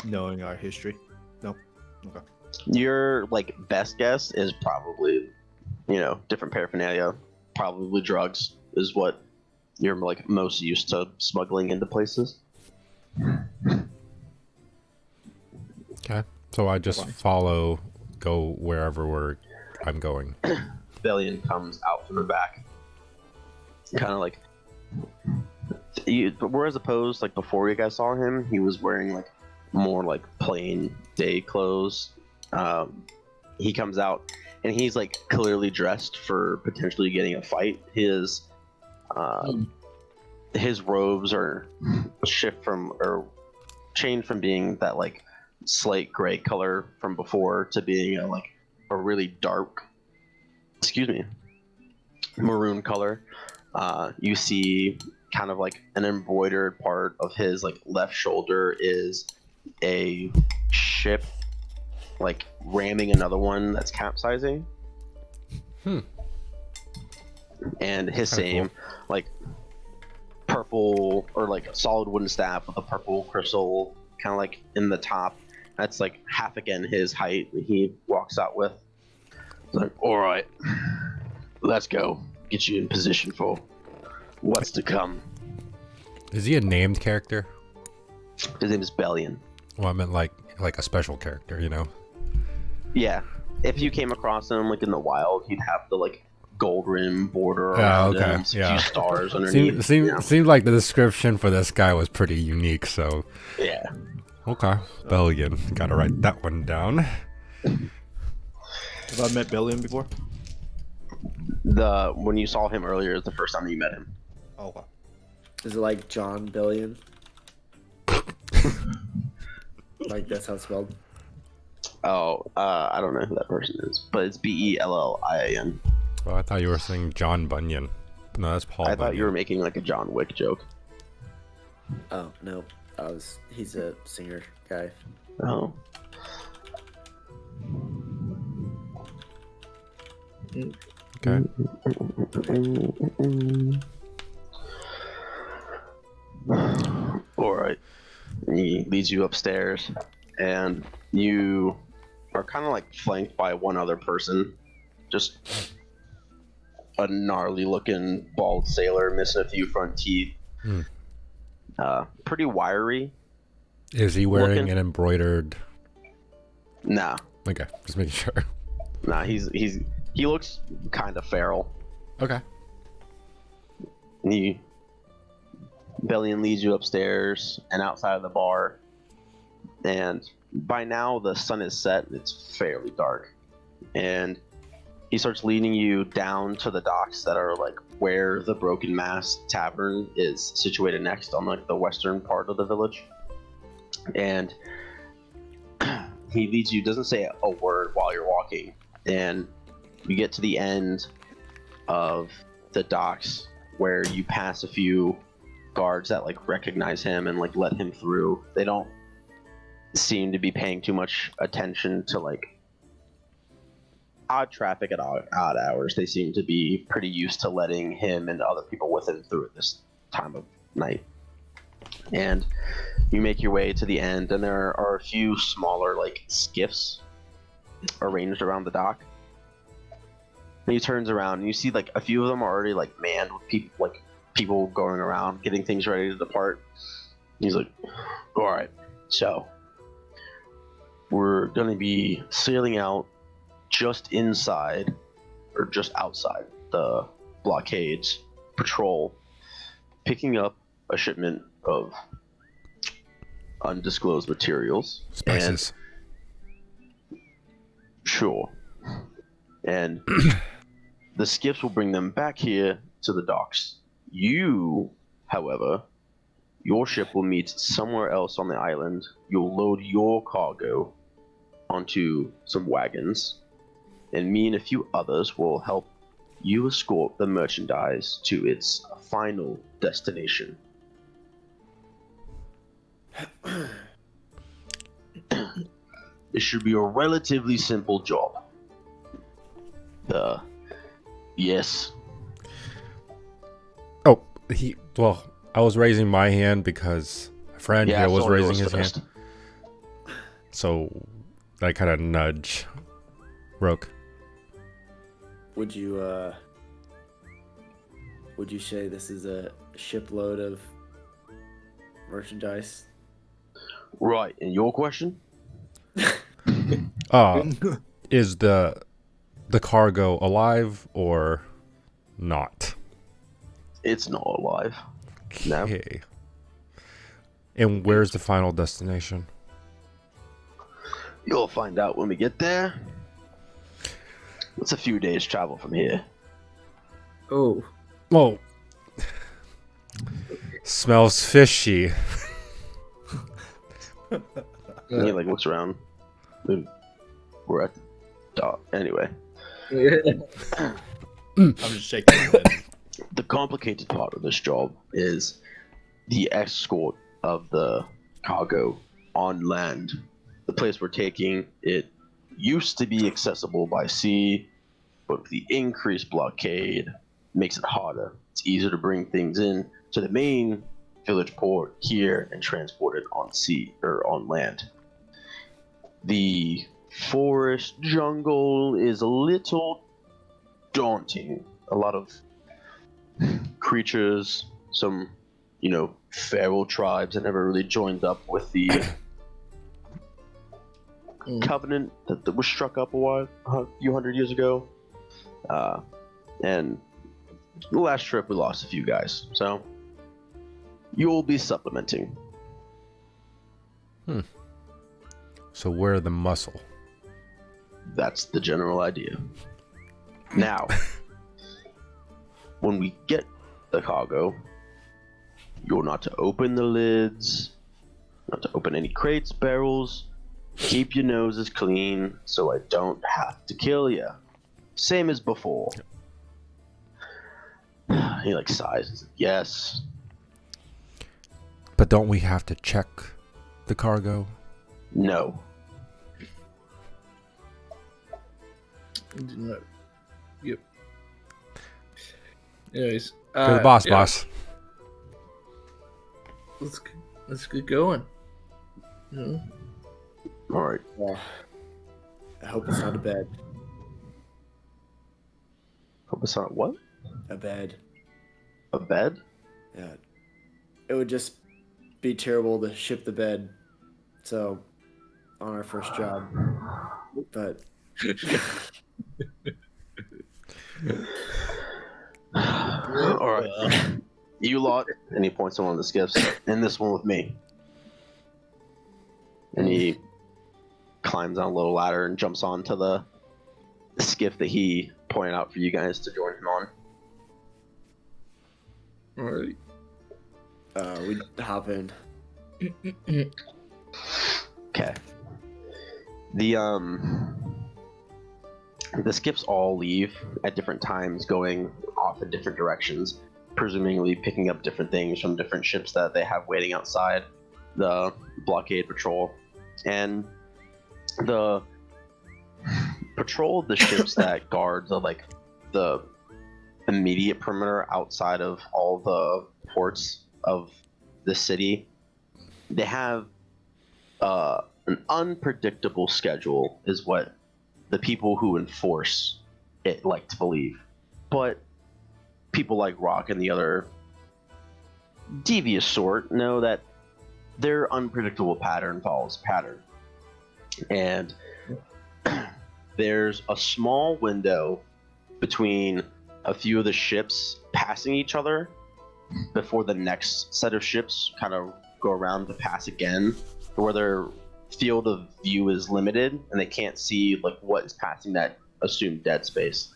knowing our history? No? Okay. Your best guess is probably, different paraphernalia, probably drugs is what you're most used to smuggling into places. okay. So I just go wherever I'm going. Bellion comes out from the back, kind of whereas opposed before you guys saw him, he was wearing more plain day clothes. He comes out and he's clearly dressed for potentially getting a fight. His robes are changed from being that slate gray color from before to being a really dark, maroon color. You see kind of an embroidered part of his left shoulder is a ship ramming another one that's capsizing. And his same purple or solid wooden staff with a purple crystal kind of in the top. That's half again his height. He walks out with. It's all right, let's go. Get you in position for what's to come. Is he a named character? His name is Bellion. Well, I meant like a special character, Yeah, if you came across him in the wild, he'd have the gold rim border around him, a few stars underneath. Seemed like the description for this guy was pretty unique. So Yeah. okay, Bellion. Gotta write that one down. Have I met Bellion before? When you saw him earlier is the first time you met him. Oh, okay. Is it John Billion? That's how it's spelled. Oh, I don't know who that person is, but it's Bellian. Oh, I thought you were saying John Bunyan. No, that's Paul. I Bunyan. thought you were making a John Wick joke. Oh no, he's a singer guy. Oh. Okay. All right. He leads you upstairs, and you are kind of like flanked by one other person, just a gnarly looking bald sailor missing a few front teeth. Hmm. Pretty wiry. Is he wearing Looking- an embroidered? Nah, Okay, just making sure. he looks kind of feral. Okay. He Bellion leads you upstairs and outside of the bar, and by now the sun is set and it's fairly dark, and he starts leading you down to the docks that are like where the Broken Mast Tavern is situated next, on like the western part of the village. And he leads you, doesn't say a word while you're walking, and you get to the end of the docks where you pass a few guards that like recognize him and like let him through. They don't seem to be paying too much attention to like odd traffic at odd hours. They seem to be pretty used to letting him and other people with him through at this time of night. And you make your way to the end, and there are a few smaller like skiffs arranged around the dock. And he turns around and you see like a few of them are already like manned with people going around getting things ready to depart. He's like, all right, so we're going to be sailing out just inside or just outside the blockade's patrol, picking up a shipment of undisclosed materials. Spices. Sure. And the skiffs will bring them back here to the docks. You, however, your ship will meet somewhere else on the island. You'll load your cargo onto some wagons, and me and a few others will help you escort the merchandise to its final destination. It should be a relatively simple job. Yes. Oh, well, I was raising my hand because a friend here was so raising yours his first. hand. So I kind of nudge Roke. Would you say this is a shipload of merchandise? Right, and your question? Is the cargo alive or not? It's not alive. No. Okay. And where's the final destination? You'll find out when we get there. It's a few days travel from here. Oh, Well, smells fishy. And he like looks around. We're at the dock. Anyway, I'm just shaking my head. the complicated part of this job is the escort of the cargo on land. The place we're taking, it used to be accessible by sea, but with the increased blockade, makes it harder. It's easier to bring things in to the main village port here and transport it on sea or on land. The forest jungle is a little daunting. A lot of creatures, some, feral tribes that never really joined up with the covenant that was struck up a few hundred years ago. And the last trip we lost a few guys, so you'll be supplementing. So where the muscle? That's the general idea. Now, when we get the cargo, you're not to open the lids, not to open any crates, barrels. Keep your noses clean so I don't have to kill you. Same as before. He sighs. He's like, yes. But don't we have to check the cargo? No. Do not. Yep. Anyways, You're the boss, yeah, boss. Let's get going. You know? All right. Well, I hope it's not a bed. Hope it's not what? A bed. A bed? Yeah. It would just be terrible to ship the bed. So, on our first job. But All right. You lot, and he points to one of the skiffs, and this one with me. And he climbs on a little ladder and jumps onto the skiff that he pointed out for you guys to join him on. All right. we hop in. Okay. The skiffs all leave at different times, going off in different directions, presumably picking up different things from different ships that they have waiting outside the blockade patrol. And the patrol of the ships that guard the immediate perimeter outside of all the ports of the city, they have an unpredictable schedule, is what the people who enforce it like to believe. But people like Rock and the other devious sort know that their unpredictable pattern follows pattern. And there's a small window between a few of the ships passing each other before the next set of ships kind of go around to pass again, where their field of view is limited and they can't see like what is passing that assumed dead space.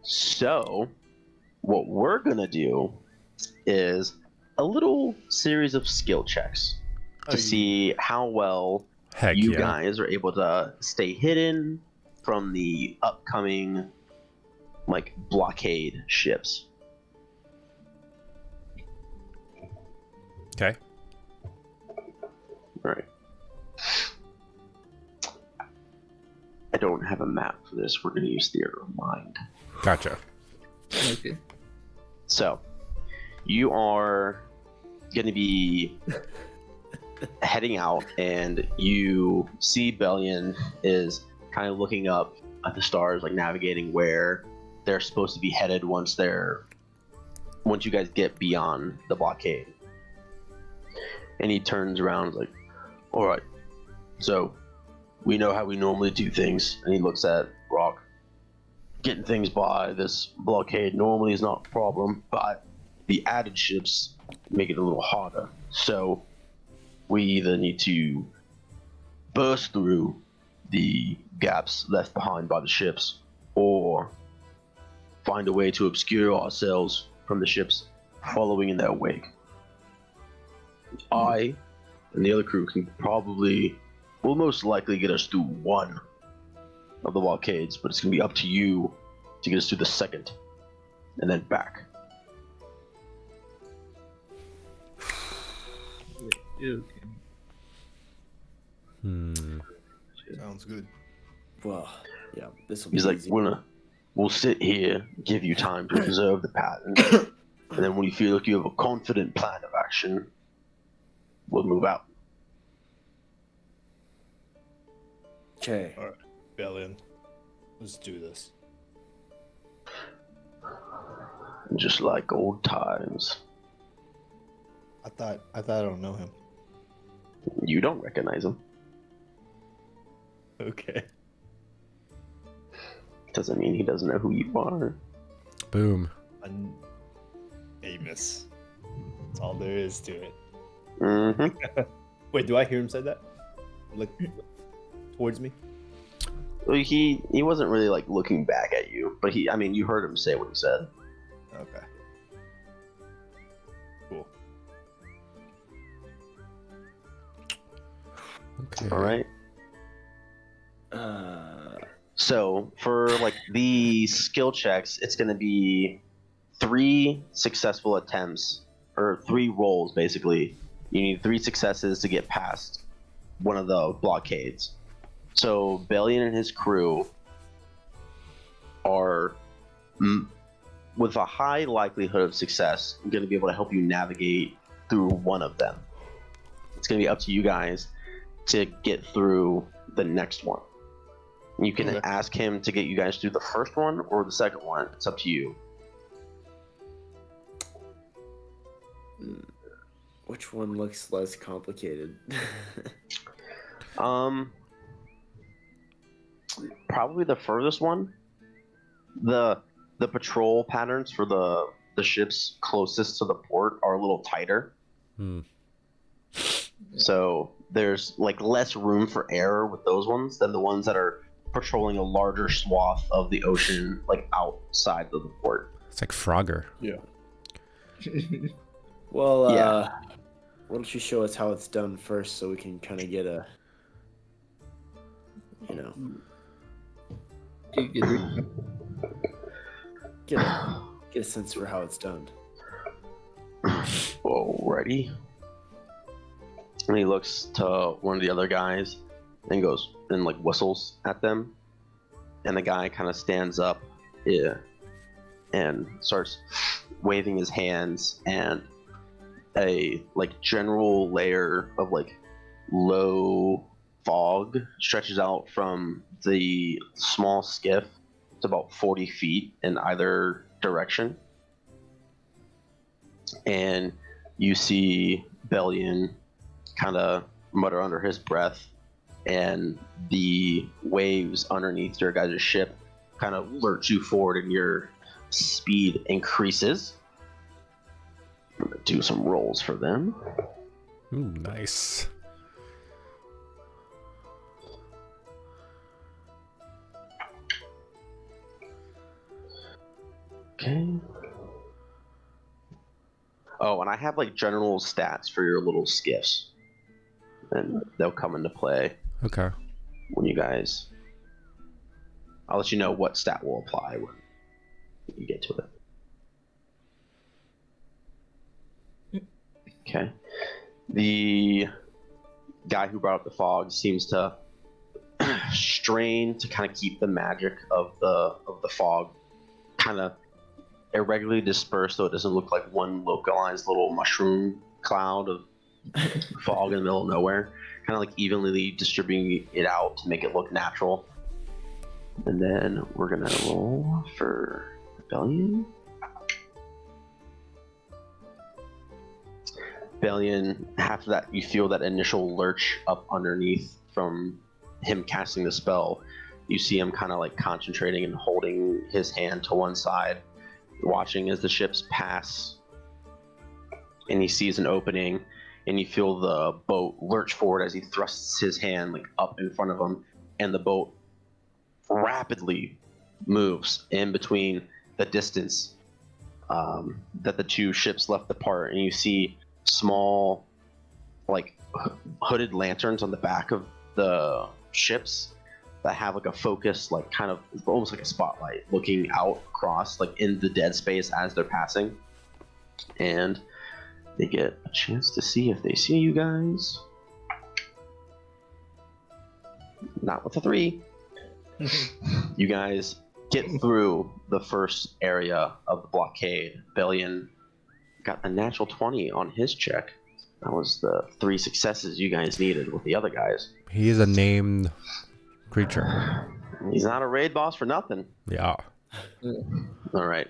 So what we're gonna do is a little series of skill checks to see how well Heck you yeah. guys are able to stay hidden from the upcoming like blockade ships. Okay. All right. I don't have a map for this. We're going to use theater of mind. Gotcha. Okay. So, you are going to be heading out, and you see Bellion is kind of looking up at the stars, like navigating where they're supposed to be headed once you guys get beyond the blockade. And he turns around and is like, all right, so we know how we normally do things. And he looks at Rock. Getting things by this blockade normally is not a problem, but the added ships make it a little harder. So we either need to burst through the gaps left behind by the ships, or find a way to obscure ourselves from the ships following in their wake. I and the other crew will most likely get us through one of the blockades, but it's going to be up to you to get us through the second, and then back. Okay. Sounds good. Well, yeah, this will be He's like, easy. we'll sit here, give you time to observe the pattern, and then when you feel like you have a confident plan of action, we'll move out. Okay. All right, Bellion, let's do this. Just like old times. I thought I don't know him. You don't recognize him. Okay. Doesn't mean he doesn't know who you are. Boom. Amos. That's all there is to it. Mm-hmm. Wait, do I hear him say that? Look towards me? Well, he wasn't really like looking back at you, but you heard him say what he said. Okay. Cool. Okay. All right. Uh, So for like the skill checks, it's going to be 3 successful attempts, or 3 rolls basically, You need 3 successes to get past one of the blockades. So Bellion and his crew are, with a high likelihood of success, going to be able to help you navigate through one of them. It's going to be up to you guys to get through the next one. You can ask him to get you guys through the first one or the second one. It's up to you. Which one looks less complicated? Probably the furthest one. The patrol patterns for the ships closest to the port are a little tighter. So there's like less room for error with those ones than the ones that are patrolling a larger swath of the ocean, like outside of the port. It's like Frogger. Yeah. Well, Yeah. why don't you show us how it's done first, so we can kind of get a, get a sense for how it's done. Alrighty. And he looks to one of the other guys and goes and like whistles at them. And the guy kind of stands up and starts waving his hands, and a like general layer of like low fog stretches out from the small skiff to about 40 feet in either direction. And you see Bellion kind of mutter under his breath, and the waves underneath your guys' ship kind of lurch you forward, and your speed increases. I'm gonna do some rolls for them. Ooh, nice. Okay. Oh, and I have like general stats for your little skiffs, and they'll come into play Okay. when you guys. I'll let you know what stat will apply when you get to it. Okay. The guy who brought up the fog seems to strain to kind of keep the magic of the fog kind of irregularly dispersed, so it doesn't look like one localized little mushroom cloud of fog in the middle of nowhere. Kind of like evenly distributing it out to make it look natural. And then we're gonna roll for Bellion. Bellion, after that, you feel that initial lurch up underneath from him casting the spell. You see him kind of like concentrating and holding his hand to one side, watching as the ships pass. And he sees an opening, and you feel the boat lurch forward as he thrusts his hand like up in front of him, and the boat rapidly moves in between the distance that the two ships left apart, and you see small like hooded lanterns on the back of the ships that have like a focus, like kind of almost like a spotlight looking out across like in the dead space as they're passing, and they get a chance to see if they see you guys. Not with a 3. You guys get through the first area of the blockade. Bellion got a natural 20 on his check. That was the 3 successes you guys needed with the other guys. He is a named creature. He's not a raid boss for nothing. Yeah. All right.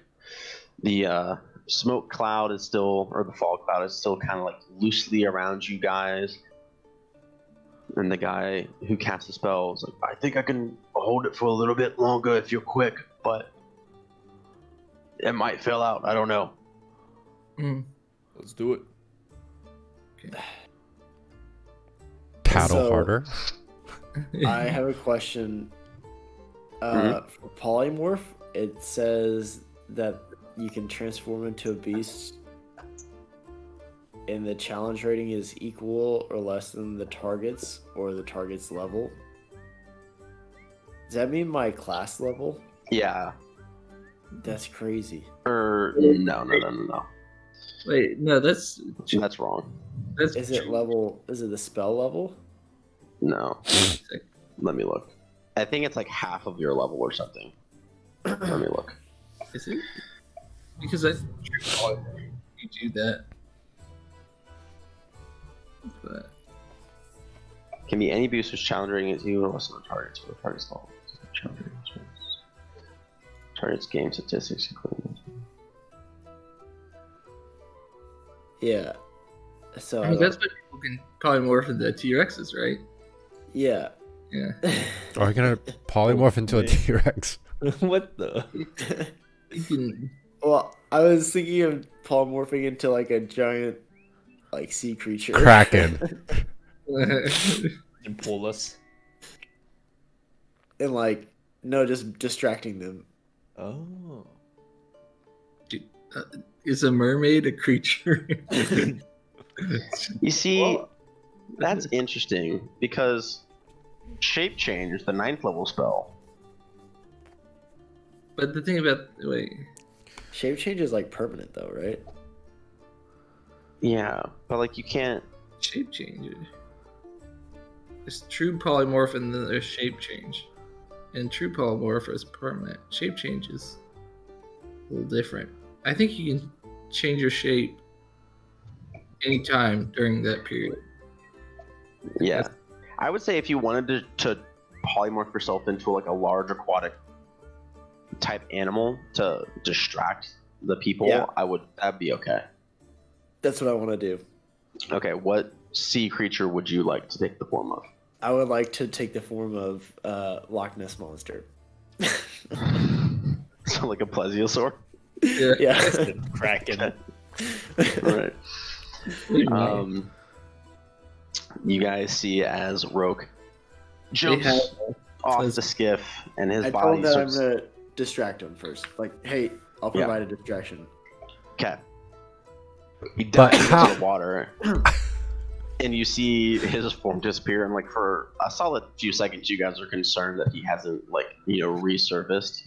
The smoke cloud is still, or the fog cloud is still kind of like loosely around you guys. And the guy who cast the spell is like, I think I can hold it for a little bit longer if you're quick, but it might fail out. I don't know. Let's do it. Paddle So- harder. I have a question. For polymorph, it says that you can transform into a beast, and the challenge rating is equal or less than the target's or the target's level. Does that mean my class level? Yeah. That's crazy. No. Wait, no, that's That's wrong. That's Is it level? Is it the spell level? No. sick. Let me look. I think it's like half of your level or something. Let me look. Is it? Because I you do that. But Can be any boosters challenging as you or less than the targets for the target's level. Target's game statistics including. Yeah. So I mean, that's why people can polymorph into T-Rexes, right? yeah. Yeah. Are you gonna polymorph into a man. T-Rex? What the? You can. Well, I was thinking of polymorphing into like a giant, like sea creature. Kraken. And pull us. And like, no, just distracting them. Oh. Is a mermaid a creature? You see, Well, that's interesting because shape change, the 9th level spell. But the thing about Shape change is like permanent though, right? Yeah, but like you can't. shape change. There's true polymorph and then there's shape change. And true polymorph is permanent. Shape change is a little different. I think you can change your shape anytime during that period. Yeah, I would say if you wanted to polymorph yourself into like a large aquatic type animal to distract the people, Yeah. that'd be okay. That's what I want to do. Okay, what sea creature would you like to take the form of? I would like to take the form of Loch Ness monster. So like a plesiosaur. Yeah. Yeah. Kraken. Right. They You guys see as Roke jumps have off the skiff and his I told body him that I'm starts. gonna distract him first. Like, hey, I'll Yeah. provide a distraction. Okay. He But dives how- into the water, and you see his form disappear. And like for a solid few seconds, you guys are concerned that he hasn't resurfaced.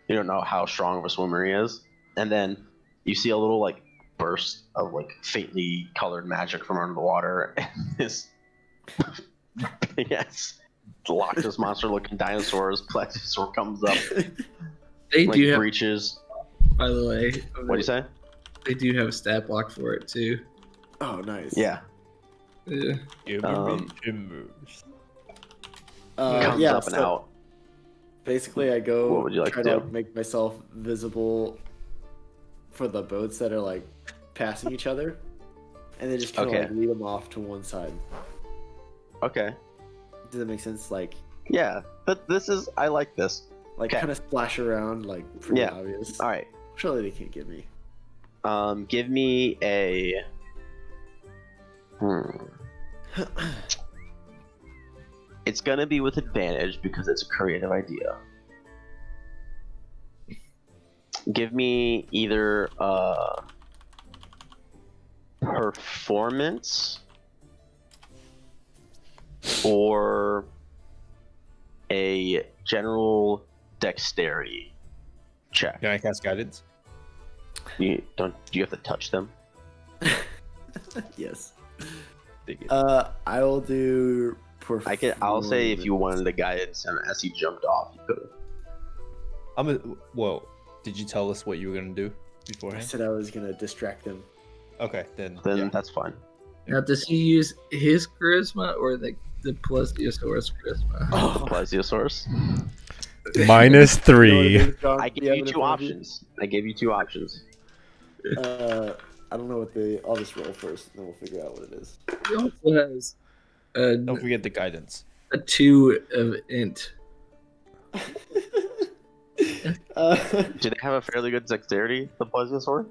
You don't know how strong of a swimmer he is, and then you see a little like burst of like faintly colored magic from under the water, and this big ass Loch Ness monster looking dinosaur's plesiosaur comes up, They like do have, breaches. by the way, What do you say? they do have a stat block for it too. Oh, nice. Yeah. Yeah. Timbers. Comes Yeah. up and So out. basically, I go What would you like try to to do? like, make myself visible for the boats that are like passing each other, and then just kind of Okay. like lead them off to one side. Okay. Does that make sense? Like, Yeah, but I like this. Okay. kind of splash around, like pretty Yeah. obvious. All right. Surely they can't get me. Give me a. It's gonna be with advantage because it's a creative idea. Give me either performance or a general dexterity check. Can I cast guidance? Do you have to touch them? Yes. Dig it. I will do. I'll say if you wanted the guidance and as he jumped off, you could. Whoa. Did you tell us what you were gonna do I beforehand? said I was gonna distract them. Okay, then. Then yeah. that's fine. Now, does he use his charisma or the plesiosaurus charisma? Oh, Plesiosaurus. -3. I gave you two options. I gave you two options. I don't know what I'll just roll first, and then we'll figure out what it is. He also has Don't forget the guidance. a 2 of int. Do they have a fairly good dexterity, the plesiosaur?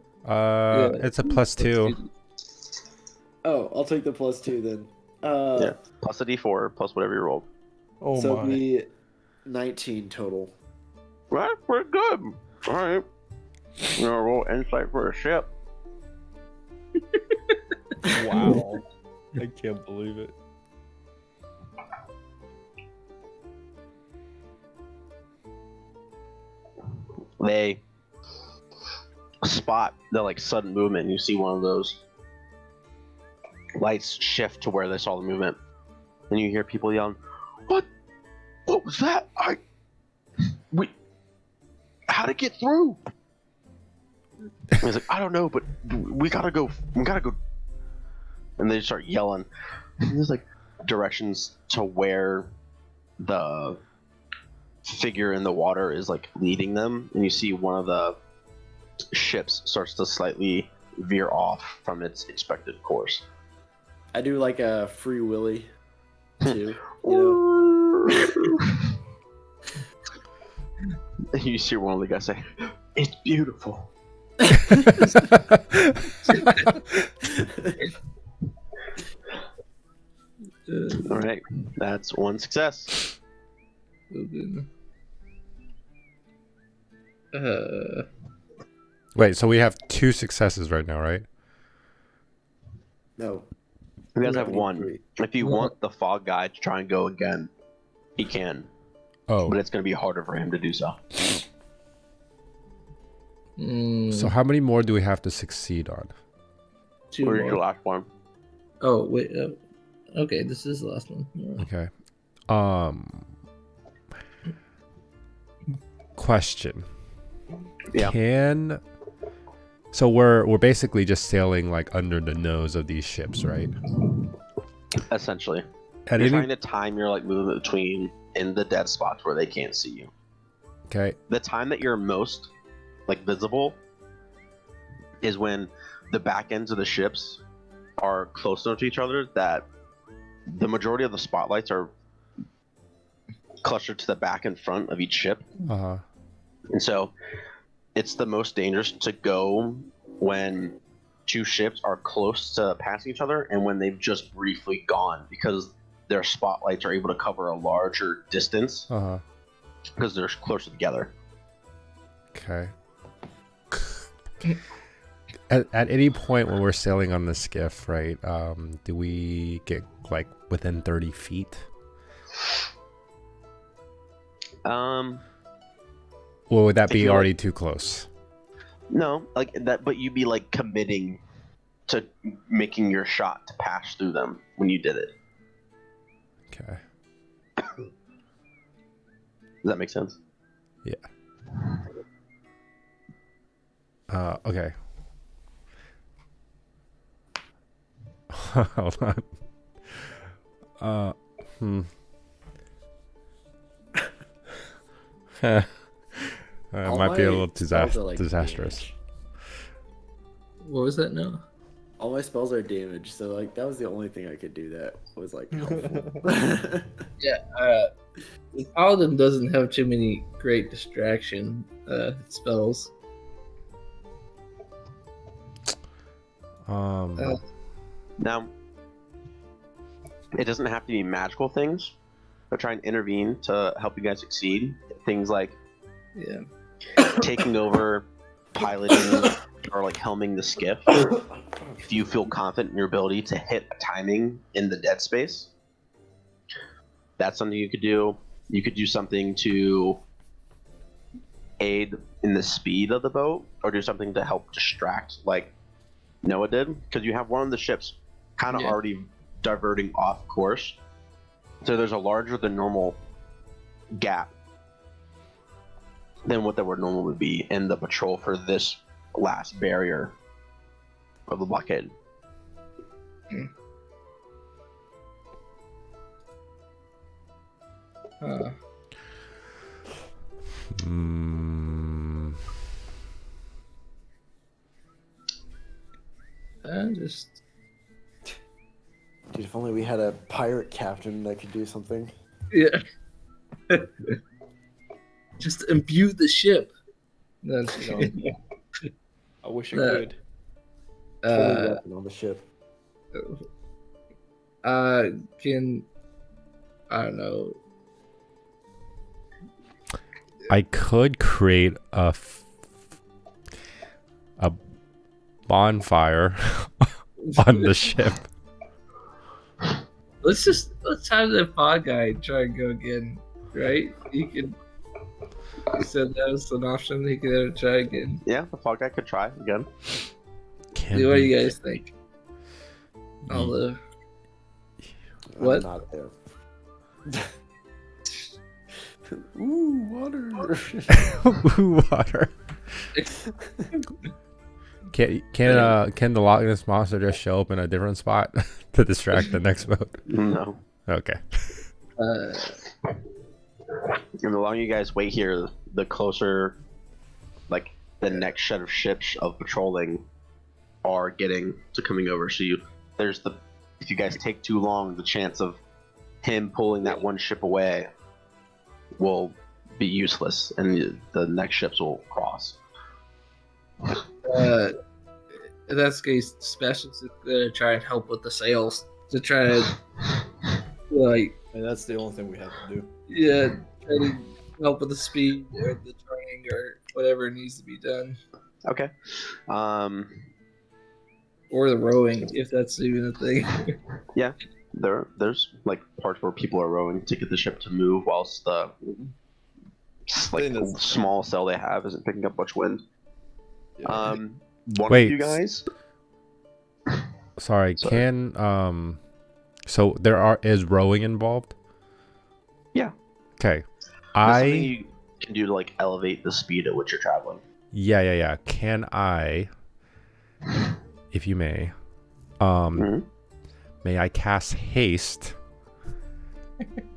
It's a +2. Oh, I'll take the +2 then. Yeah. Plus a d4, plus whatever you rolled. Oh so my. it'll be 19 total. Right, pretty good. All right. You gonna roll insight for a ship. Wow. I can't believe it. They spot the like sudden movement. And you see one of those lights shift to where they saw the movement, and you hear people yelling, "What? What was that? How'd it get through?" And he's like, "I don't know, but we gotta go. We gotta go." And they start yelling. And there's like directions to where the figure in the water is like leading them, and you see one of the ships starts to slightly veer off from its expected course. I do like a Free Willy, too. You You see one of the guys say, "It's beautiful." All right, that's one success. Wait, so we have 2 successes right now, right? No. You guys have Three. one. If you want the fog guy to try and go again, he can, Oh, but it's going to be harder for him to do so. so how many more do we have to succeed on? 2 Where's your more. last one? Oh wait. Okay, this is the last one. Okay. Question. Yeah. So we're basically just sailing like under the nose of these ships, right? Essentially, At you're any trying to time your like movement between in the dead spots where they can't see you. okay. The time that you're most like visible is when the back ends of the ships are close enough to each other that the majority of the spotlights are clustered to the back and front of each ship. Uh-huh. And so it's the most dangerous to go when 2 ships are close to passing each other and when they've just briefly gone, because their spotlights are able to cover a larger distance Uh-huh. because they're closer together. Okay. At any point when we're sailing on the skiff, right? Do we get like within 30 feet? Or would that If be you're, already too close? No, like that, but you'd be like committing to making your shot to pass through them when you did it. Okay. Does that make sense? Yeah. Okay. Hold on. All Might be a my little spells are, like, disastrous. damage. What was that now? All my spells are damaged, so like that was the only thing I could do that was like helpful. Yeah, the paladin doesn't have too many great distraction spells. Now, it doesn't have to be magical things that try and intervene to help you guys succeed. Things like Yeah. taking over, piloting, or like helming the skiff. If you feel confident in your ability to hit a timing in the dead space, that's something you could do. You could do something to aid in the speed of the boat, or do something to help distract, like Noah did, because you have one of the ships kind of Yeah. already diverting off course. So there's a larger than normal gap than what that would normally would be in the patrol for this last barrier of the blockade. Just Dude, if only we had a pirate captain that could do something. yeah. Just imbue the ship. That's I wish I Uh, could. Fully weapon on the ship. Can I don't know. I could create a bonfire on the ship. Let's have the fog guy try and go again, right? You said that was an option. He could try again. Yeah, the fog guy could try again. Can What do be- you guys think? All the I'm What? not there. Ooh, water. Ooh, water. Can the Loch Ness monster just show up in a different spot to distract the next boat? No. Okay. uh, And the longer you guys wait here, the closer, like, the next set of ships of patrolling are getting to coming over. So if you guys take too long, the chance of him pulling that one ship away will be useless, and the next ships will cross. in that case, Sebastian's gonna try and help with the sails to try to like And that's the only thing we have to do. try to help with the speed or the training or whatever needs to be done, Okay. or the rowing if that's even a thing. There's like parts where people are rowing to get the ship to move, whilst the like think that's- small sail they have isn't picking up much wind. Yeah. One Wait. of you guys. Sorry. Sorry. Can so is rowing involved? Yeah. Okay. That's something you can do to like elevate the speed at which you're traveling. Yeah. Can I, if you may, Mhm. may I cast haste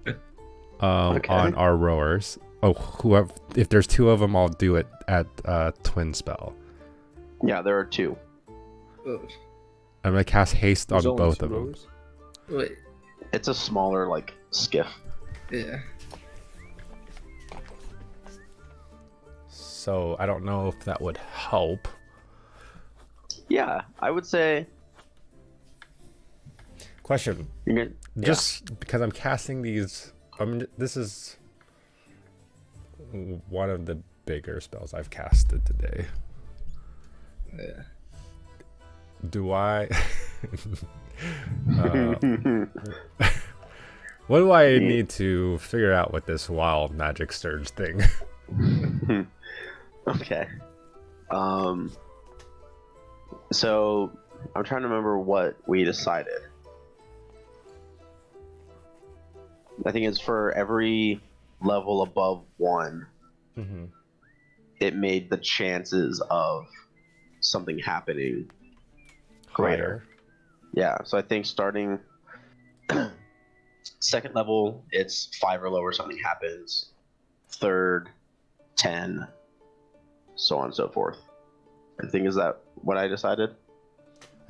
Okay. on our rowers? Oh, whoever. If there's two of them, I'll do it at twin spell. Yeah, there are two. Oh, I'm gonna cast haste on There's only both two of them. rowers? wait, It's a smaller like skiff. yeah. So I don't know if that would help. Yeah, I would say Question. you're gonna. Just because I'm casting these, this is one of the bigger spells I've casted today. Yeah. Do I? What do I need to figure out with this wild magic surge thing? Okay. So I'm trying to remember what we decided. I think it's for every level above 1, Mm-hmm. it made the chances of something happening greater. Yeah, so I think starting second level, it's 5 or lower, something happens. Third, 10, so on and so forth. I think, is that what I decided?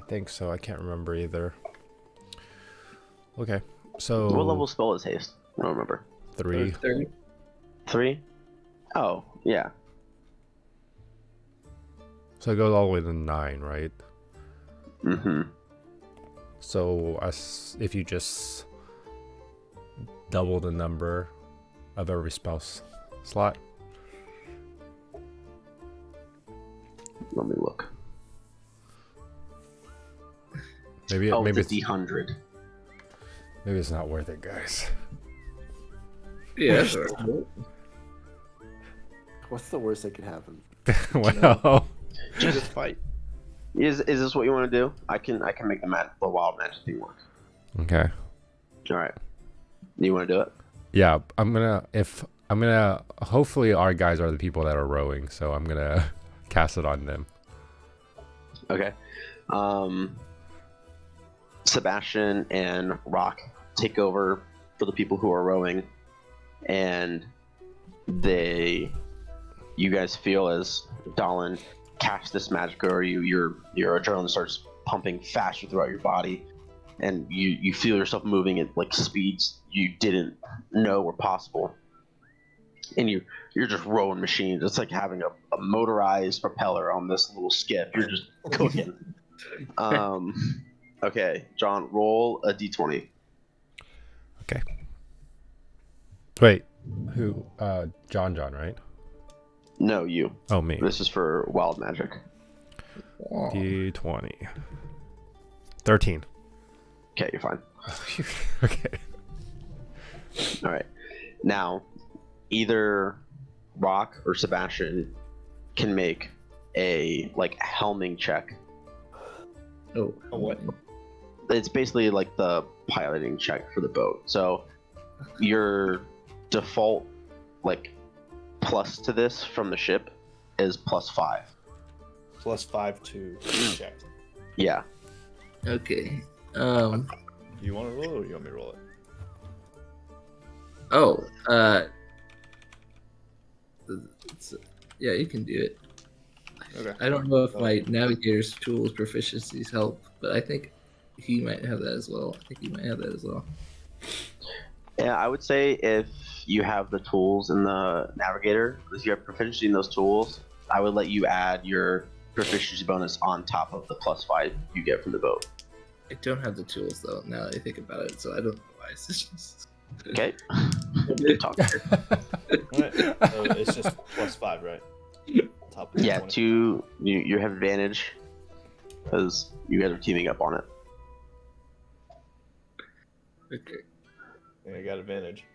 I think so. I can't remember either. Okay, so What level spell is haste? I don't remember. 3. 30. 3? Oh, yeah. So it goes all the way to 9, right? Mm-hmm. So if you just double the number of every spell slot. Let me look. Maybe Oh, maybe it's a D100. maybe it's not worth it, guys. Yeah, that's right. What's the worst that could happen? Well, Just fight. Is this what you want to do? I can make the wild magic thing work. okay. All right. You want to do it? Yeah, I'm gonna hopefully our guys are the people that are rowing, so I'm gonna cast it on them. Okay. Sebastian and Rock take over for the people who are rowing, and you guys feel as Dallin casts this magic over you, your adrenaline starts pumping faster throughout your body, and you feel yourself moving at like speeds you didn't know were possible. And you're just rowing machines. It's like having a motorized propeller on this little skiff. You're just cooking. Okay, John, roll a d20. Okay. Wait, who? John, right? No, you. Oh, me. This is for wild magic. D20. 13. Okay, you're fine. Okay. All right. Now, either Rock or Sebastian can make a like helming check. Oh, what? it's basically like the piloting check for the boat. So your default like plus to this from the ship is +5. +5 to check. Yeah. Okay. You want to roll it or you want me to roll it? Oh. Yeah, you can do it. Okay. I don't know if my navigator's tools proficiencies help, but I think he might have that as well. Yeah, I would say if you have the tools in the navigator, if you have proficiency in those tools, I would let you add your proficiency bonus on top of the +5 you get from the boat. I don't have the tools though. Now that I think about it, so I don't know why. It's just... Okay. Good talk. Alright, so it's just +5, right? Top of the Yeah, 20. you have advantage because you guys are teaming up on it. Okay. I got advantage.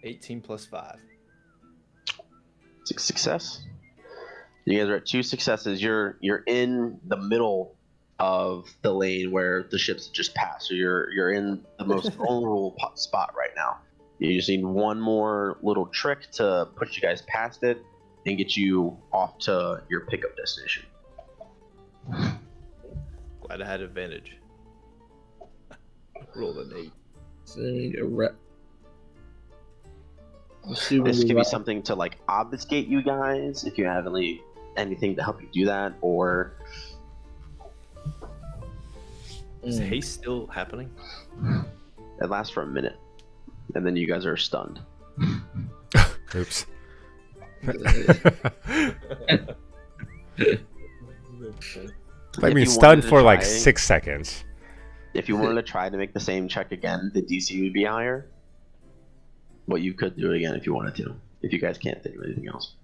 18 + 5. Success. You guys are at 2 successes. You're in the middle of the lane where the ships just passed. So you're in the most vulnerable spot right now. You just need one more little trick to push you guys past it and get you off to your pickup destination. Glad I had advantage. Rolled an 8. So I need a rep. Assuming This we could be rock- something to like obfuscate you guys if you have anything to help you do that, or Is haste still happening? it lasts for a minute, and then you guys are stunned. Oops. I If mean, you stunned wanted to for like try- 6 seconds. If you wanted to try to make the same check again, the DC would be higher. But you could do it again if you wanted to. If you guys can't think of anything else.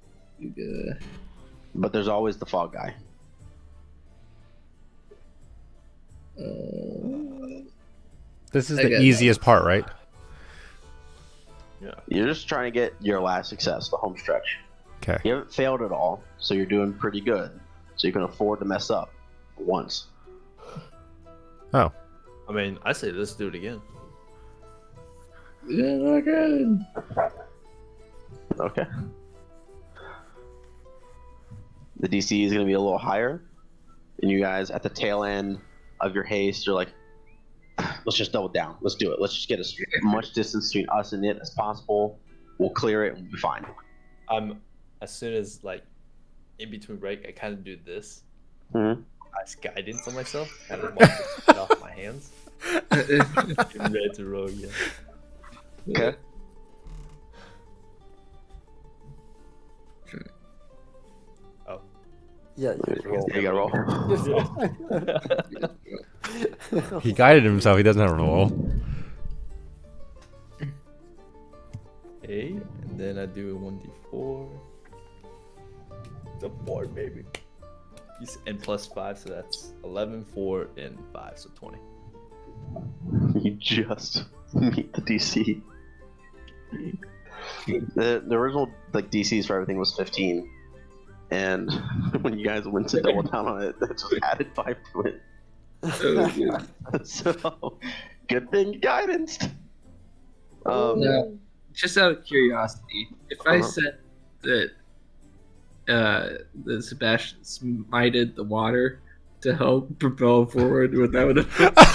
But there's always the fog guy. This is I the get easiest part, right? Yeah. You're just trying to get your last success, the home stretch. Okay. You haven't failed at all, so you're doing pretty good. So you can afford to mess up once. Oh. I mean, I say let's do it again. Yeah, good. Okay. The DC is going to be a little higher. And you guys, at the tail end of your haste, you're like, let's just double down. Let's do it. Let's just get as much distance between us and it as possible. We'll clear it and we'll be fine. As soon as like in between break, I kind of do this. Mm-hmm. Nice guidance on myself. Kind of mark it off my hands. Get ready to roll again. Okay. Oh. Yeah, you roll. You gotta roll. He guided himself. He doesn't have a roll. A, and then I do a 1d4. It's a 4, baby. And +5, so that's 11, 4, and 5, so 20. You just meet the DC. The original like DCs for everything was 15, and when you guys went to double down on it, that just added 5 to it. So good thing guidance. Now, just out of curiosity, if I said that Sebastian smited the water to help propel forward, would that would have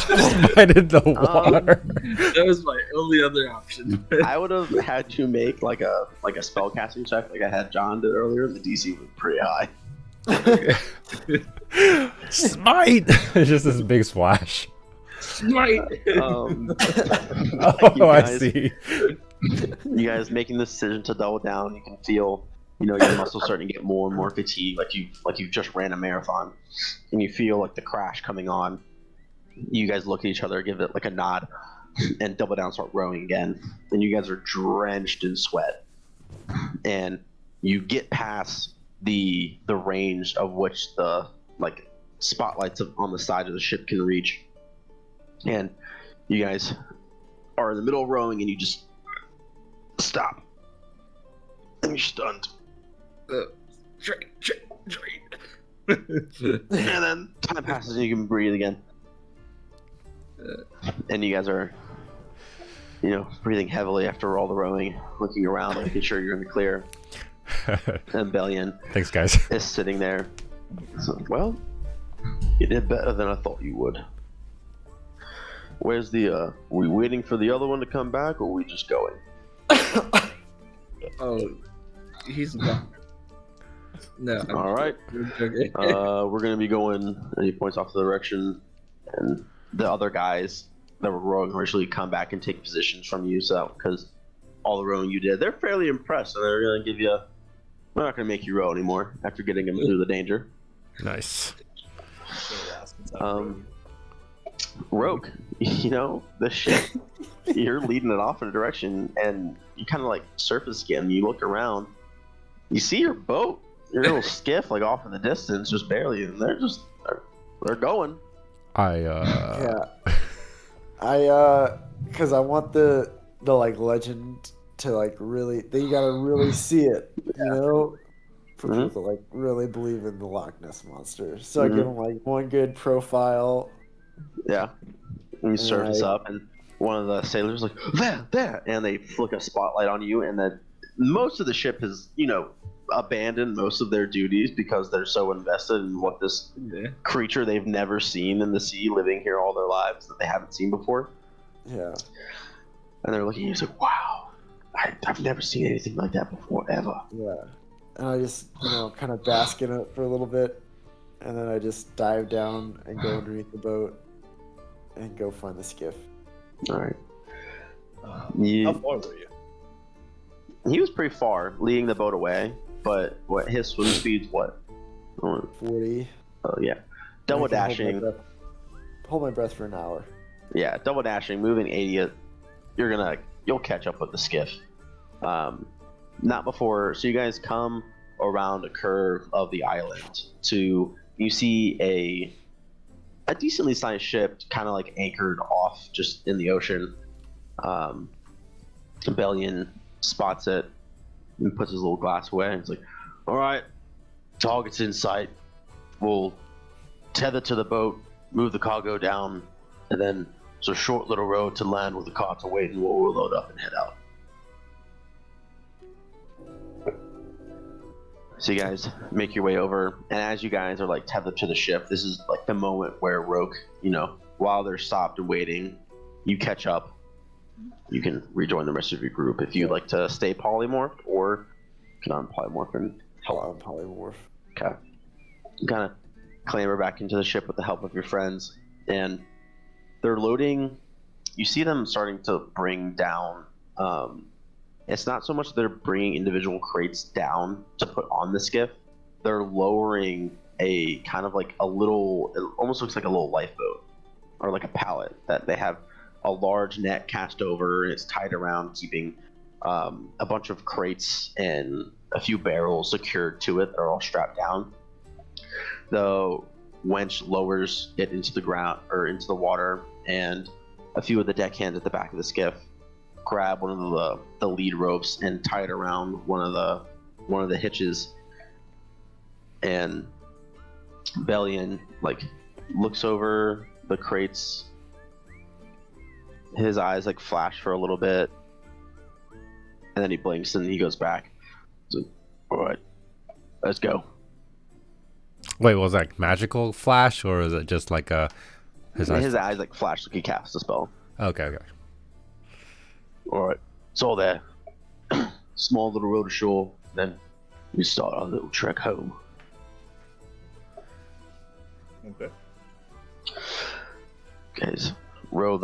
Smited the water. that was my only other option. I would have had to make like a spellcasting check, like I had John did earlier. The DC was pretty high. Smite! It's just this big splash. Smite. Oh, You I guys- see. You guys making the decision to double down, you can feel, your muscles starting to get more and more fatigued, like you just ran a marathon, and you feel like the crash coming on. You guys look at each other, give it like a nod, and double down, start rowing again. And you guys are drenched in sweat, and you get past the range of which the like spotlights on the side of the ship can reach, and you guys are in the middle of rowing, and you just stop. And you're stunned. Straight. And then time passes and you can breathe again. And you guys are, breathing heavily after all the rowing, looking around, making sure you're in the clear. And Bellion Thanks, guys. is sitting there. So, well, you did better than I thought you would. Where's the, we waiting for the other one to come back, or are we just going? Oh, he's gone. No. All right. Okay. We're going to be going, and he points off the direction, and the other guys that were rowing originally come back and take positions from you, so, because all the rowing you did, they're fairly impressed, and they're going to give you, we're not going to make you row anymore after getting them through the danger. Nice. Rogue, the ship, you're leading it off in a direction, and you kind of like surface skim. You look around, you see your boat, your little skiff, like off in the distance, just barely, and they're going. Because I want the like legend to like really, you gotta really see it, for people to like really believe in the Loch Ness monster. So I give them like one good profile. Yeah, and you surface up, and one of the sailors is like, there, and they flick a spotlight on you, and then most of the ship has, abandoned most of their duties because they're so invested in what this creature they've never seen in the sea, living here all their lives, that they haven't seen before. Yeah. And they're looking at you, it's like, wow, I've never seen anything like that before, ever. Yeah. And I just, kind of bask in it for a little bit, and then I just dive down and go underneath the boat and go find the skiff. All right. How far were you? He was pretty far, leading the boat away, but his swim speed's what? 40. Oh, yeah. Double dashing. Hold my breath for an hour. Yeah, double dashing, moving 80. You'll catch up with the skiff. Not before. So you guys come around a curve of the island you see a decently sized ship, kind of like anchored off just in the ocean. Bellion spots it and puts his little glass away. And it's like, all right, target's in sight. We'll tether to the boat, move the cargo down, and then it's a short little road to land with the carts await, and we'll load up and head out. So you guys make your way over, and as you guys are like tethered to the ship, this is like the moment where Roke, while they're stopped and waiting, you catch up. You can rejoin the rest of your group if you'd like to stay polymorphed, or can unpolymorph and help. Polymorph. Okay. You kind of clamber back into the ship with the help of your friends, and they're loading. You see them starting to bring down. It's not so much they're bringing individual crates down to put on the skiff. They're lowering a kind of like a little, it almost looks like a little lifeboat or like a pallet that they have a large net cast over, and it's tied around, keeping a bunch of crates and a few barrels secured to it. They're all strapped down. The wench lowers it into the ground or into the water, and a few of the deckhands at the back of the skiff grab one of the lead ropes and tie it around one of the hitches. And Bellion like looks over the crates. His eyes like flash for a little bit, and then he blinks and he goes back. So, all right, let's go. Wait, was that like magical flash, or is it just like his eyes like flash like he casts a spell? Okay. All right, it's all there. Small little road to shore, then we start our little trek home. Okay. Guys, row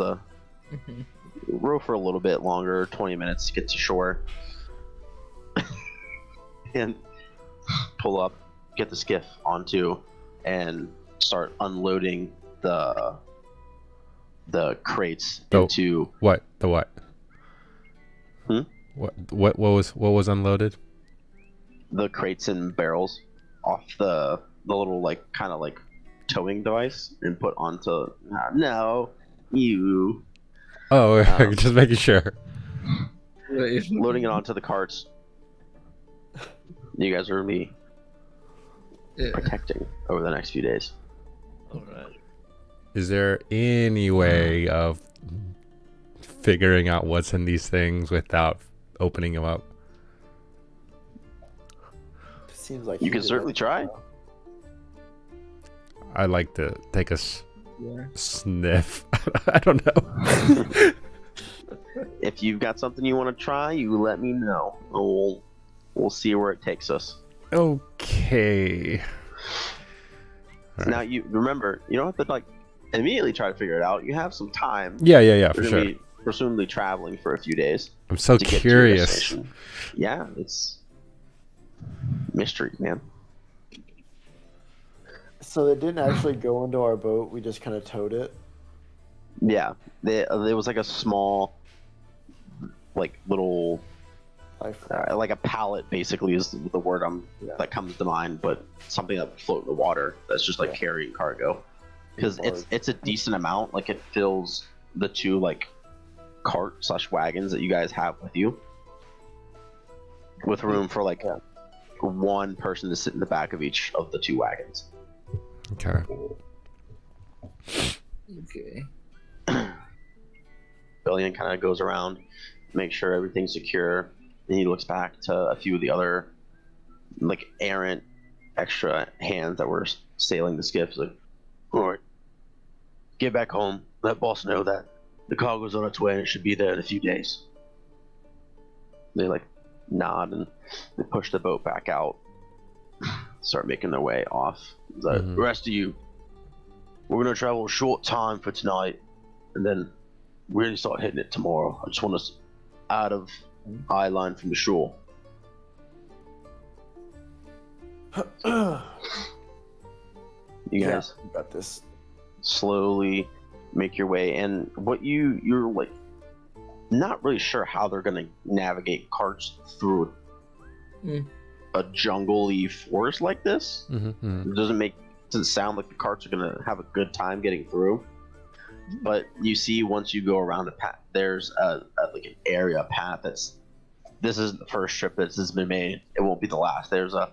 for a little bit longer, 20 minutes to get to shore, and pull up, get the skiff onto, and start unloading the crates into what? The what? What was unloaded? The crates and barrels off the little like kind of like towing device and put onto. No, you. Oh, just making sure. Loading it onto the carts. You guys are me. Yeah. protecting over the next few days. All right. Is there any way of figuring out what's in these things without opening them up? Seems like You he can did certainly that. try. I'd like to take a Yeah. sniff. I don't know. If you've got something you want to try, you let me know. And we'll see where it takes us. Okay. All Now right. you remember, you don't have to like immediately try to figure it out. You have some time. Yeah, for You're gonna sure. be presumably traveling for a few days I'm so to get to your curious. destination. Yeah, it's mystery, man. So they didn't actually go into our boat. We just kind of towed it. Yeah, there was like a small, like little, like a pallet, basically is the word that comes to mind, but something that would float in the water that's just like carrying cargo, because it's a decent amount. Like it fills the two like cart/wagons that you guys have with you, with room for like one person to sit in the back of each of the two wagons. Okay. Okay. Billion kind of goes around, make sure everything's secure, and he looks back to a few of the other like errant extra hands that were sailing the skiffs. Like, all right, get back home. Let boss know that the cargo's on its way and it should be there in a few days. They like nod and they push the boat back out, start making their way off. The rest of you, we're gonna travel a short time for tonight, and then really start hitting it tomorrow. I just want us out of eye line from the shore. You guys got this. slowly make your way, and what you're like not really sure how they're gonna navigate carts through a jungle-y forest like this. Mm-hmm. It doesn't sound like the carts are gonna have a good time getting through. But you see, once you go around a path, there's like an area path this is the first trip that has been made. It won't be the last. There's a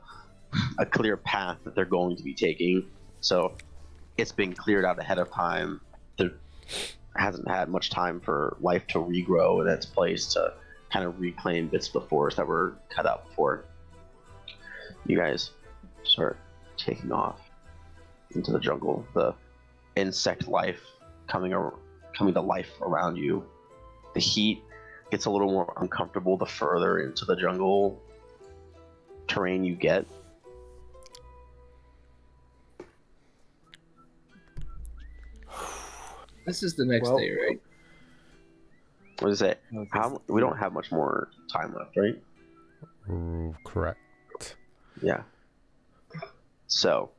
clear path that they're going to be taking. So it's been cleared out ahead of time. There hasn't had much time for life to regrow in its place to kind of reclaim bits of the forest that were cut out before. You guys start taking off into the jungle. The insect life coming to life around you. The heat gets a little more uncomfortable the further into the jungle terrain you get. This is the next day, right? What is it? We don't have much more time left, right? Correct. Yeah. So,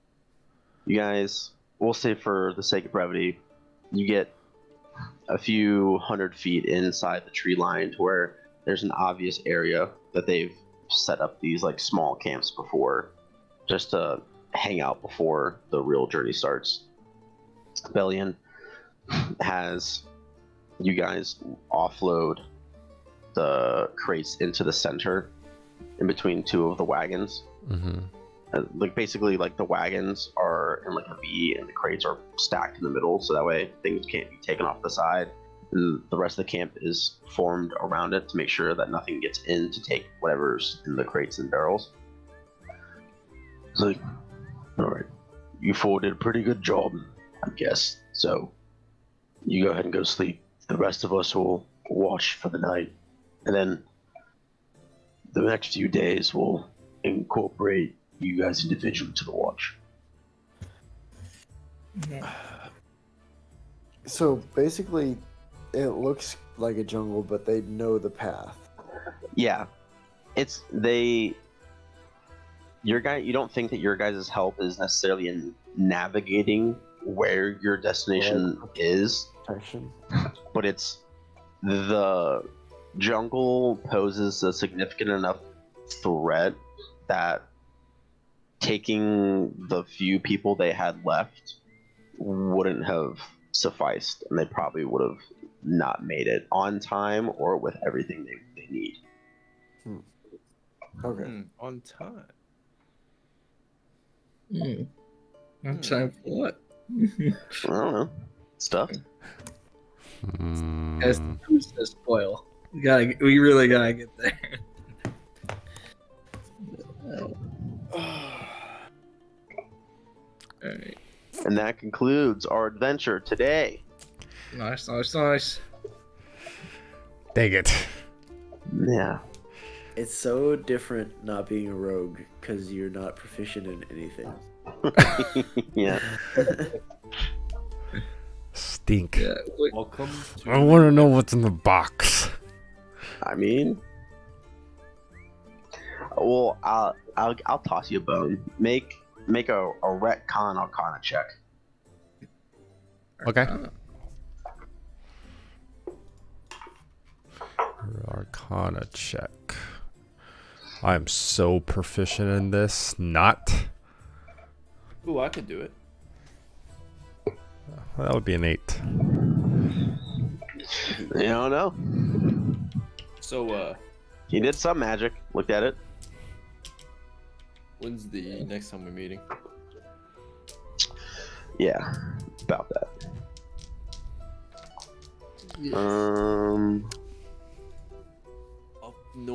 you guys, we'll say for the sake of brevity, you get a few 100 feet inside the tree line to where there's an obvious area that they've set up these like small camps before, just to hang out before the real journey starts. Bellion has you guys offload the crates into the center in between two of the wagons. Like basically like the wagons are in like a V and the crates are stacked in the middle, so that way things can't be taken off the side, and the rest of the camp is formed around it to make sure that nothing gets in to take whatever's in the crates and barrels. It's like, all right, you four did a pretty good job, I guess, so you go ahead and go sleep. The rest of us will watch for the night, and then the next few days we'll incorporate you guys individually to the watch. So basically, it looks like a jungle, but they know the path. Yeah, you don't think that your guys' help is necessarily in navigating where your destination is, Protection. but it's the jungle poses a significant enough threat that taking the few people they had left wouldn't have sufficed, and they probably would have not made it on time or with everything they need. Okay. On time. Time for what? I don't know. Stuff. As the food says spoil. We really gotta get there. Alright. And that concludes our adventure today. Nice. Dang it. Yeah. It's so different not being a rogue because you're not proficient in anything. Yeah. Stink. Yeah, wait, Welcome to. I want to know what's in the box. I mean, well, I'll toss you a bone. Make a retcon arcana check. Okay. uh, Arcana check. I'm so proficient in this. Not. Ooh, I could do it. Well, that would be an 8. You don't know. So, He did some magic. Looked at it. when's the next time we're meeting? Yeah, about that. yes. Up north